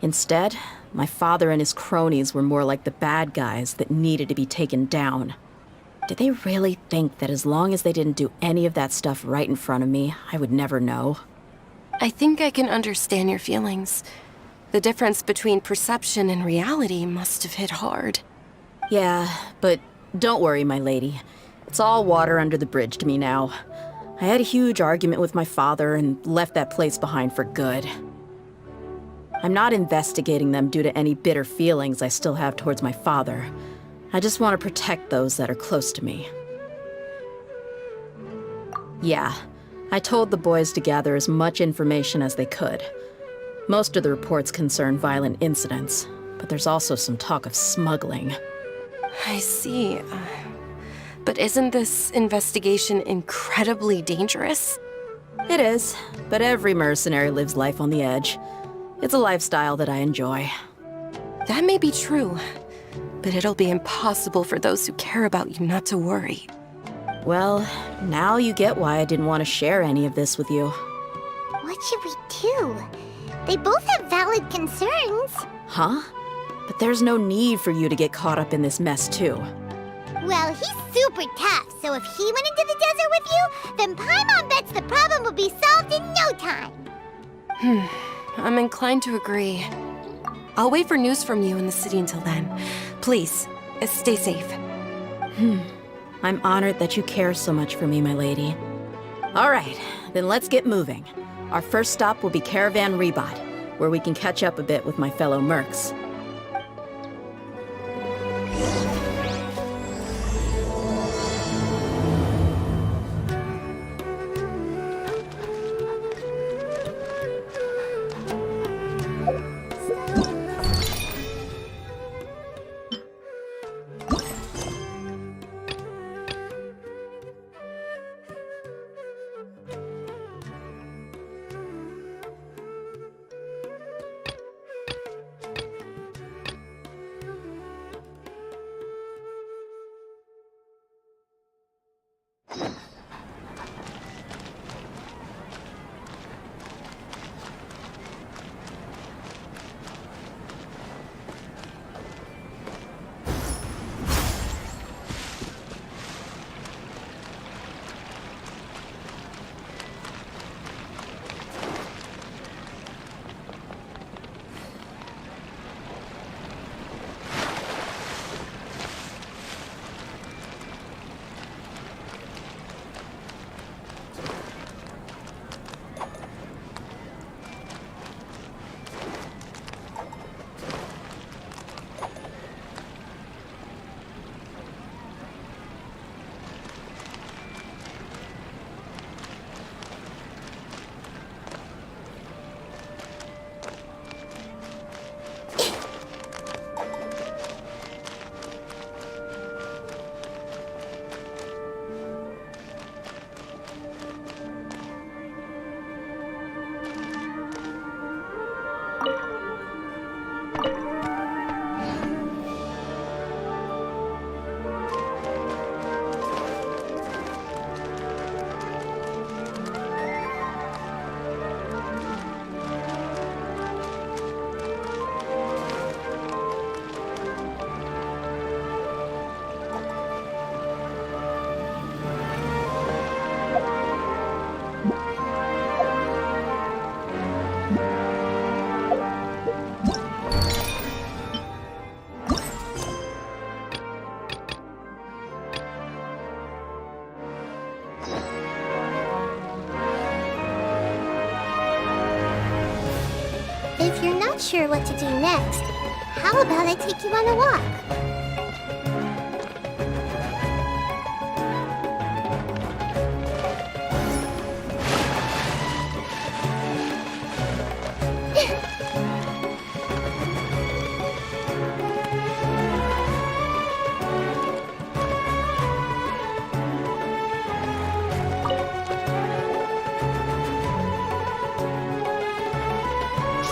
Instead, my father and his cronies were more like the bad guys that needed to be taken down. Did they really think that as long as they didn't do any of that stuff right in front of me, I would never know? I think I can understand your feelings. The difference between perception and reality must have hit hard. Yeah, but don't worry, my lady. It's all water under the bridge to me now. I had a huge argument with my father and left that place behind for good. I'm not investigating them due to any bitter feelings I still have towards my father. I just want to protect those that are close to me. Yeah, I told the boys to gather as much information as they could. Most of the reports concern violent incidents, but there's also some talk of smuggling. I see. But isn't this investigation incredibly dangerous? It is, but every mercenary lives life on the edge. It's a lifestyle that I enjoy. That may be true, but it'll be impossible for those who care about you not to worry. Well, now you get why I didn't want to share any of this with you. What should we do? They both have valid concerns. Huh? But there's no need for you to get caught up in this mess, too. Well, he's super tough, so if he went into the desert with you, then Paimon bets the problem will be solved in no time. I'm inclined to agree. I'll wait for news from you in the city until then. Please, stay safe. I'm honored that you care so much for me, my lady. All right, then let's get moving. Our first stop will be Caravan Rebot, where we can catch up a bit with my fellow mercs. sure what to do next, how about I take you on a walk?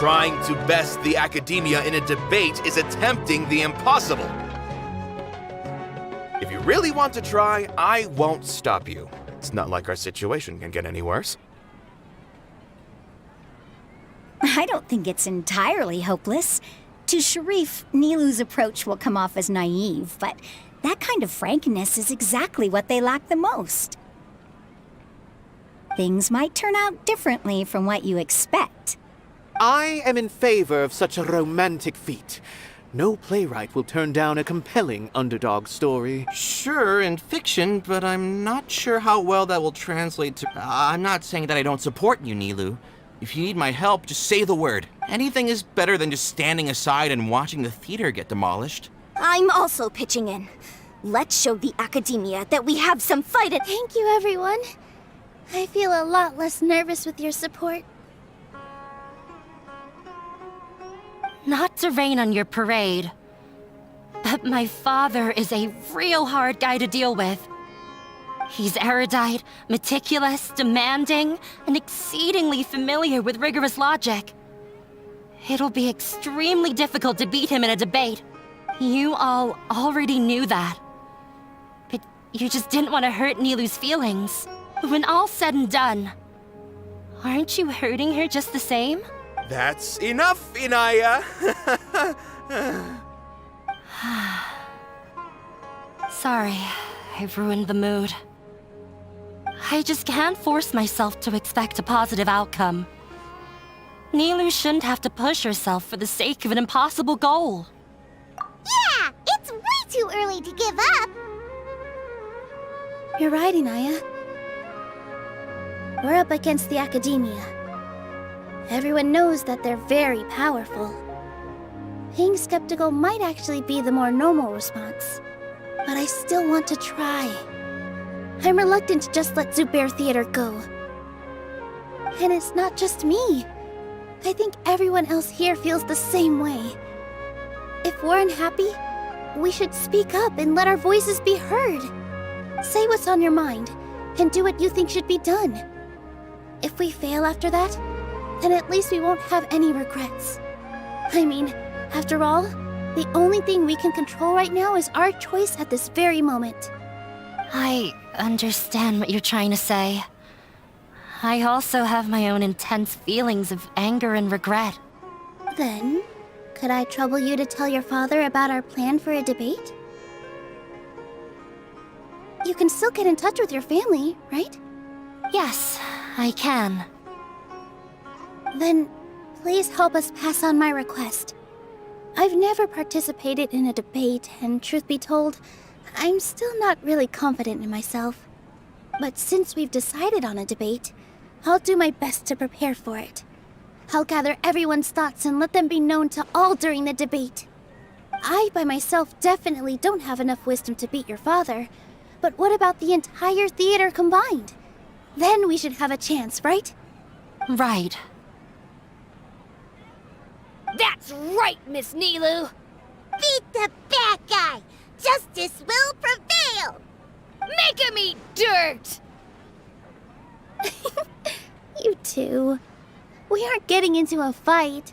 Trying to best the academia in a debate is attempting the impossible. If you really want to try, I won't stop you. It's not like our situation can get any worse. I don't think it's entirely hopeless. To Sharif, Nilu's approach will come off as naive, but that kind of frankness is exactly what they lack the most. Things might turn out differently from what you expect. I am in favor of such a romantic feat. No playwright will turn down a compelling underdog story. Sure, in fiction, but I'm not sure how well that will translate to... I'm not saying that I don't support you, Nilu. If you need my help, just say the word. Anything is better than just standing aside and watching the theater get demolished. I'm also pitching in. Let's show the academia that we have some fight at— Thank you, everyone. I feel a lot less nervous with your support. Not to rain on your parade, but my father is a real hard guy to deal with. He's erudite, meticulous, demanding, and exceedingly familiar with rigorous logic. It'll be extremely difficult to beat him in a debate. You all already knew that. But you just didn't want to hurt Nilu's feelings. When all's said and done, aren't you hurting her just the same? That's enough, Inaya! Sorry, I've ruined the mood. I just can't force myself to expect a positive outcome. Nilu shouldn't have to push herself for the sake of an impossible goal. Yeah, it's way too early to give up. You're right, Inaya. We're up against the academia. Everyone knows that they're very powerful. Being skeptical might actually be the more normal response. But I still want to try. I'm reluctant to just let Zubair Theater go. And it's not just me. I think everyone else here feels the same way. If we're unhappy, we should speak up and let our voices be heard. Say what's on your mind, and do what you think should be done. If we fail after that, then at least we won't have any regrets. I mean, after all, the only thing we can control right now is our choice at this very moment. I understand what you're trying to say. I also have my own intense feelings of anger and regret. Then, could I trouble you to tell your father about our plan for a debate? You can still get in touch with your family, right? Yes, I can. Then, please help us pass on my request. I've never participated in a debate, and truth be told, I'm still not really confident in myself. But since we've decided on a debate, I'll do my best to prepare for it. I'll gather everyone's thoughts and let them be known to all during the debate. I, by myself, definitely don't have enough wisdom to beat your father, but what about the entire theater combined? Then we should have a chance, right? Right. That's right, Miss Nilu! Beat the bad guy! Justice will prevail! Make him eat dirt! You too. We aren't getting into a fight.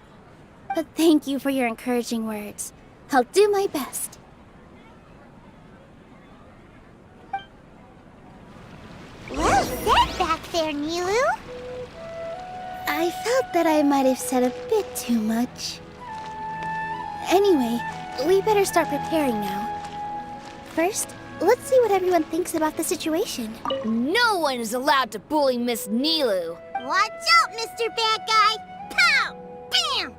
But thank you for your encouraging words. I'll do my best. Well said back there, Nilu. I felt that I might have said a bit too much. Anyway, we better start preparing now. First, let's see what everyone thinks about the situation. No one is allowed to bully Miss Nilu. Watch out, Mr. Bad Guy! Pow! Bam!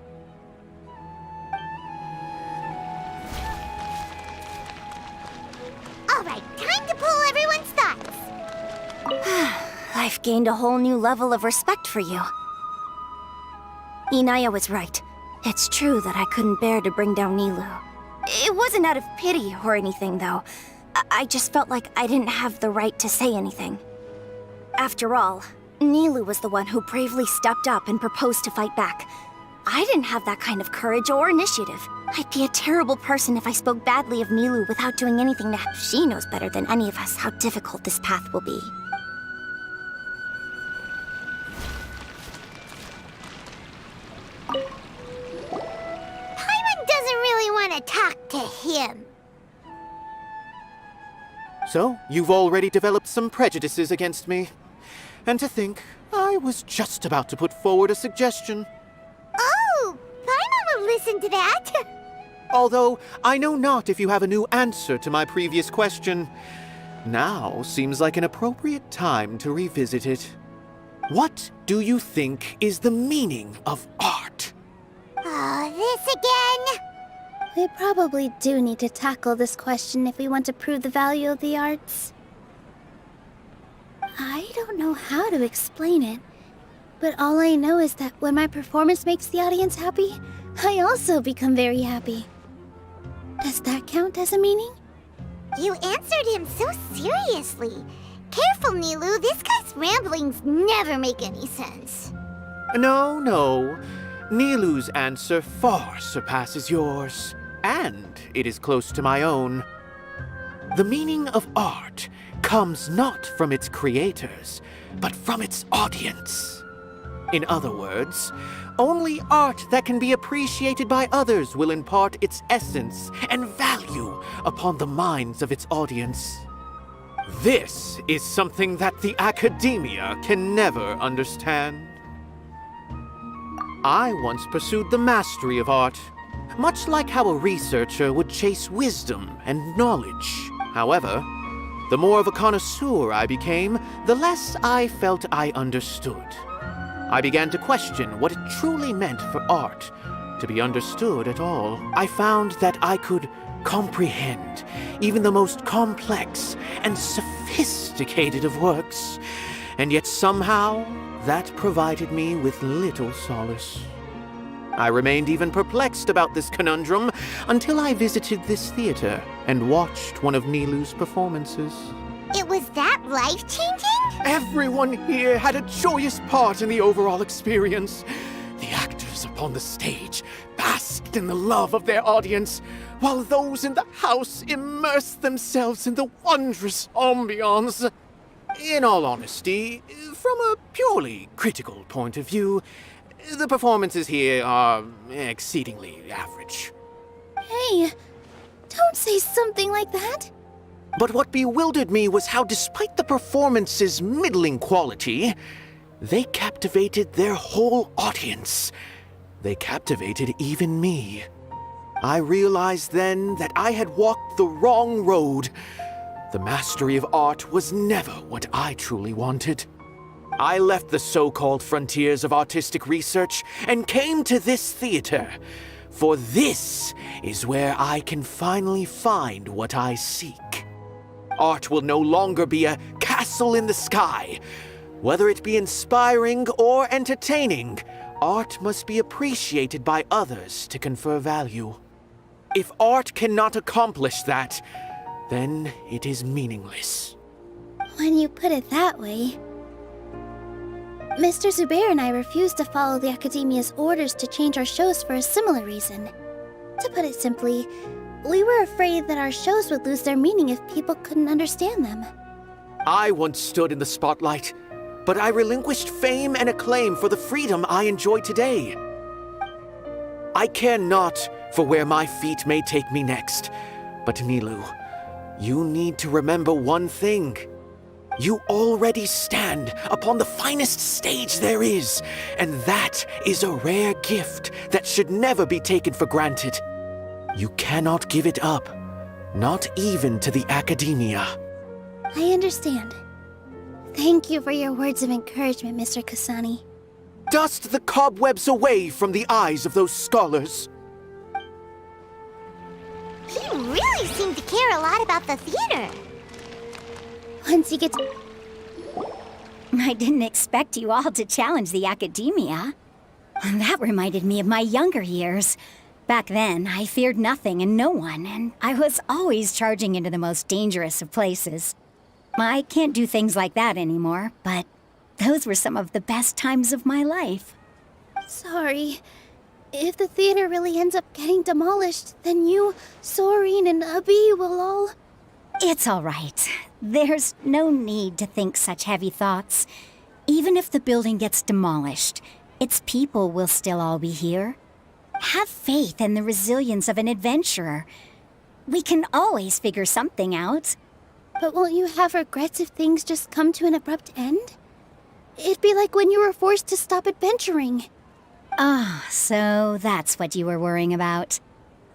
Alright, time to pull everyone's thoughts. I've gained a whole new level of respect for you. Inaya was right. It's true that I couldn't bear to bring down Nilou. It wasn't out of pity or anything, though. I just felt like I didn't have the right to say anything. After all, Nilou was the one who bravely stepped up and proposed to fight back. I didn't have that kind of courage or initiative. I'd be a terrible person if I spoke badly of Nilou without doing anything to... She knows better than any of us how difficult this path will be. Paimon doesn't really want to talk to him. So, you've already developed some prejudices against me. And to think, I was just about to put forward a suggestion. Oh, Paimon will listen to that. Although, I know not if you have a new answer to my previous question. Now seems like an appropriate time to revisit it. What do you think is the meaning of art? Oh, this again? We probably do need to tackle this question if we want to prove the value of the arts. I don't know how to explain it, but all I know is that when my performance makes the audience happy, I also become very happy. Does that count as a meaning? You answered him so seriously. Careful, Nilou, this guy's ramblings never make any sense. No. Nilou's answer far surpasses yours, and it is close to my own. The meaning of art comes not from its creators, but from its audience. In other words, only art that can be appreciated by others will impart its essence and value upon the minds of its audience. This is something that the academia can never understand. I once pursued the mastery of art, much like how a researcher would chase wisdom and knowledge. However, the more of a connoisseur I became, the less I felt I understood. I began to question what it truly meant for art to be understood at all. I found that I could comprehend even the most complex and sophisticated of works, and yet somehow that provided me with little solace. I remained even perplexed about this conundrum until I visited this theater and watched one of Nilou's performances. It was that life-changing? Everyone here had a joyous part in the overall experience. The actors upon the stage basked in the love of their audience, while those in the house immersed themselves in the wondrous ambiance. In all honesty, from a purely critical point of view, the performances here are exceedingly average. Hey, don't say something like that. But what bewildered me was how, despite the performance's middling quality, they captivated their whole audience. They captivated even me. I realized then that I had walked the wrong road. The mastery of art was never what I truly wanted. I left the so-called frontiers of artistic research and came to this theater, for this is where I can finally find what I seek. Art will no longer be a castle in the sky. Whether it be inspiring or entertaining, art must be appreciated by others to confer value. If art cannot accomplish that, then it is meaningless. When you put it that way... Mr. Zubair and I refused to follow the Academia's orders to change our shows for a similar reason. To put it simply, we were afraid that our shows would lose their meaning if people couldn't understand them. I once stood in the spotlight, but I relinquished fame and acclaim for the freedom I enjoy today. I care not for where my feet may take me next, but Nilou, you need to remember one thing. You already stand upon the finest stage there is, and that is a rare gift that should never be taken for granted. You cannot give it up, not even to the Academia. I understand. Thank you for your words of encouragement, Mr. Kasani. Dust the cobwebs away from the eyes of those scholars. He really seemed to care a lot about the theater. Once you get to... I didn't expect you all to challenge the Academia. That reminded me of my younger years. Back then, I feared nothing and no one, and I was always charging into the most dangerous of places. I can't do things like that anymore, but those were some of the best times of my life. Sorry. If the theater really ends up getting demolished, then you, Soren, and Abby will all... It's all right. There's no need to think such heavy thoughts. Even if the building gets demolished, its people will still all be here. Have faith in the resilience of an adventurer. We can always figure something out. But won't you have regrets if things just come to an abrupt end? It'd be like when you were forced to stop adventuring. Ah, so that's what you were worrying about.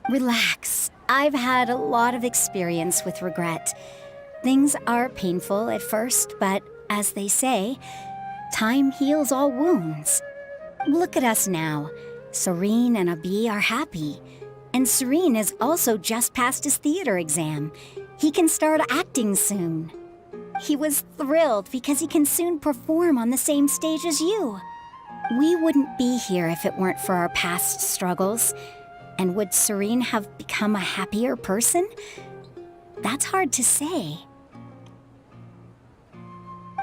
Relax. I've had a lot of experience with regret. Things are painful at first, but as they say, time heals all wounds. Look at us now. Soren and Abby are happy. And Soren has also just passed his theater exam. He can start acting soon. He was thrilled because he can soon perform on the same stage as you. We wouldn't be here if it weren't for our past struggles. And would Soren have become a happier person? That's hard to say.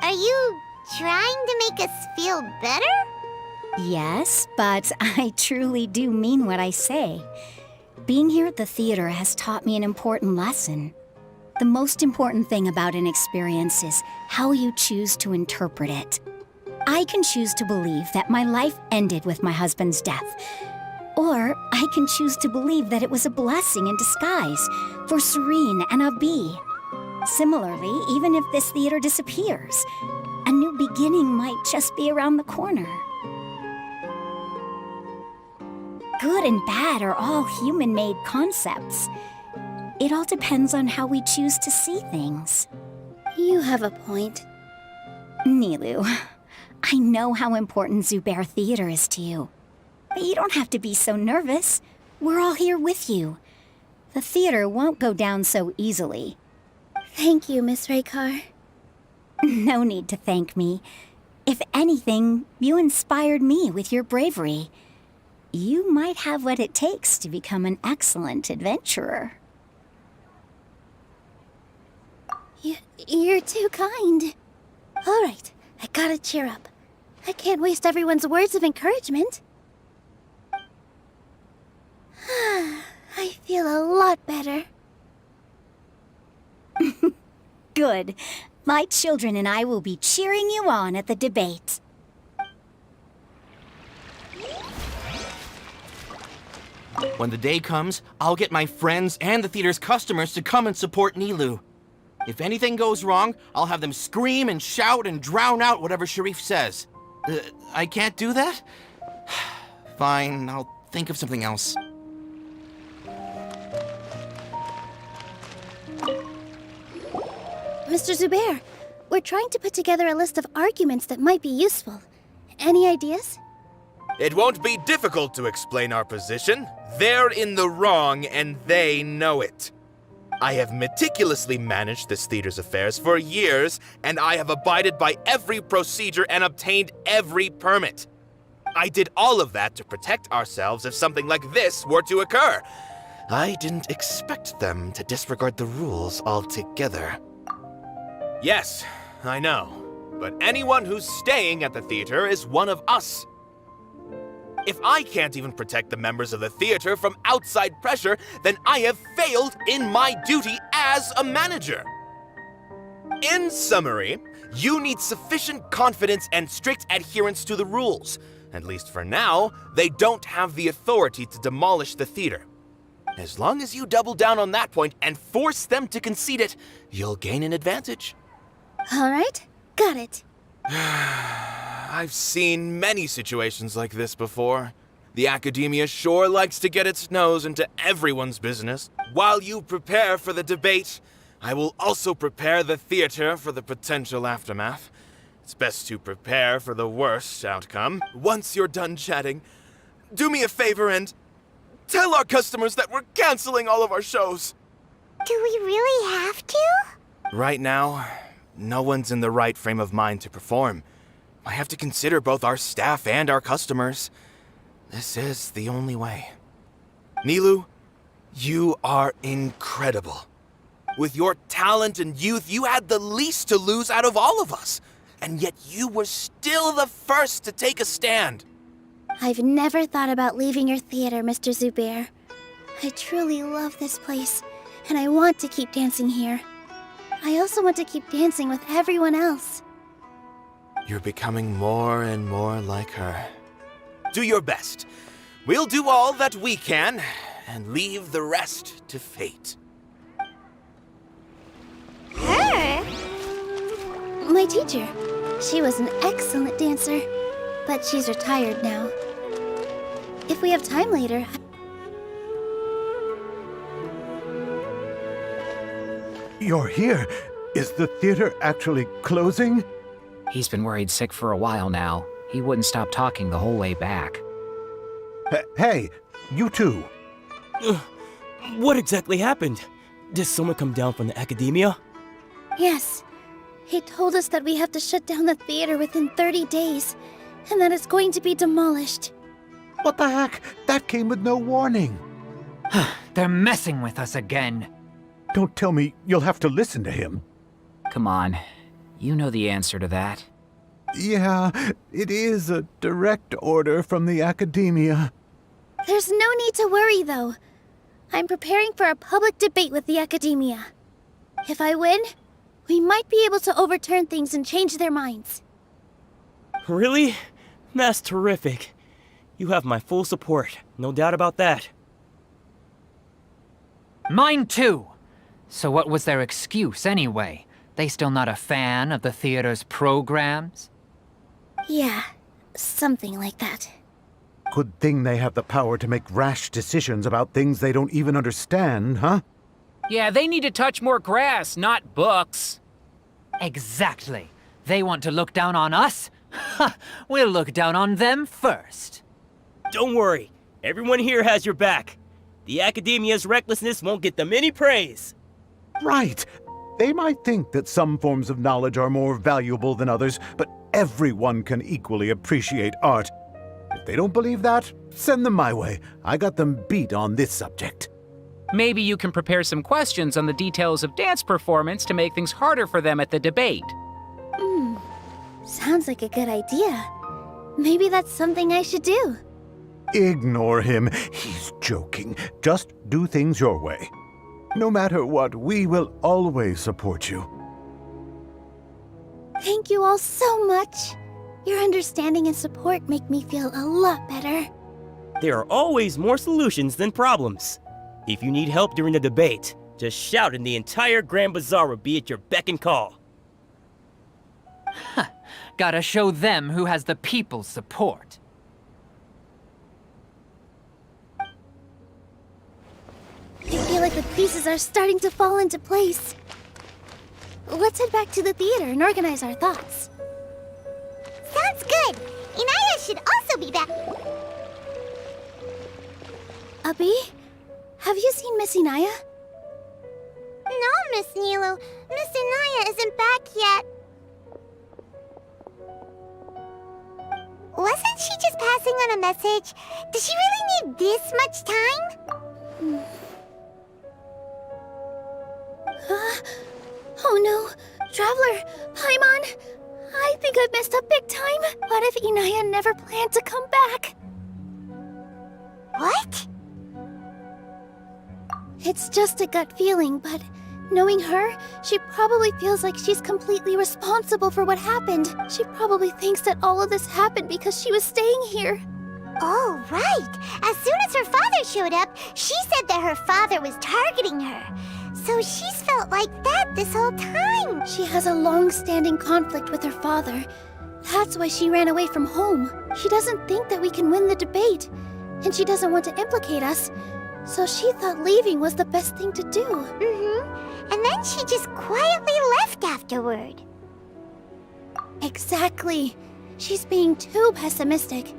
Are you trying to make us feel better? Yes, but I truly do mean what I say. Being here at the theater has taught me an important lesson. The most important thing about an experience is how you choose to interpret it. I can choose to believe that my life ended with my husband's death. Or I can choose to believe that it was a blessing in disguise for Soren and Abby. Similarly, even if this theater disappears, a new beginning might just be around the corner. Good and bad are all human-made concepts. It all depends on how we choose to see things. You have a point. Nilou, I know how important Zubair Theater is to you. But you don't have to be so nervous. We're all here with you. The theater won't go down so easily. Thank you, Miss Raykar. No need to thank me. If anything, you inspired me with your bravery. You might have what it takes to become an excellent adventurer. You're too kind. All right, I gotta cheer up. I can't waste everyone's words of encouragement. I feel a lot better. Good. My children and I will be cheering you on at the debate. When the day comes, I'll get my friends and the theater's customers to come and support Nilou. If anything goes wrong, I'll have them scream and shout and drown out whatever Sharif says. I can't do that? Fine, I'll think of something else. Mr. Zubair, we're trying to put together a list of arguments that might be useful. Any ideas? It won't be difficult to explain our position. They're in the wrong, and they know it. I have meticulously managed this theater's affairs for years, and I have abided by every procedure and obtained every permit. I did all of that to protect ourselves if something like this were to occur. I didn't expect them to disregard the rules altogether. Yes, I know. But anyone who's staying at the theater is one of us. If I can't even protect the members of the theater from outside pressure, then I have failed in my duty as a manager. In summary, you need sufficient confidence and strict adherence to the rules. At least for now, they don't have the authority to demolish the theater. As long as you double down on that point and force them to concede it, you'll gain an advantage. All right, got it. I've seen many situations like this before. The academia sure likes to get its nose into everyone's business. While you prepare for the debate, I will also prepare the theater for the potential aftermath. It's best to prepare for the worst outcome. Once you're done chatting, do me a favor and tell our customers that we're canceling all of our shows. Do we really have to? Right now, no one's in the right frame of mind to perform. I have to consider both our staff and our customers. This is the only way. Nilu, you are incredible. With your talent and youth, you had the least to lose out of all of us. And yet you were still the first to take a stand. I've never thought about leaving your theater, Mr. Zubair. I truly love this place, and I want to keep dancing here. I also want to keep dancing with everyone else. You're becoming more and more like her. Do your best. We'll do all that we can, and leave the rest to fate. Her? My teacher. She was an excellent dancer, but she's retired now. If we have time later... You're here. Is the theater actually closing? He's been worried sick for a while now. He wouldn't stop talking the whole way back. Hey, you two. What exactly happened? Did someone come down from the academia? Yes. He told us that we have to shut down the theater within 30 days, and that it's going to be demolished. What the heck? That came with no warning. They're messing with us again. Don't tell me you'll have to listen to him. Come on. You know the answer to that. Yeah, it is a direct order from the academia. There's no need to worry, though. I'm preparing for a public debate with the academia. If I win, we might be able to overturn things and change their minds. Really? That's terrific. You have my full support, no doubt about that. Mine too! So what was their excuse anyway? They still not a fan of the theater's programs? Yeah, something like that. Good thing they have the power to make rash decisions about things they don't even understand, huh? Yeah, they need to touch more grass, not books. Exactly. They want to look down on us? Ha! We'll look down on them first. Don't worry. Everyone here has your back. The academia's recklessness won't get them any praise. Right. They might think that some forms of knowledge are more valuable than others, but everyone can equally appreciate art. If they don't believe that, send them my way. I got them beat on this subject. Maybe you can prepare some questions on the details of dance performance to make things harder for them at the debate. Sounds like a good idea. Maybe that's something I should do. Ignore him. He's joking. Just do things your way. No matter what, we will always support you. Thank you all so much. Your understanding and support make me feel a lot better. There are always more solutions than problems. If you need help during the debate, just shout and the entire Grand Bazaar will be at your beck and call. Gotta show them who has the people's support. I feel like the pieces are starting to fall into place. Let's head back to the theater and organize our thoughts. Sounds good. Inaya should also be back. Abi, have you seen Miss Inaya? No, Miss Nilu. Miss Inaya isn't back yet. Wasn't she just passing on a message? Does she really need this much time? Oh no! Traveler! Paimon! I think I've messed up big time. What if Inaya never planned to come back? What? It's just a gut feeling, but knowing her, she probably feels like she's completely responsible for what happened. She probably thinks that all of this happened because she was staying here. Oh, right. As soon as her father showed up, she said that her father was targeting her. So she's felt like that this whole time. She has a long-standing conflict with her father. That's why she ran away from home. She doesn't think that we can win the debate, and she doesn't want to implicate us. So she thought leaving was the best thing to do. And then she just quietly left afterward. Exactly. She's being too pessimistic.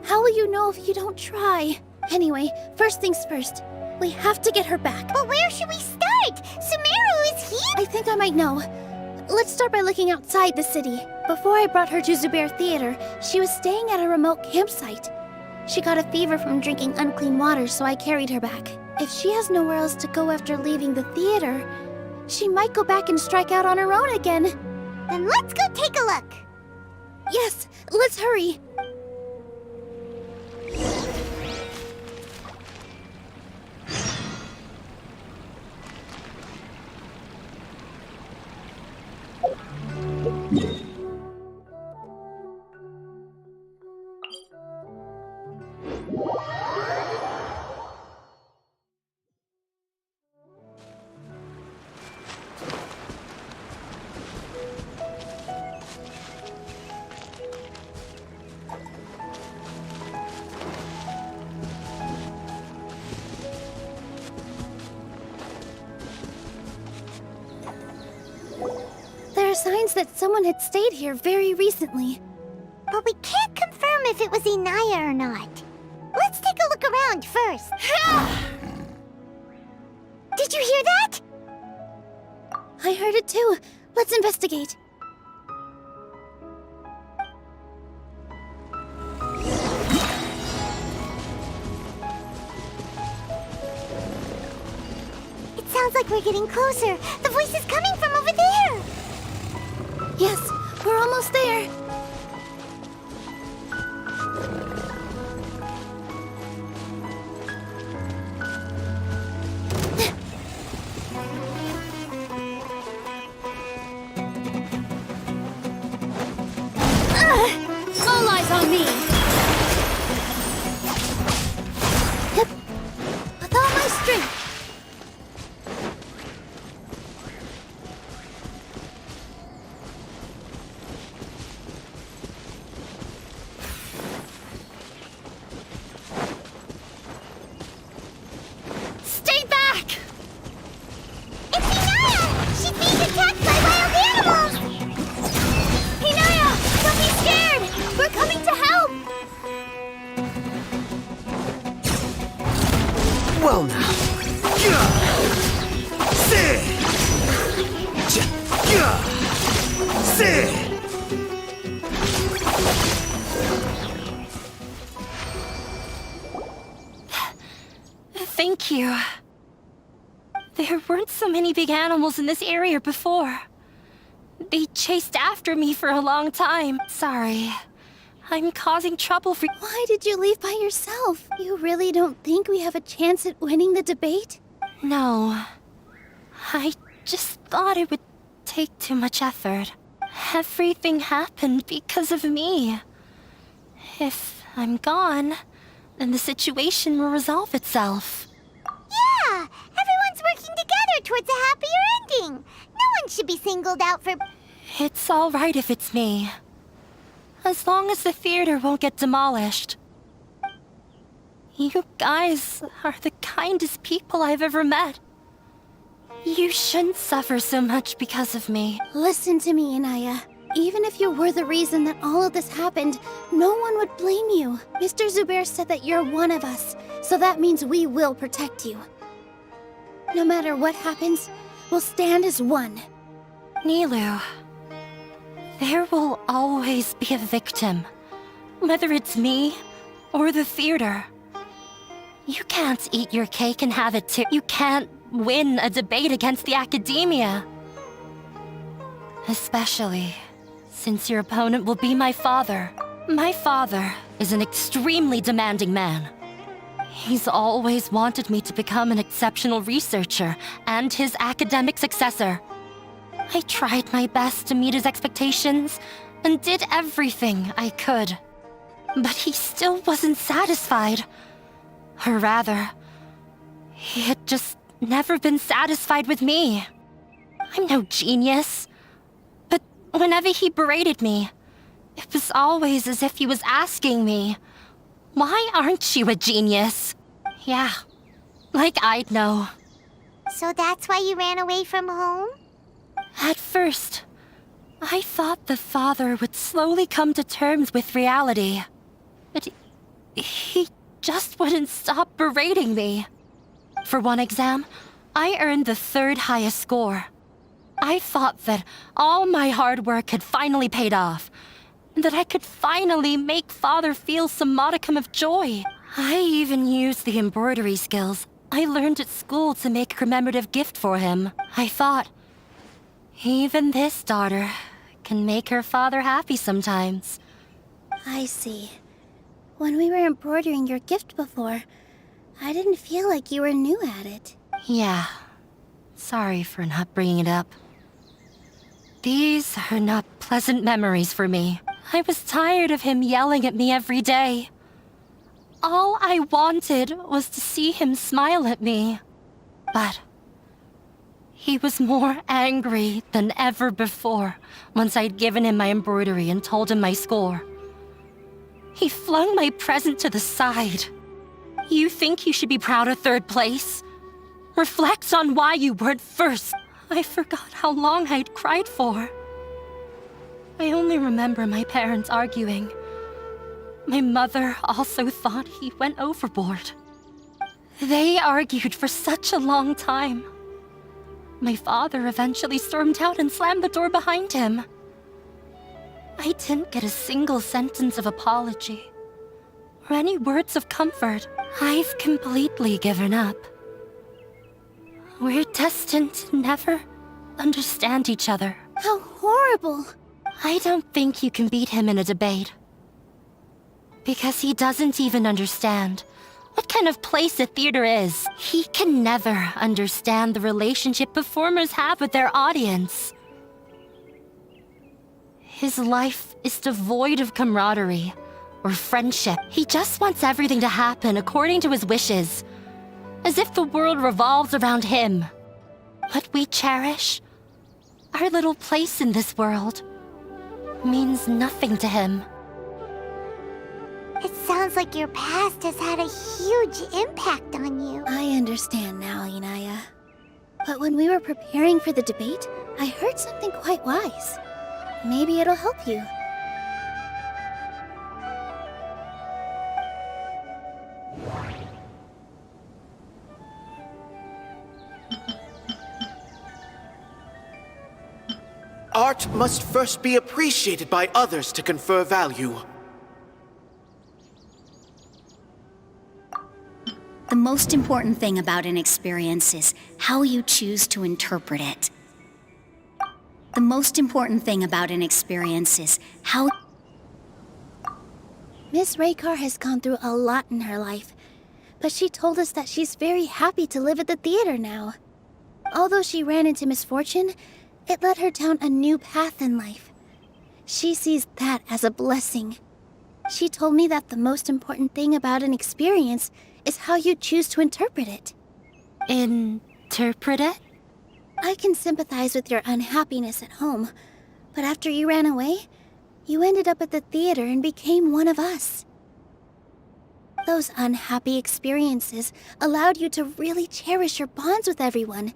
How will you know if you don't try? Anyway, first things first. We have to get her back. But where should we start? Sumeru is here? I think I might know. Let's start by looking outside the city. Before I brought her to Zubair Theater, she was staying at a remote campsite. She got a fever from drinking unclean water, so I carried her back. If she has nowhere else to go after leaving the theater, she might go back and strike out on her own again. Then let's go take a look. Yes, let's hurry. There are signs that someone had stayed here very recently. But we can't confirm if it was Inaya or not. Let's take a look around first. Did you hear that? I heard it too. Let's investigate. It sounds like we're getting closer. The voice is coming from over there. Yes, we're almost there. All eyes on me. Yep. With all my strength. Stay back! It's Inaya! She's being attacked by wild animals! Inaya! Don't be scared! We're coming to help! Well now. Thank you. There weren't so many big animals in this area before. They chased after me for a long time. Sorry. I'm causing trouble for— Why did you leave by yourself? You really don't think we have a chance at winning the debate? No. I just thought it would take too much effort. Everything happened because of me. If I'm gone, then the situation will resolve itself. Yeah! Everyone's working together towards a happier ending! No one should be singled out for— It's all right if it's me. As long as the theater won't get demolished. You guys are the kindest people I've ever met. You shouldn't suffer so much because of me. Listen to me, Inaya. Even if you were the reason that all of this happened, no one would blame you. Mr. Zubair said that you're one of us, so that means we will protect you. No matter what happens, we'll stand as one. Nilu, there will always be a victim. Whether it's me or the theater. You can't eat your cake and have it too. You can't win a debate against the academia. Especially since your opponent will be my father. My father is an extremely demanding man. He's always wanted me to become an exceptional researcher and his academic successor. I tried my best to meet his expectations and did everything I could. But he still wasn't satisfied. Or rather, he had just never been satisfied with me. I'm no genius. But whenever he berated me, it was always as if he was asking me, why aren't you a genius? Yeah, like I'd know. So that's why you ran away from home? At first, I thought the father would slowly come to terms with reality. But he just wouldn't stop berating me. For one exam, I earned the third highest score. I thought that all my hard work had finally paid off. and that I could finally make Father feel some modicum of joy. I even used the embroidery skills I learned at school to make a commemorative gift for him. I thought, even this daughter can make her father happy sometimes. I see. When we were embroidering your gift before, I didn't feel like you were new at it. Yeah. Sorry for not bringing it up. These are not pleasant memories for me. I was tired of him yelling at me every day. All I wanted was to see him smile at me. But he was more angry than ever before once I'd given him my embroidery and told him my score. He flung my present to the side. You think you should be proud of third place? Reflect on why you weren't first. I forgot how long I'd cried for. I only remember my parents arguing. My mother also thought he went overboard. They argued for such a long time. My father eventually stormed out and slammed the door behind him. I didn't get a single sentence of apology or any words of comfort. I've completely given up. We're destined to never understand each other. How horrible! I don't think you can beat him in a debate. Because he doesn't even understand what kind of place a theater is. He can never understand the relationship performers have with their audience. His life is devoid of camaraderie or friendship. He just wants everything to happen according to his wishes, as if the world revolves around him. What we cherish, our little place in this world, means nothing to him. It sounds like your past has had a huge impact on you. I understand now, Inaya. But when we were preparing for the debate, I heard something quite wise. Maybe it'll help you. Art must first be appreciated by others to confer value. The most important thing about an experience is how you choose to interpret it. The most important thing about an experience is how... Miss Raykar has gone through a lot in her life, but she told us that she's very happy to live at the theater now. Although she ran into misfortune, it led her down a new path in life. She sees that as a blessing. She told me that the most important thing about an experience is how you choose to interpret it. Interpret it? I can sympathize with your unhappiness at home, but after you ran away, you ended up at the theater and became one of us. Those unhappy experiences allowed you to really cherish your bonds with everyone,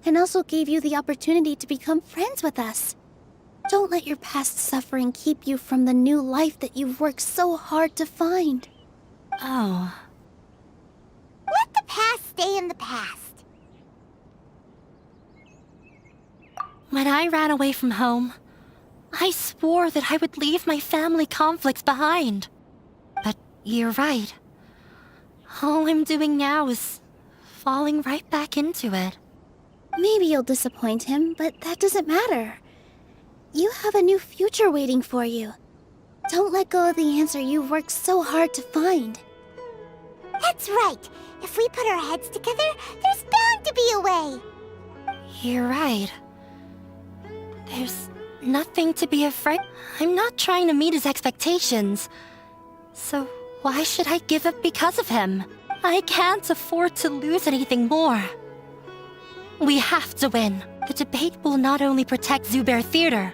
and also gave you the opportunity to become friends with us. Don't let your past suffering keep you from the new life that you've worked so hard to find. Oh. Let the past stay in the past. When I ran away from home, I swore that I would leave my family conflicts behind. But you're right. All I'm doing now is falling right back into it. Maybe you'll disappoint him, but that doesn't matter. You have a new future waiting for you. Don't let go of the answer you've worked so hard to find. That's right. If we put our heads together, there's bound to be a way. You're right. There's nothing to be afraid. I'm not trying to meet his expectations. So why should I give up because of him? I can't afford to lose anything more. We have to win. The debate will not only protect Zubair Theater,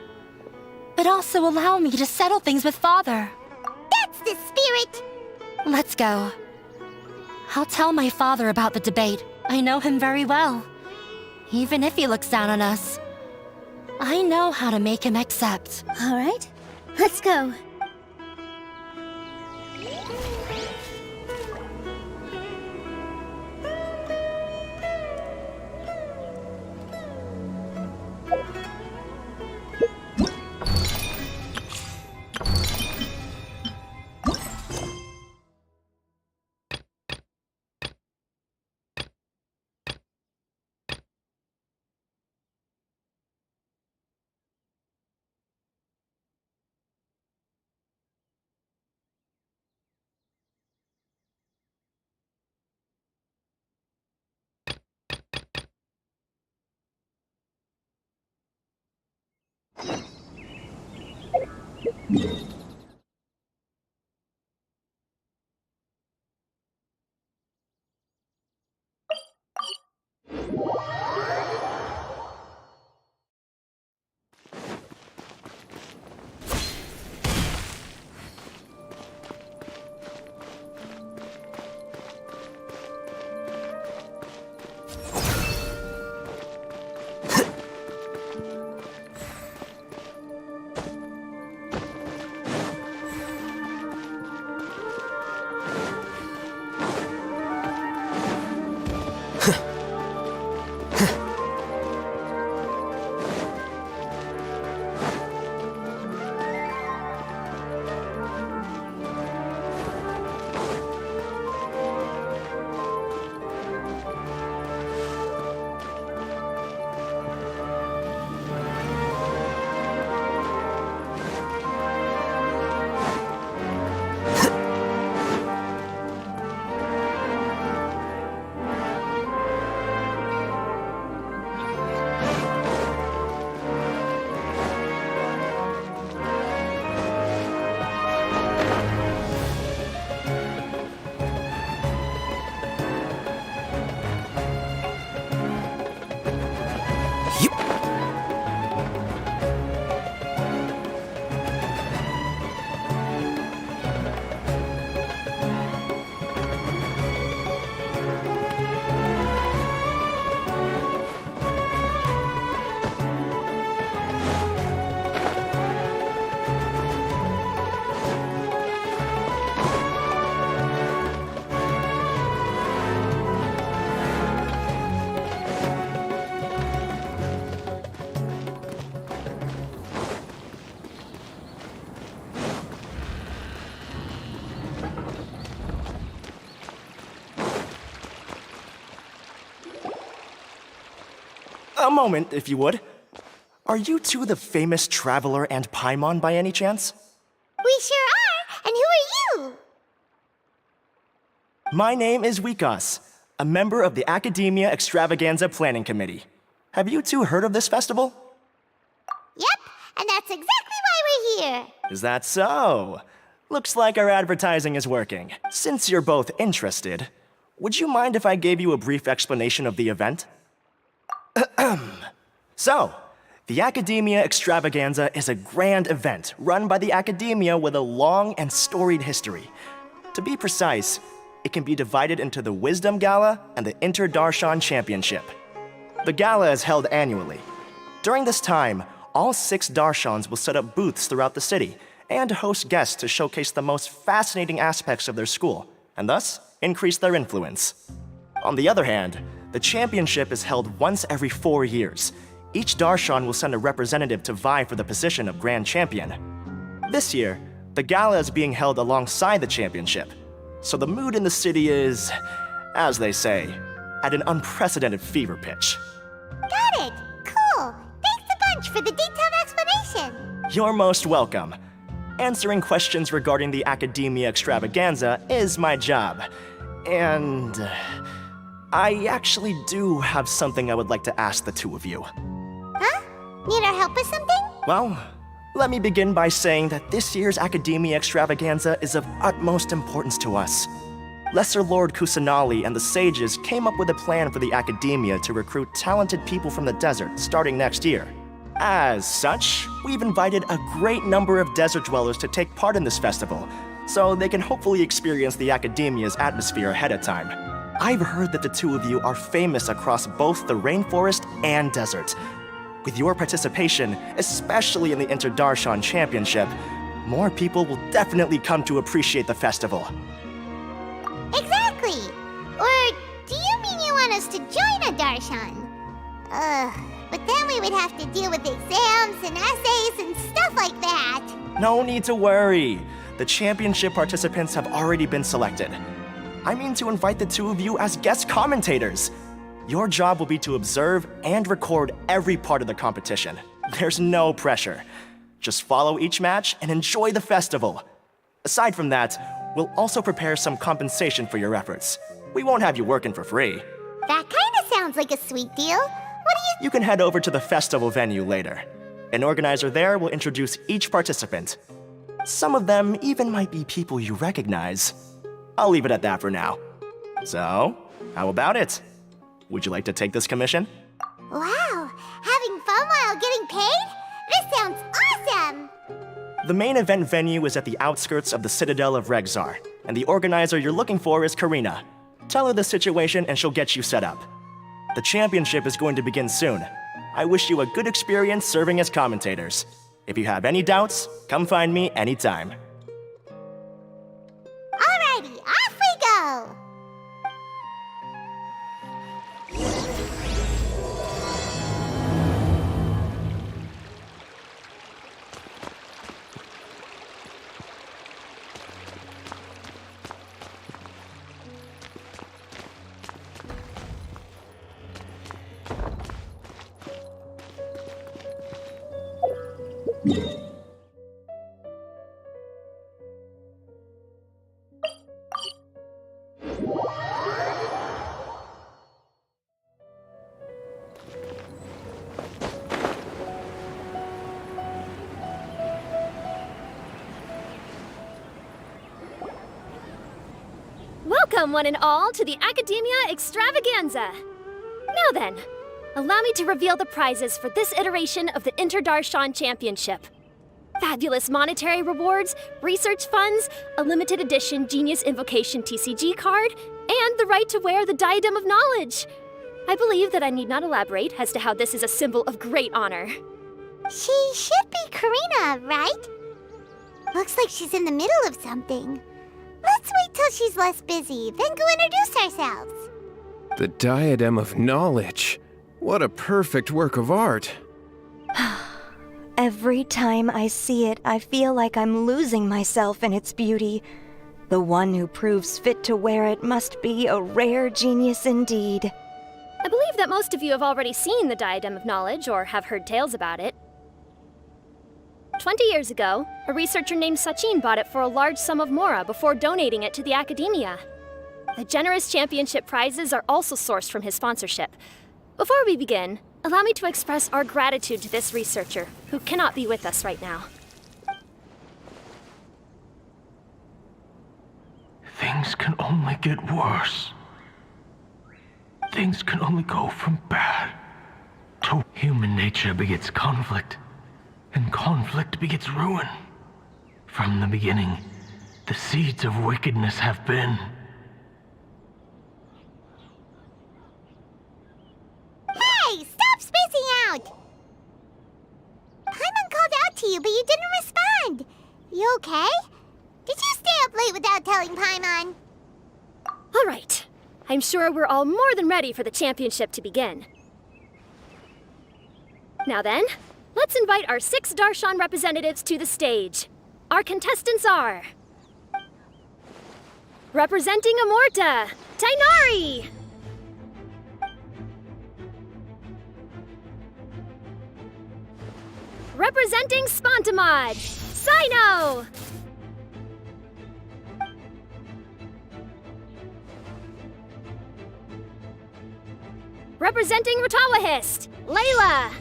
but also allow me to settle things with Father. That's the spirit! Let's go. I'll tell my father about the debate. I know him very well. Even if he looks down on us, I know how to make him accept. All right, let's go. A moment, if you would. Are you two the famous Traveler and Paimon by any chance? We sure are! And who are you? My name is Wikas, a member of the Academia Extravaganza Planning Committee. Have you two heard of this festival? Yep, and that's exactly why we're here. Is that so? Looks like our advertising is working. Since you're both interested, would you mind if I gave you a brief explanation of the event? So, the Academia Extravaganza is a grand event run by the Academia with a long and storied history. To be precise, it can be divided into the Wisdom Gala and the Inter-Darshan Championship. The gala is held annually. During this time, all 6 Darshans will set up booths throughout the city and host guests to showcase the most fascinating aspects of their school, and thus increase their influence. On the other hand, the championship is held once every 4 years. Each Darshan will send a representative to vie for the position of Grand Champion. This year, the gala is being held alongside the championship, so the mood in the city is, as they say, at an unprecedented fever pitch. Got it! Cool! Thanks a bunch for the detailed explanation! You're most welcome. Answering questions regarding the Academia Extravaganza is my job. And I actually do have something I would like to ask the two of you. Huh? Need our help with something? Well, let me begin by saying that this year's Academia Extravaganza is of utmost importance to us. Lesser Lord Kusanali and the sages came up with a plan for the Academia to recruit talented people from the desert starting next year. As such, we've invited a great number of desert dwellers to take part in this festival, so they can hopefully experience the Academia's atmosphere ahead of time. I've heard that the two of you are famous across both the rainforest and desert. With your participation, especially in the Inter-Darshan Championship, more people will definitely come to appreciate the festival. Exactly! Or do you mean you want us to join a Darshan? But then we would have to deal with exams and essays and stuff like that. No need to worry. The championship participants have already been selected. I mean to invite the two of you as guest commentators. Your job will be to observe and record every part of the competition. There's no pressure. Just follow each match and enjoy the festival. Aside from that, we'll also prepare some compensation for your efforts. We won't have you working for free. That kinda sounds like a sweet deal. What do you— You can head over to the festival venue later. An organizer there will introduce each participant. Some of them even might be people you recognize. I'll leave it at that for now. So, how about it? Would you like to take this commission? Wow! Having fun while getting paid? This sounds awesome! The main event venue is at the outskirts of the Citadel of Regzar, and the organizer you're looking for is Karina. Tell her the situation and she'll get you set up. The championship is going to begin soon. I wish you a good experience serving as commentators. If you have any doubts, come find me anytime. Alrighty, off we go! Welcome, one and all, to the Academia Extravaganza! Now then, allow me to reveal the prizes for this iteration of the Inter-Darshan Championship. Fabulous monetary rewards, research funds, a limited edition Genius Invocation TCG card, and the right to wear the Diadem of Knowledge. I believe that I need not elaborate as to how this is a symbol of great honor. She should be Karina, right? Looks like she's in the middle of something. Let's wait till she's less busy, then go introduce ourselves. The Diadem of Knowledge. What a perfect work of art. Every time I see it, I feel like I'm losing myself in its beauty. The one who proves fit to wear it must be a rare genius indeed. I believe that most of you have already seen the Diadem of Knowledge or have heard tales about it. 20 years ago, a researcher named Sachin bought it for a large sum of mora before donating it to the academia. The generous championship prizes are also sourced from his sponsorship. Before we begin, allow me to express our gratitude to this researcher, who cannot be with us right now. Things can only get worse. Things can only go from bad to human nature begets conflict, and conflict begets ruin. From the beginning, the seeds of wickedness have been. Hey, stop spacing out! Paimon called out to you, but you didn't respond. You okay? Did you stay up late without telling Paimon? All right. I'm sure we're all more than ready for the championship to begin. Now then, let's invite our 6 Darshan representatives to the stage. Our contestants are... representing Amorta, Tainari! Representing Spontamod, Sino! Representing Ratawahist, Layla!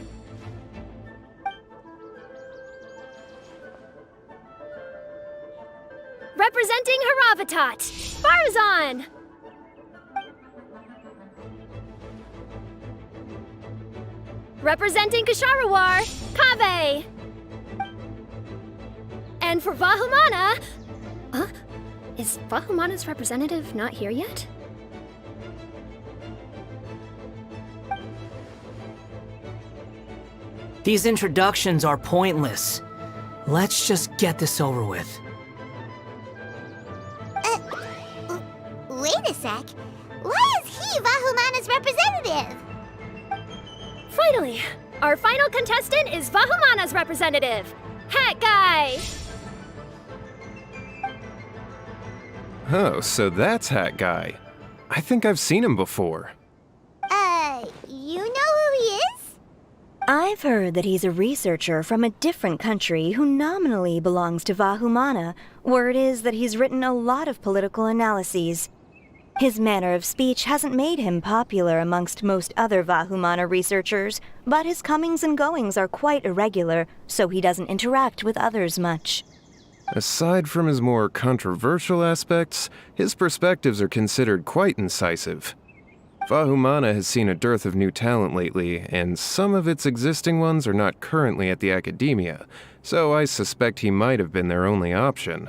Representing Haravatat, Farzan! Representing Kasharawar, Kaveh! And for Vahumana... Is Vahumana's representative not here yet? These introductions are pointless. Let's just get this over with. Wait a sec. Why is he Vahumana's representative? Finally, our final contestant is Vahumana's representative, Hat Guy! Oh, so that's Hat Guy. I think I've seen him before. You know who he is? I've heard that he's a researcher from a different country who nominally belongs to Vahumana. Word is that he's written a lot of political analyses. His manner of speech hasn't made him popular amongst most other Vahumana researchers, but his comings and goings are quite irregular, so he doesn't interact with others much. Aside from his more controversial aspects, his perspectives are considered quite incisive. Vahumana has seen a dearth of new talent lately, and some of its existing ones are not currently at the academia, so I suspect he might have been their only option.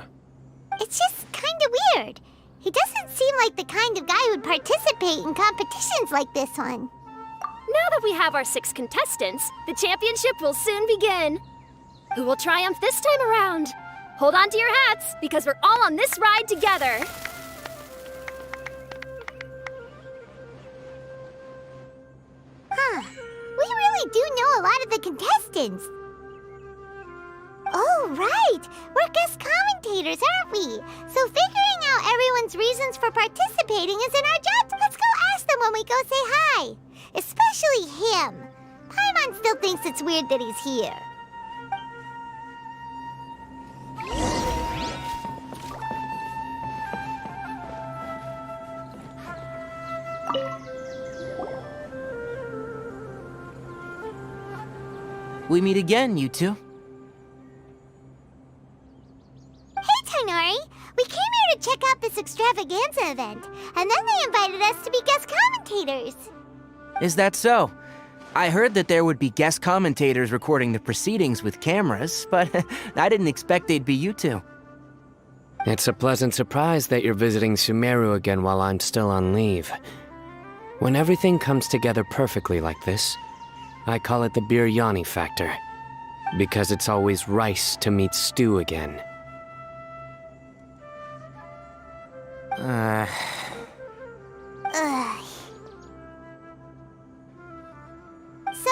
It's just kinda weird. He doesn't seem like the kind of guy who'd participate in competitions like this one. Now that we have our 6 contestants, the championship will soon begin. Who will triumph this time around? Hold on to your hats, because we're all on this ride together. Huh. We really do know a lot of the contestants. Oh, right! We're guest commentators, aren't we? So figuring out everyone's reasons for participating is in our job. Let's go ask them when we go say hi. Especially him. Paimon still thinks it's weird that he's here. We meet again, you two. Hey, Tainari! We came here to check out this extravaganza event, and then they invited us to be guest commentators. Is that so? I heard that there would be guest commentators recording the proceedings with cameras, but I didn't expect they'd be you two. It's a pleasant surprise that you're visiting Sumeru again while I'm still on leave. When everything comes together perfectly like this, I call it the biryani factor. Because it's always rice to meet stew again. Ugh. So,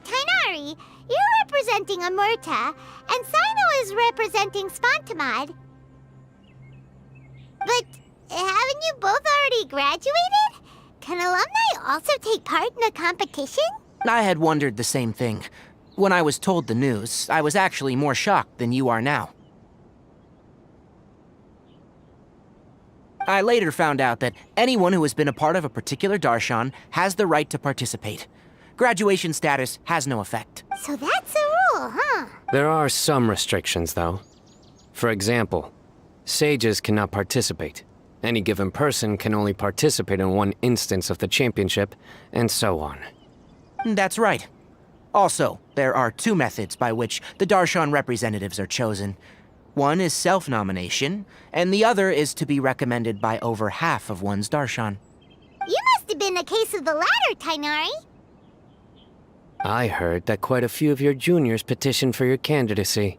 Tainari, you're representing Amurta, and Sino is representing Spantamad. But haven't you both already graduated? Can alumni also take part in the competition? I had wondered the same thing. When I was told the news, I was actually more shocked than you are now. I later found out that anyone who has been a part of a particular darshan has the right to participate. Graduation status has no effect. So that's a rule, huh? There are some restrictions, though. For example, sages cannot participate. Any given person can only participate in one instance of the championship, and so on. That's right. Also, there are two methods by which the darshan representatives are chosen. One is self-nomination, and the other is to be recommended by over half of one's darshan. You must have been a case of the latter, Tainari. I heard that quite a few of your juniors petitioned for your candidacy.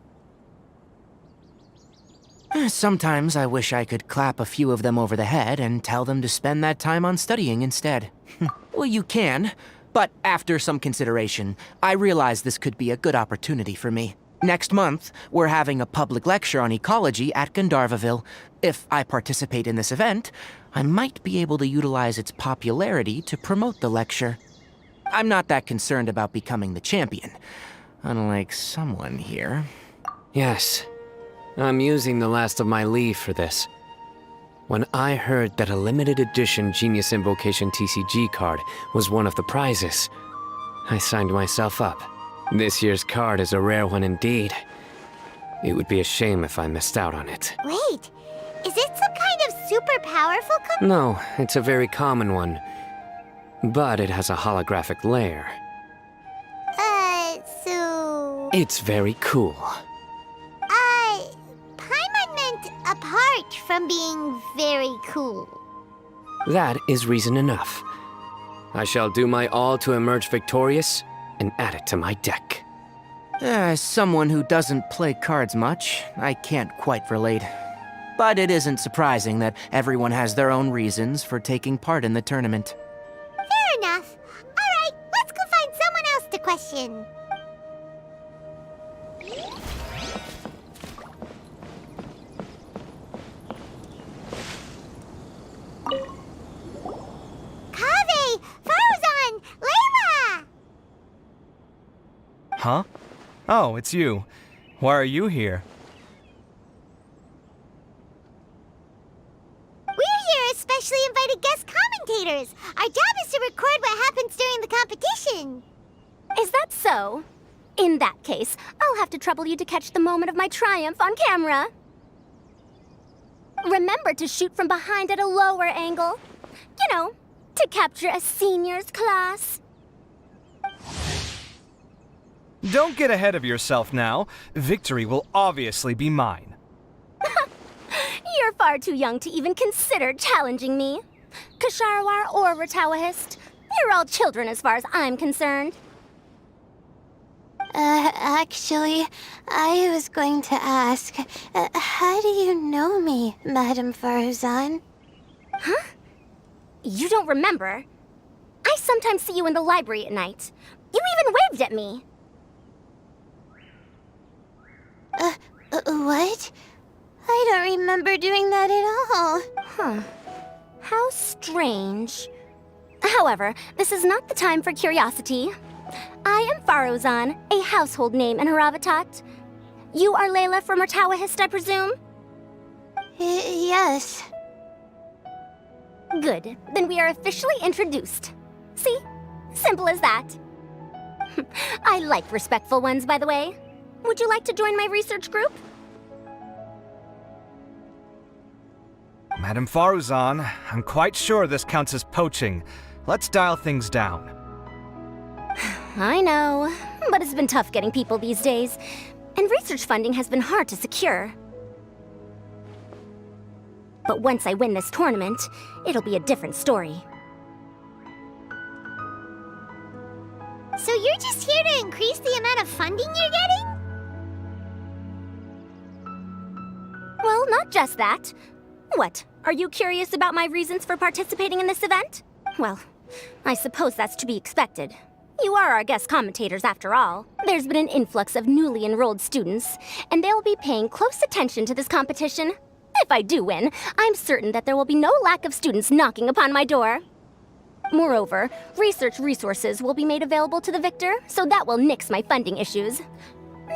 Sometimes I wish I could clap a few of them over the head and tell them to spend that time on studying instead. Well, you can, but after some consideration, I realize this could be a good opportunity for me. Next month, we're having a public lecture on ecology at Gandharvaville. If I participate in this event, I might be able to utilize its popularity to promote the lecture. I'm not that concerned about becoming the champion, unlike someone here. Yes. I'm using the last of my leave for this. When I heard that a limited edition Genius Invocation TCG card was one of the prizes, I signed myself up. This year's card is a rare one indeed. It would be a shame if I missed out on it. Wait, is it some kind of super powerful No, it's a very common one. But it has a holographic layer. So... It's very cool. Paimon meant apart from being very cool. That is reason enough. I shall do my all to emerge victorious and add it to my deck. As someone who doesn't play cards much, I can't quite relate. But it isn't surprising that everyone has their own reasons for taking part in the tournament. Fair enough. Alright, let's go find someone else to question. Kaveh! Farzan! Layla! Huh? Oh, it's you. Why are you here? We're here as specially invited guest commentators. Our job is to record what happens during the competition. Is that so? In that case, I'll have to trouble you to catch the moment of my triumph on camera. Remember to shoot from behind at a lower angle. You know, to capture a seniors class. Don't get ahead of yourself now. Victory will obviously be mine. You're far too young to even consider challenging me. Kasharwar or Ratawahist, you're all children as far as I'm concerned. Actually, I was going to ask, how do you know me, Madame Farzan? Huh? You don't remember? I sometimes see you in the library at night. You even waved at me. What? I don't remember doing that at all. Huh. How strange. However, this is not the time for curiosity. I am Farozan, a household name in Haravatat. You are Layla from Ratawahist, I presume? Yes. Good. Then we are officially introduced. See? Simple as that. I like respectful ones, by the way. Would you like to join my research group? Madame Faruzan, I'm quite sure this counts as poaching. Let's dial things down. I know, but it's been tough getting people these days, and research funding has been hard to secure. But once I win this tournament, it'll be a different story. So you're just here to increase the amount of funding you're getting? Well, not just that. What, are you curious about my reasons for participating in this event? Well, I suppose that's to be expected. You are our guest commentators after all. There's been an influx of newly enrolled students, and they'll be paying close attention to this competition. If I do win, I'm certain that there will be no lack of students knocking upon my door. Moreover, research resources will be made available to the victor, so that will nix my funding issues.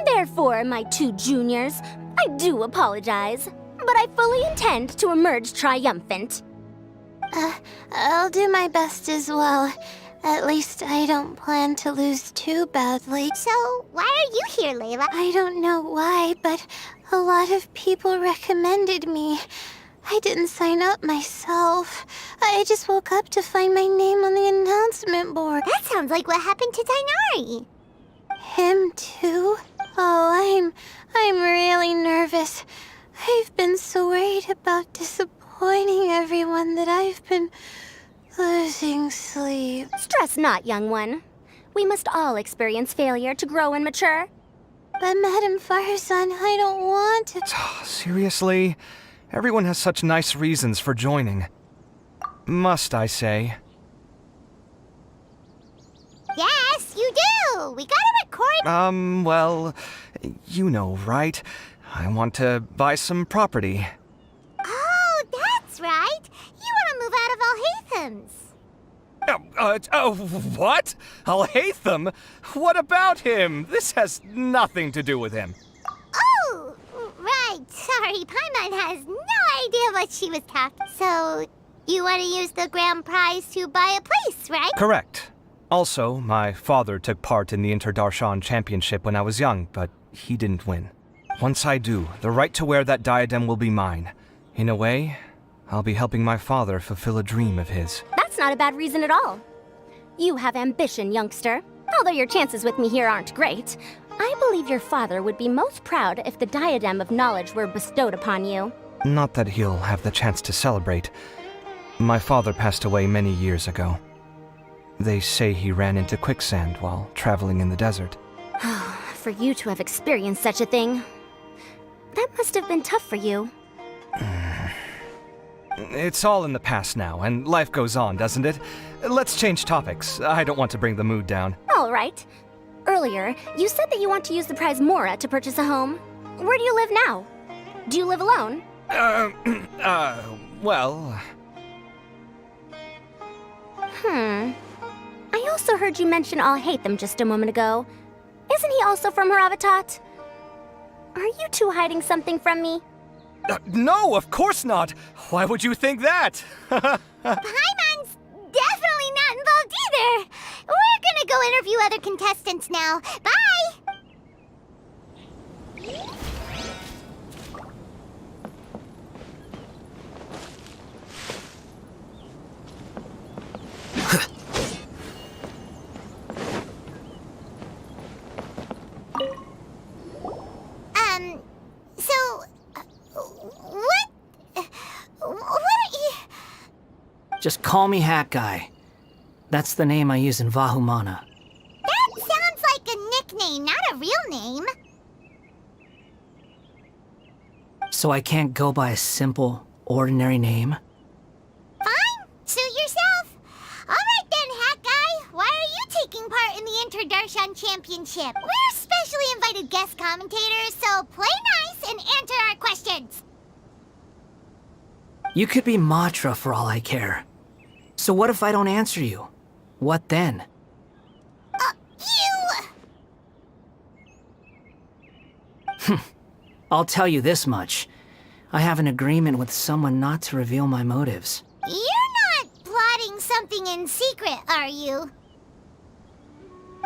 Therefore, my two juniors, I do apologize, but I fully intend to emerge triumphant. I'll do my best as well. At least I don't plan to lose too badly. So, why are you here, Layla? I don't know why, but a lot of people recommended me. I didn't sign up myself. I just woke up to find my name on the announcement board. That sounds like what happened to Tainari. Him too? Oh, I'm really nervous. I've been so worried about disappointing everyone that I've been losing sleep. Stress not, young one. We must all experience failure to grow and mature. But Madame Farzan, I don't want to... Seriously? Everyone has such nice reasons for joining. Must I say? Yes, you do! We gotta record... Well, you know, right? I want to buy some property. Oh, that's right! You want to move out of Alhaitham's. What? Alhaitham? What about him? This has nothing to do with him. Oh, right. Sorry, Paimon has no idea what she was talking. So, you want to use the grand prize to buy a place, right? Correct. Also, my father took part in the Interdarshan Championship when I was young, but he didn't win. Once I do, the right to wear that diadem will be mine. In a way, I'll be helping my father fulfill a dream of his. That's not a bad reason at all. You have ambition, youngster. Although your chances with me here aren't great, I believe your father would be most proud if the diadem of knowledge were bestowed upon you. Not that he'll have the chance to celebrate. My father passed away many years ago. They say he ran into quicksand while traveling in the desert. For you to have experienced such a thing, that must have been tough for you. It's all in the past now, and life goes on, doesn't it? Let's change topics. I don't want to bring the mood down. All right. Earlier, you said that you want to use the prize Mora to purchase a home. Where do you live now? Do you live alone? Well... I also heard you mention Alhaitham just a moment ago. Isn't he also from Haravatat? Are you two hiding something from me? No, of course not! Why would you think that? Paimon's definitely not involved either! We're gonna go interview other contestants now. Bye! What are you... Just call me Hat Guy. That's the name I use in Vahumana. That sounds like a nickname, not a real name. So I can't go by a simple, ordinary name? Fine, suit yourself. Alright then, Hat Guy. Why are you taking part in the Interdarshan Championship? We're specially invited guest commentators, so play nice and answer our questions. You could be Matra for all I care. So what if I don't answer you? What then? I'll tell you this much. I have an agreement with someone not to reveal my motives. You're not plotting something in secret, are you?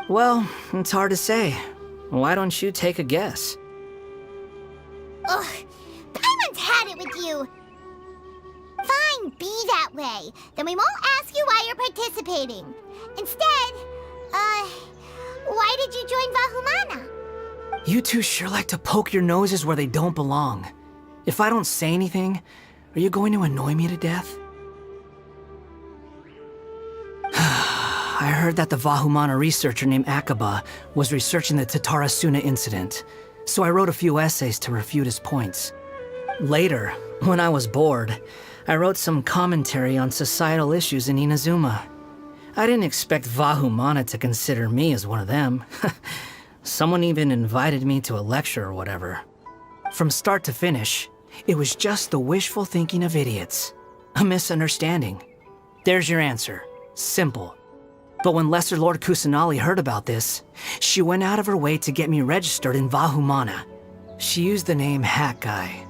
Well, it's hard to say. Why don't you take a guess? Ugh, Paimon's had it with you. Fine, be that way. Then we won't ask you why you're participating. Instead, did you join Vahumana? You two sure like to poke your noses where they don't belong. If I don't say anything, are you going to annoy me to death? I heard that the Vahumana researcher named Akaba was researching the Tatarasuna incident, so I wrote a few essays to refute his points. Later, when I was bored, I wrote some commentary on societal issues in Inazuma. I didn't expect Vahumana to consider me as one of them. Someone even invited me to a lecture or whatever. From start to finish, it was just the wishful thinking of idiots. A misunderstanding. There's your answer. Simple. But when Lesser Lord Kusanali heard about this, she went out of her way to get me registered in Vahumana. She used the name Hat Guy.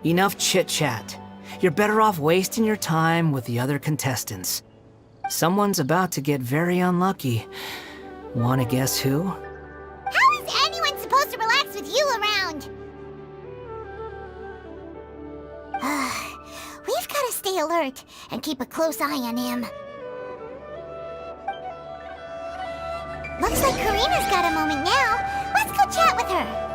Enough chit-chat. You're better off wasting your time with the other contestants. Someone's about to get very unlucky. Wanna guess who? How is anyone supposed to relax with you around? We've got to stay alert and keep a close eye on him. Looks like Karina's got a moment now. Let's go chat with her.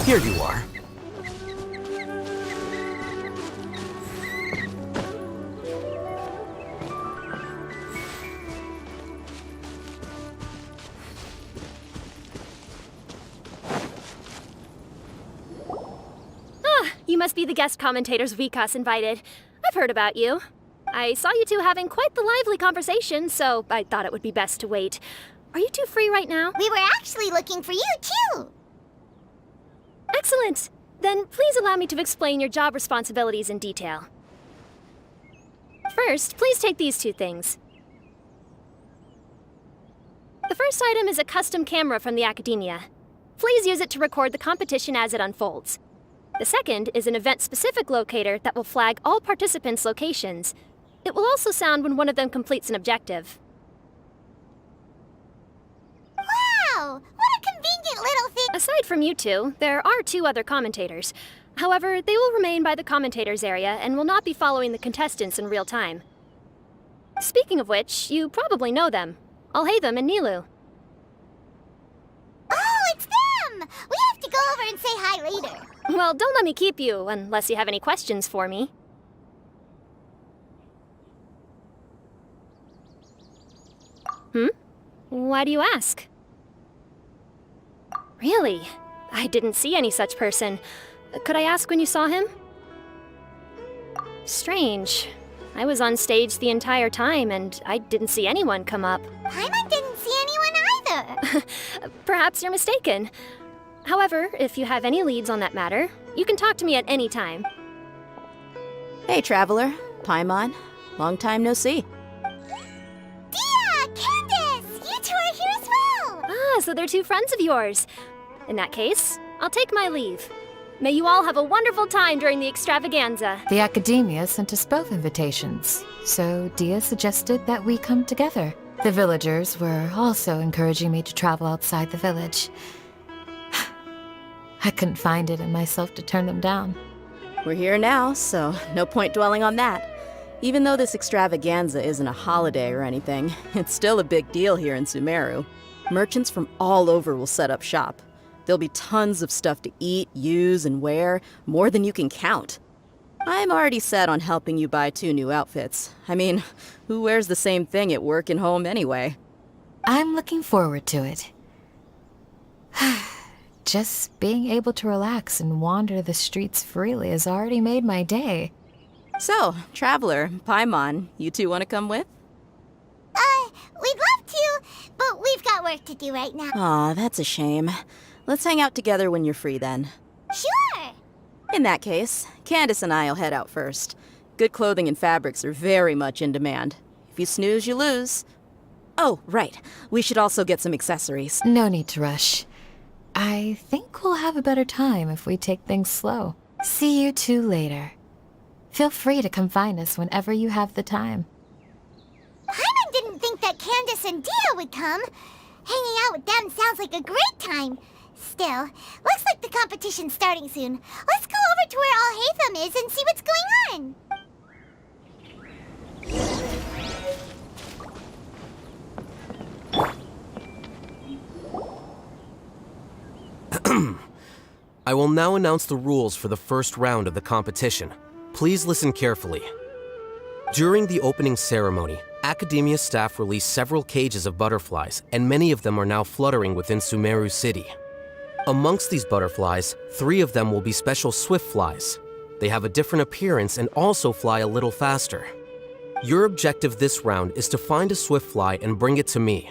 Here you are. You must be the guest commentators Vikas invited. I've heard about you. I saw you two having quite the lively conversation, so I thought it would be best to wait. Are you two free right now? We were actually looking for you, too. Excellent. Then please allow me to explain your job responsibilities in detail. First, please take these two things. The first item is a custom camera from the Academia. Please use it to record the competition as it unfolds. The second is an event-specific locator that will flag all participants' locations. It will also sound when one of them completes an objective. Wow! What a convenient little thing! Aside from you two, there are two other commentators. However, they will remain by the commentators area and will not be following the contestants in real time. Speaking of which, you probably know them. Alhaitham and Nilu. Oh, it's them! We have to go over and say hi later. Well, don't let me keep you, unless you have any questions for me. Why do you ask? Really? I didn't see any such person. Could I ask when you saw him? Strange. I was on stage the entire time, and I didn't see anyone come up. Paimon didn't see anyone either. Perhaps you're mistaken. However, if you have any leads on that matter, you can talk to me at any time. Hey, Traveler. Paimon. Long time no see. Dia! Candace! You two are here as well! Ah, so they're two friends of yours. In that case, I'll take my leave. May you all have a wonderful time during the extravaganza. The Academia sent us both invitations, so Dia suggested that we come together. The villagers were also encouraging me to travel outside the village. I couldn't find it in myself to turn them down. We're here now, so no point dwelling on that. Even though this extravaganza isn't a holiday or anything, it's still a big deal here in Sumeru. Merchants from all over will set up shop. There'll be tons of stuff to eat, use, and wear, more than you can count. I'm already set on helping you buy 2 new outfits. I mean, who wears the same thing at work and home anyway? I'm looking forward to it. Just being able to relax and wander the streets freely has already made my day. So, Traveler, Paimon, you two want to come with? We'd love to, but we've got work to do right now. Aw, that's a shame. Let's hang out together when you're free then. Sure! In that case, Candace and I'll head out first. Good clothing and fabrics are very much in demand. If you snooze, you lose. Oh, right. We should also get some accessories. No need to rush. I think we'll have a better time if we take things slow. See you two later. Feel free to come find us whenever you have the time. Paimon didn't think that Candace and Dia would come. Hanging out with them sounds like a great time. Still, looks like the competition's starting soon. Let's go over to where Alhaitham is and see what's going on. I will now announce the rules for the first round of the competition. Please listen carefully. During the opening ceremony, Academia staff released several cages of butterflies, and many of them are now fluttering within Sumeru City. Amongst these butterflies, 3 of them will be special swift flies. They have a different appearance and also fly a little faster. Your objective this round is to find a swift fly and bring it to me.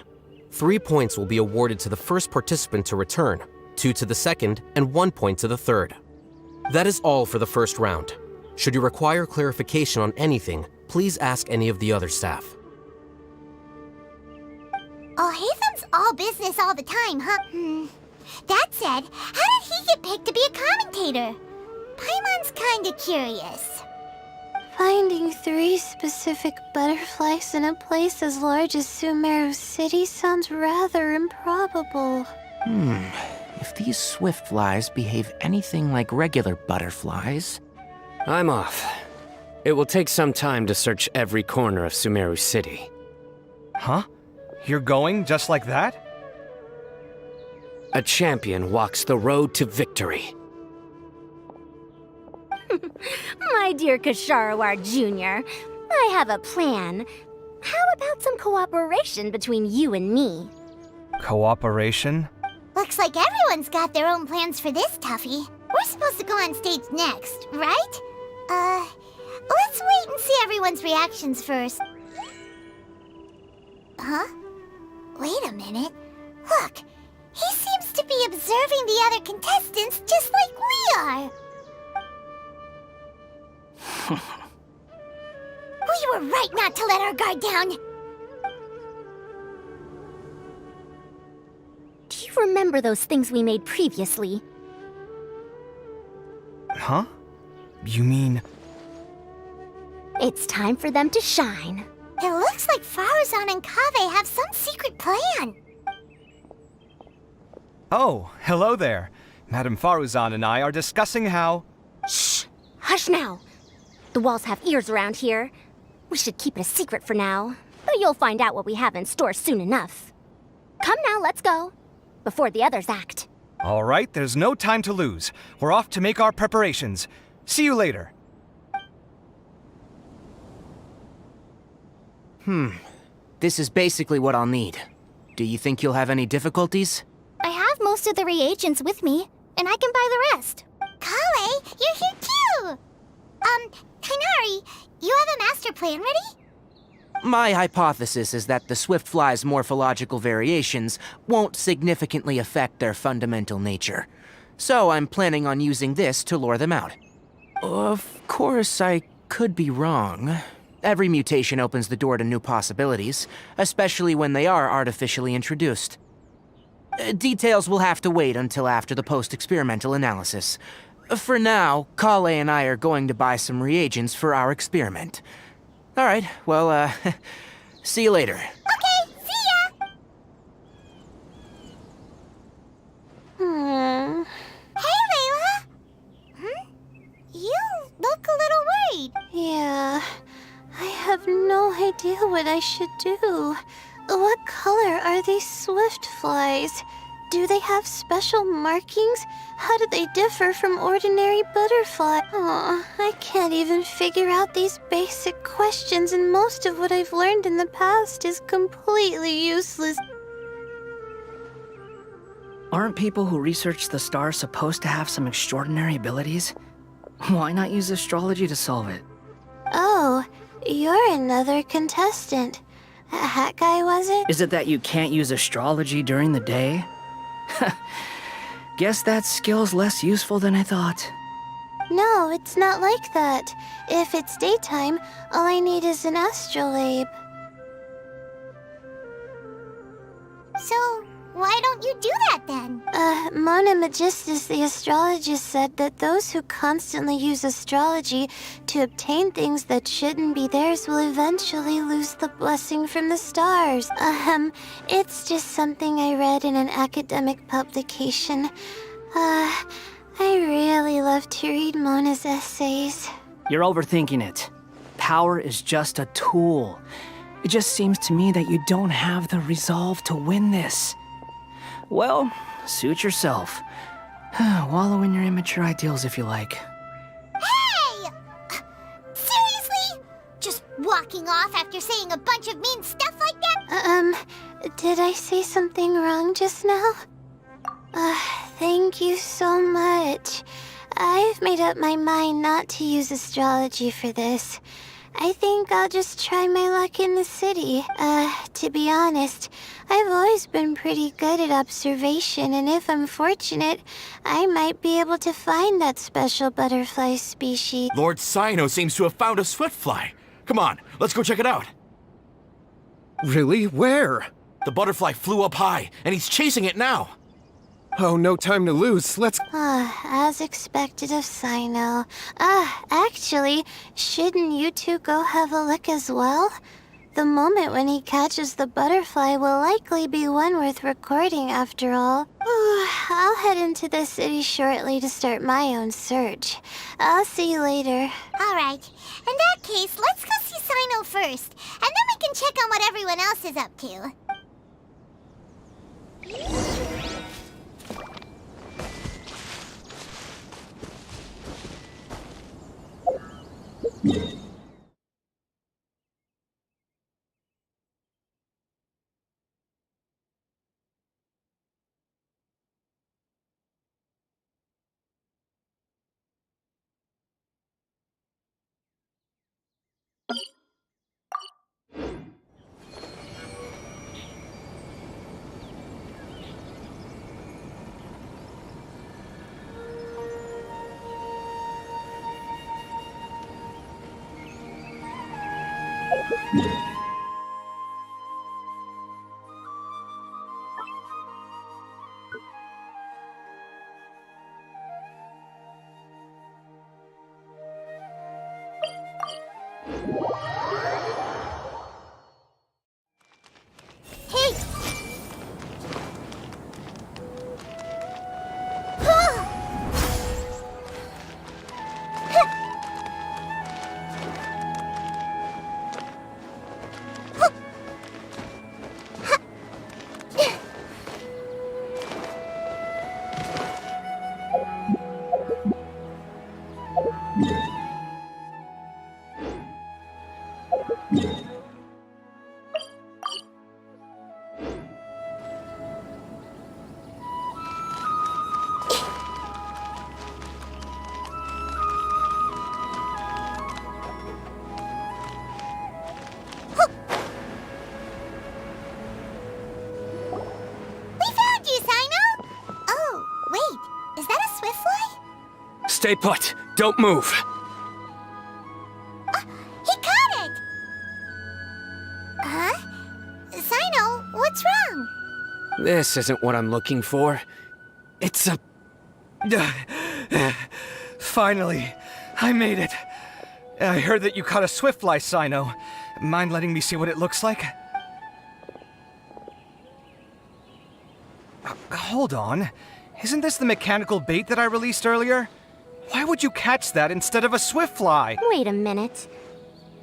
3 points will be awarded to the first participant to return, 2 to the second, and 1 point to the third. That is all for the first round. Should you require clarification on anything, please ask any of the other staff. Alhaitham's all business all the time, huh? That said, how did he get picked to be a commentator? Paimon's kinda curious. Finding 3 specific butterflies in a place as large as Sumeru City sounds rather improbable. If these swift flies behave anything like regular butterflies... I'm off. It will take some time to search every corner of Sumeru City. Huh? You're going just like that? A champion walks the road to victory. My dear Kasharawar Jr., I have a plan. How about some cooperation between you and me? Cooperation? Looks like everyone's got their own plans for this, Tuffy. We're supposed to go on stage next, right? Let's wait and see everyone's reactions first. Huh? Wait a minute. Look, he seems to be observing the other contestants just like we are. We were right not to let our guard down. Do you remember those things we made previously? Huh? You mean... It's time for them to shine. It looks like Faruzan and Kaveh have some secret plan. Oh, hello there. Madame Faruzan and I are discussing how... Shh! Hush now! The walls have ears around here. We should keep it a secret for now, though you'll find out what we have in store soon enough. Come now, let's go, before the others act. All right, there's no time to lose. We're off to make our preparations. See you later. This is basically what I'll need. Do you think you'll have any difficulties? I have most of the reagents with me, and I can buy the rest. Kale, you're here too! Kainari, you have a master plan ready? My hypothesis is that the swift fly's morphological variations won't significantly affect their fundamental nature. So I'm planning on using this to lure them out. Of course, I could be wrong. Every mutation opens the door to new possibilities, especially when they are artificially introduced. Details will have to wait until after the post-experimental analysis. For now, Kale and I are going to buy some reagents for our experiment. All right, well, see you later. Okay, see ya! Hey, Layla! You look a little worried. Yeah, I have no idea what I should do. What color are these swift flies? Do they have special markings? How do they differ from ordinary butterflies? Oh, I can't even figure out these basic questions, and most of what I've learned in the past is completely useless. Aren't people who research the stars supposed to have some extraordinary abilities? Why not use astrology to solve it? Oh, you're another contestant. A hat guy, was it? Is it that you can't use astrology during the day? Guess that skill's less useful than I thought. No, it's not like that. If it's daytime, all I need is an astrolabe. So, Why don't you do that then? Mona Magistus, the astrologist, said that those who constantly use astrology to obtain things that shouldn't be theirs will eventually lose the blessing from the stars. It's just something I read in an academic publication. I really love to read Mona's essays. You're overthinking it. Power is just a tool. It just seems to me that you don't have the resolve to win this. Well, suit yourself. Wallow in your immature ideals if you like. Hey! Seriously? Just walking off after saying a bunch of mean stuff like that? Did I say something wrong just now? Thank you so much. I've made up my mind not to use astrology for this. I think I'll just try my luck in the city. To be honest, I've always been pretty good at observation, and if I'm fortunate, I might be able to find that special butterfly species. Lord Sino seems to have found a swiftfly. Come on, let's go check it out. Really? Where? The butterfly flew up high, and he's chasing it now. Oh, no time to lose. Let's... As expected of Sino. Actually, shouldn't you two go have a look as well? The moment when he catches the butterfly will likely be one worth recording after all. I'll head into the city shortly to start my own search. I'll see you later. Alright, in that case, let's go see Sino first, and then we can check on what everyone else is up to. Stay put. Don't move. He caught it! Huh? Sino, what's wrong? This isn't what I'm looking for. It's a... Finally, I made it. I heard that you caught a swiftfly, Sino. Mind letting me see what it looks like? Hold on. Isn't this the mechanical bait that I released earlier? Why would you catch that instead of a swiftfly? Wait a minute.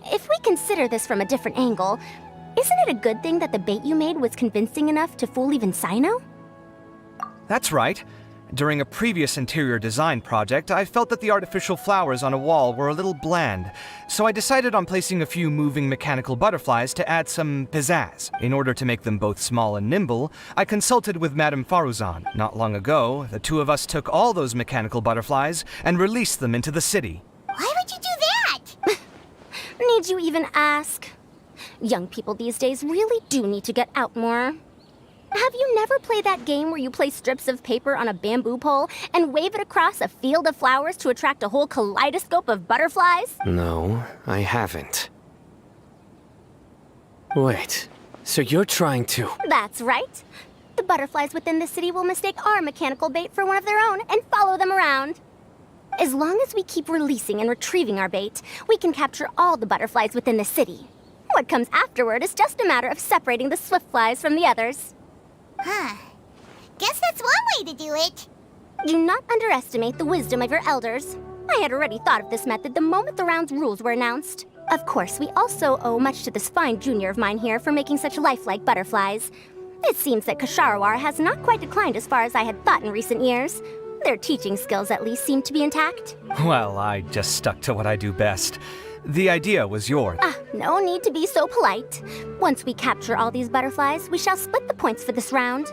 If we consider this from a different angle, isn't it a good thing that the bait you made was convincing enough to fool even Sino? That's right. During a previous interior design project, I felt that the artificial flowers on a wall were a little bland, so I decided on placing a few moving mechanical butterflies to add some pizzazz. In order to make them both small and nimble, I consulted with Madame Faruzan. Not long ago, the two of us took all those mechanical butterflies and released them into the city. Why would you do that? Need you even ask? Young people these days really do need to get out more. Have you never played that game where you place strips of paper on a bamboo pole and wave it across a field of flowers to attract a whole kaleidoscope of butterflies? No, I haven't. Wait, so you're trying to... That's right. the butterflies within the city will mistake our mechanical bait for one of their own and follow them around. As long as we keep releasing and retrieving our bait, we can capture all the butterflies within the city. What comes afterward is just a matter of separating the swift flies from the others. Huh. Guess that's one way to do it. Do not underestimate the wisdom of your elders. I had already thought of this method the moment the round's rules were announced. Of course, we also owe much to this fine junior of mine here for making such lifelike butterflies. It seems that Kasharawar has not quite declined as far as I had thought in recent years. Their teaching skills at least seem to be intact. Well, I just stuck to what I do best. The idea was yours. No need to be so polite. Once we capture all these butterflies, we shall split the points for this round.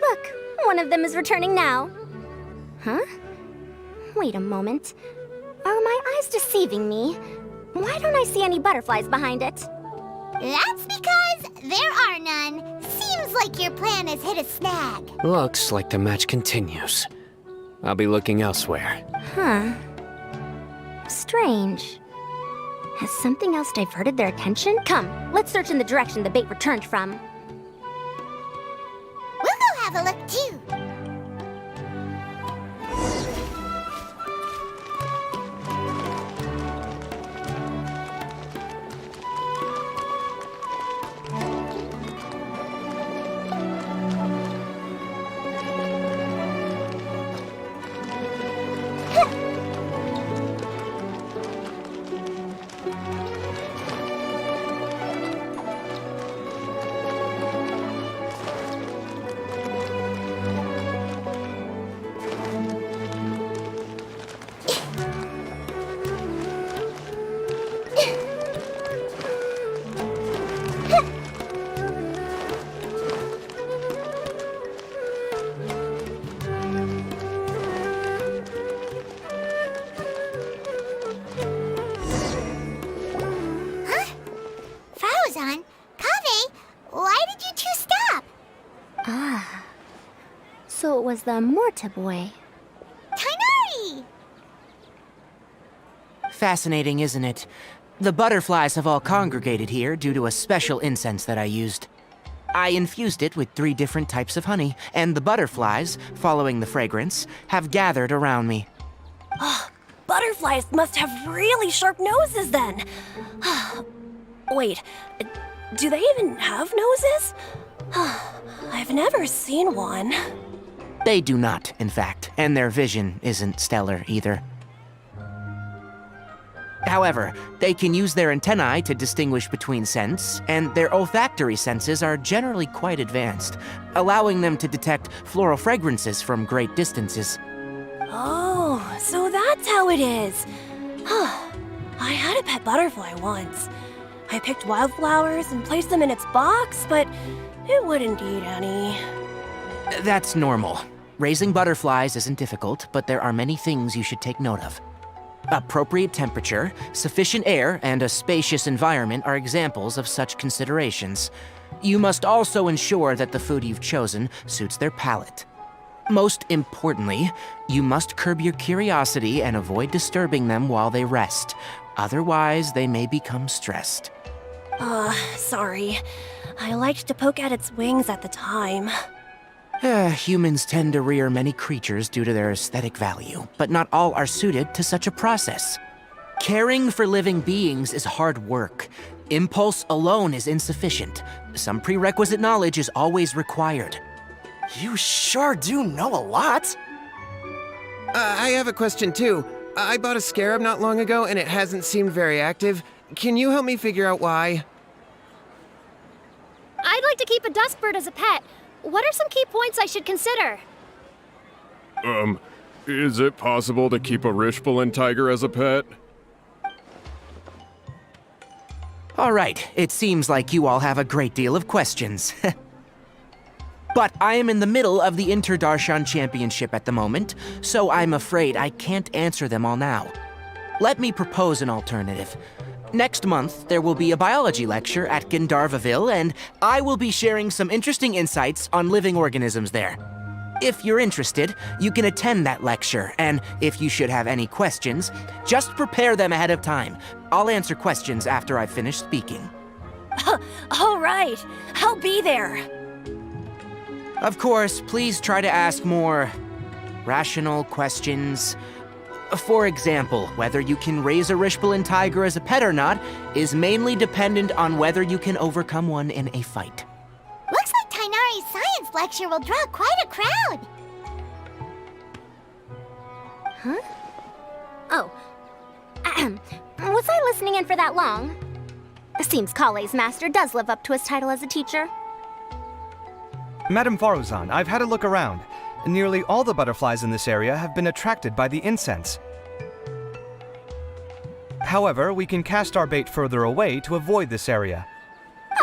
Look, one of them is returning now. Huh? Wait a moment. Are my eyes deceiving me? Why don't I see any butterflies behind it? That's because there are none. Seems like your plan has hit a snag. Looks like the match continues. I'll be looking elsewhere. Huh. Strange. Has something else diverted their attention? Come, let's search in the direction the bait returned from. We'll go have a look too. So it was the Morta boy. Tainari! Fascinating, isn't it? The butterflies have all congregated here due to a special incense that I used. I infused it with 3 different types of honey, and the butterflies, following the fragrance, have gathered around me. Oh, butterflies must have really sharp noses then. Wait, do they even have noses? I've never seen one. They do not, in fact, and their vision isn't stellar either. However, they can use their antennae to distinguish between scents, and their olfactory senses are generally quite advanced, allowing them to detect floral fragrances from great distances. Oh, so that's how it is. I had a pet butterfly once. I picked wildflowers and placed them in its box, but it wouldn't eat any. That's normal. Raising butterflies isn't difficult, but there are many things you should take note of. Appropriate temperature, sufficient air, and a spacious environment are examples of such considerations. You must also ensure that the food you've chosen suits their palate. Most importantly, you must curb your curiosity and avoid disturbing them while they rest. Otherwise, they may become stressed. Sorry. I liked to poke at its wings at the time. Humans tend to rear many creatures due to their aesthetic value, but not all are suited to such a process. Caring for living beings is hard work. Impulse alone is insufficient. Some prerequisite knowledge is always required. You sure do know a lot. I have a question too. I bought a scarab not long ago and it hasn't seemed very active. Can you help me figure out why? I'd like to keep a dustbird as a pet. What are some key points I should consider? Is it possible to keep a Rishbalin tiger as a pet? All right, it seems like you all have a great deal of questions. But I am in the middle of the Inter-Darshan Championship at the moment, so I'm afraid I can't answer them all now. Let me propose an alternative. Next month, there will be a biology lecture at Gandharvaville, and I will be sharing some interesting insights on living organisms there. If you're interested, you can attend that lecture, and if you should have any questions, just prepare them ahead of time. I'll answer questions after I've finished speaking. All right, I'll be there. Of course, please try to ask more rational questions. For example, whether you can raise a Rishbalin tiger as a pet or not is mainly dependent on whether you can overcome one in a fight. Looks like Tainari's science lecture will draw quite a crowd. Huh? Oh. Was I listening in for that long? Seems Kale's master does live up to his title as a teacher. Madame Faruzan, I've had a look around. Nearly all the butterflies in this area have been attracted by the incense. However, we can cast our bait further away to avoid this area.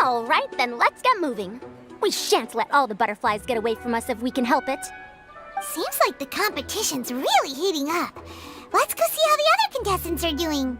All right, then let's get moving. We shan't let all the butterflies get away from us if we can help it. Seems like the competition's really heating up. Let's go see how the other contestants are doing.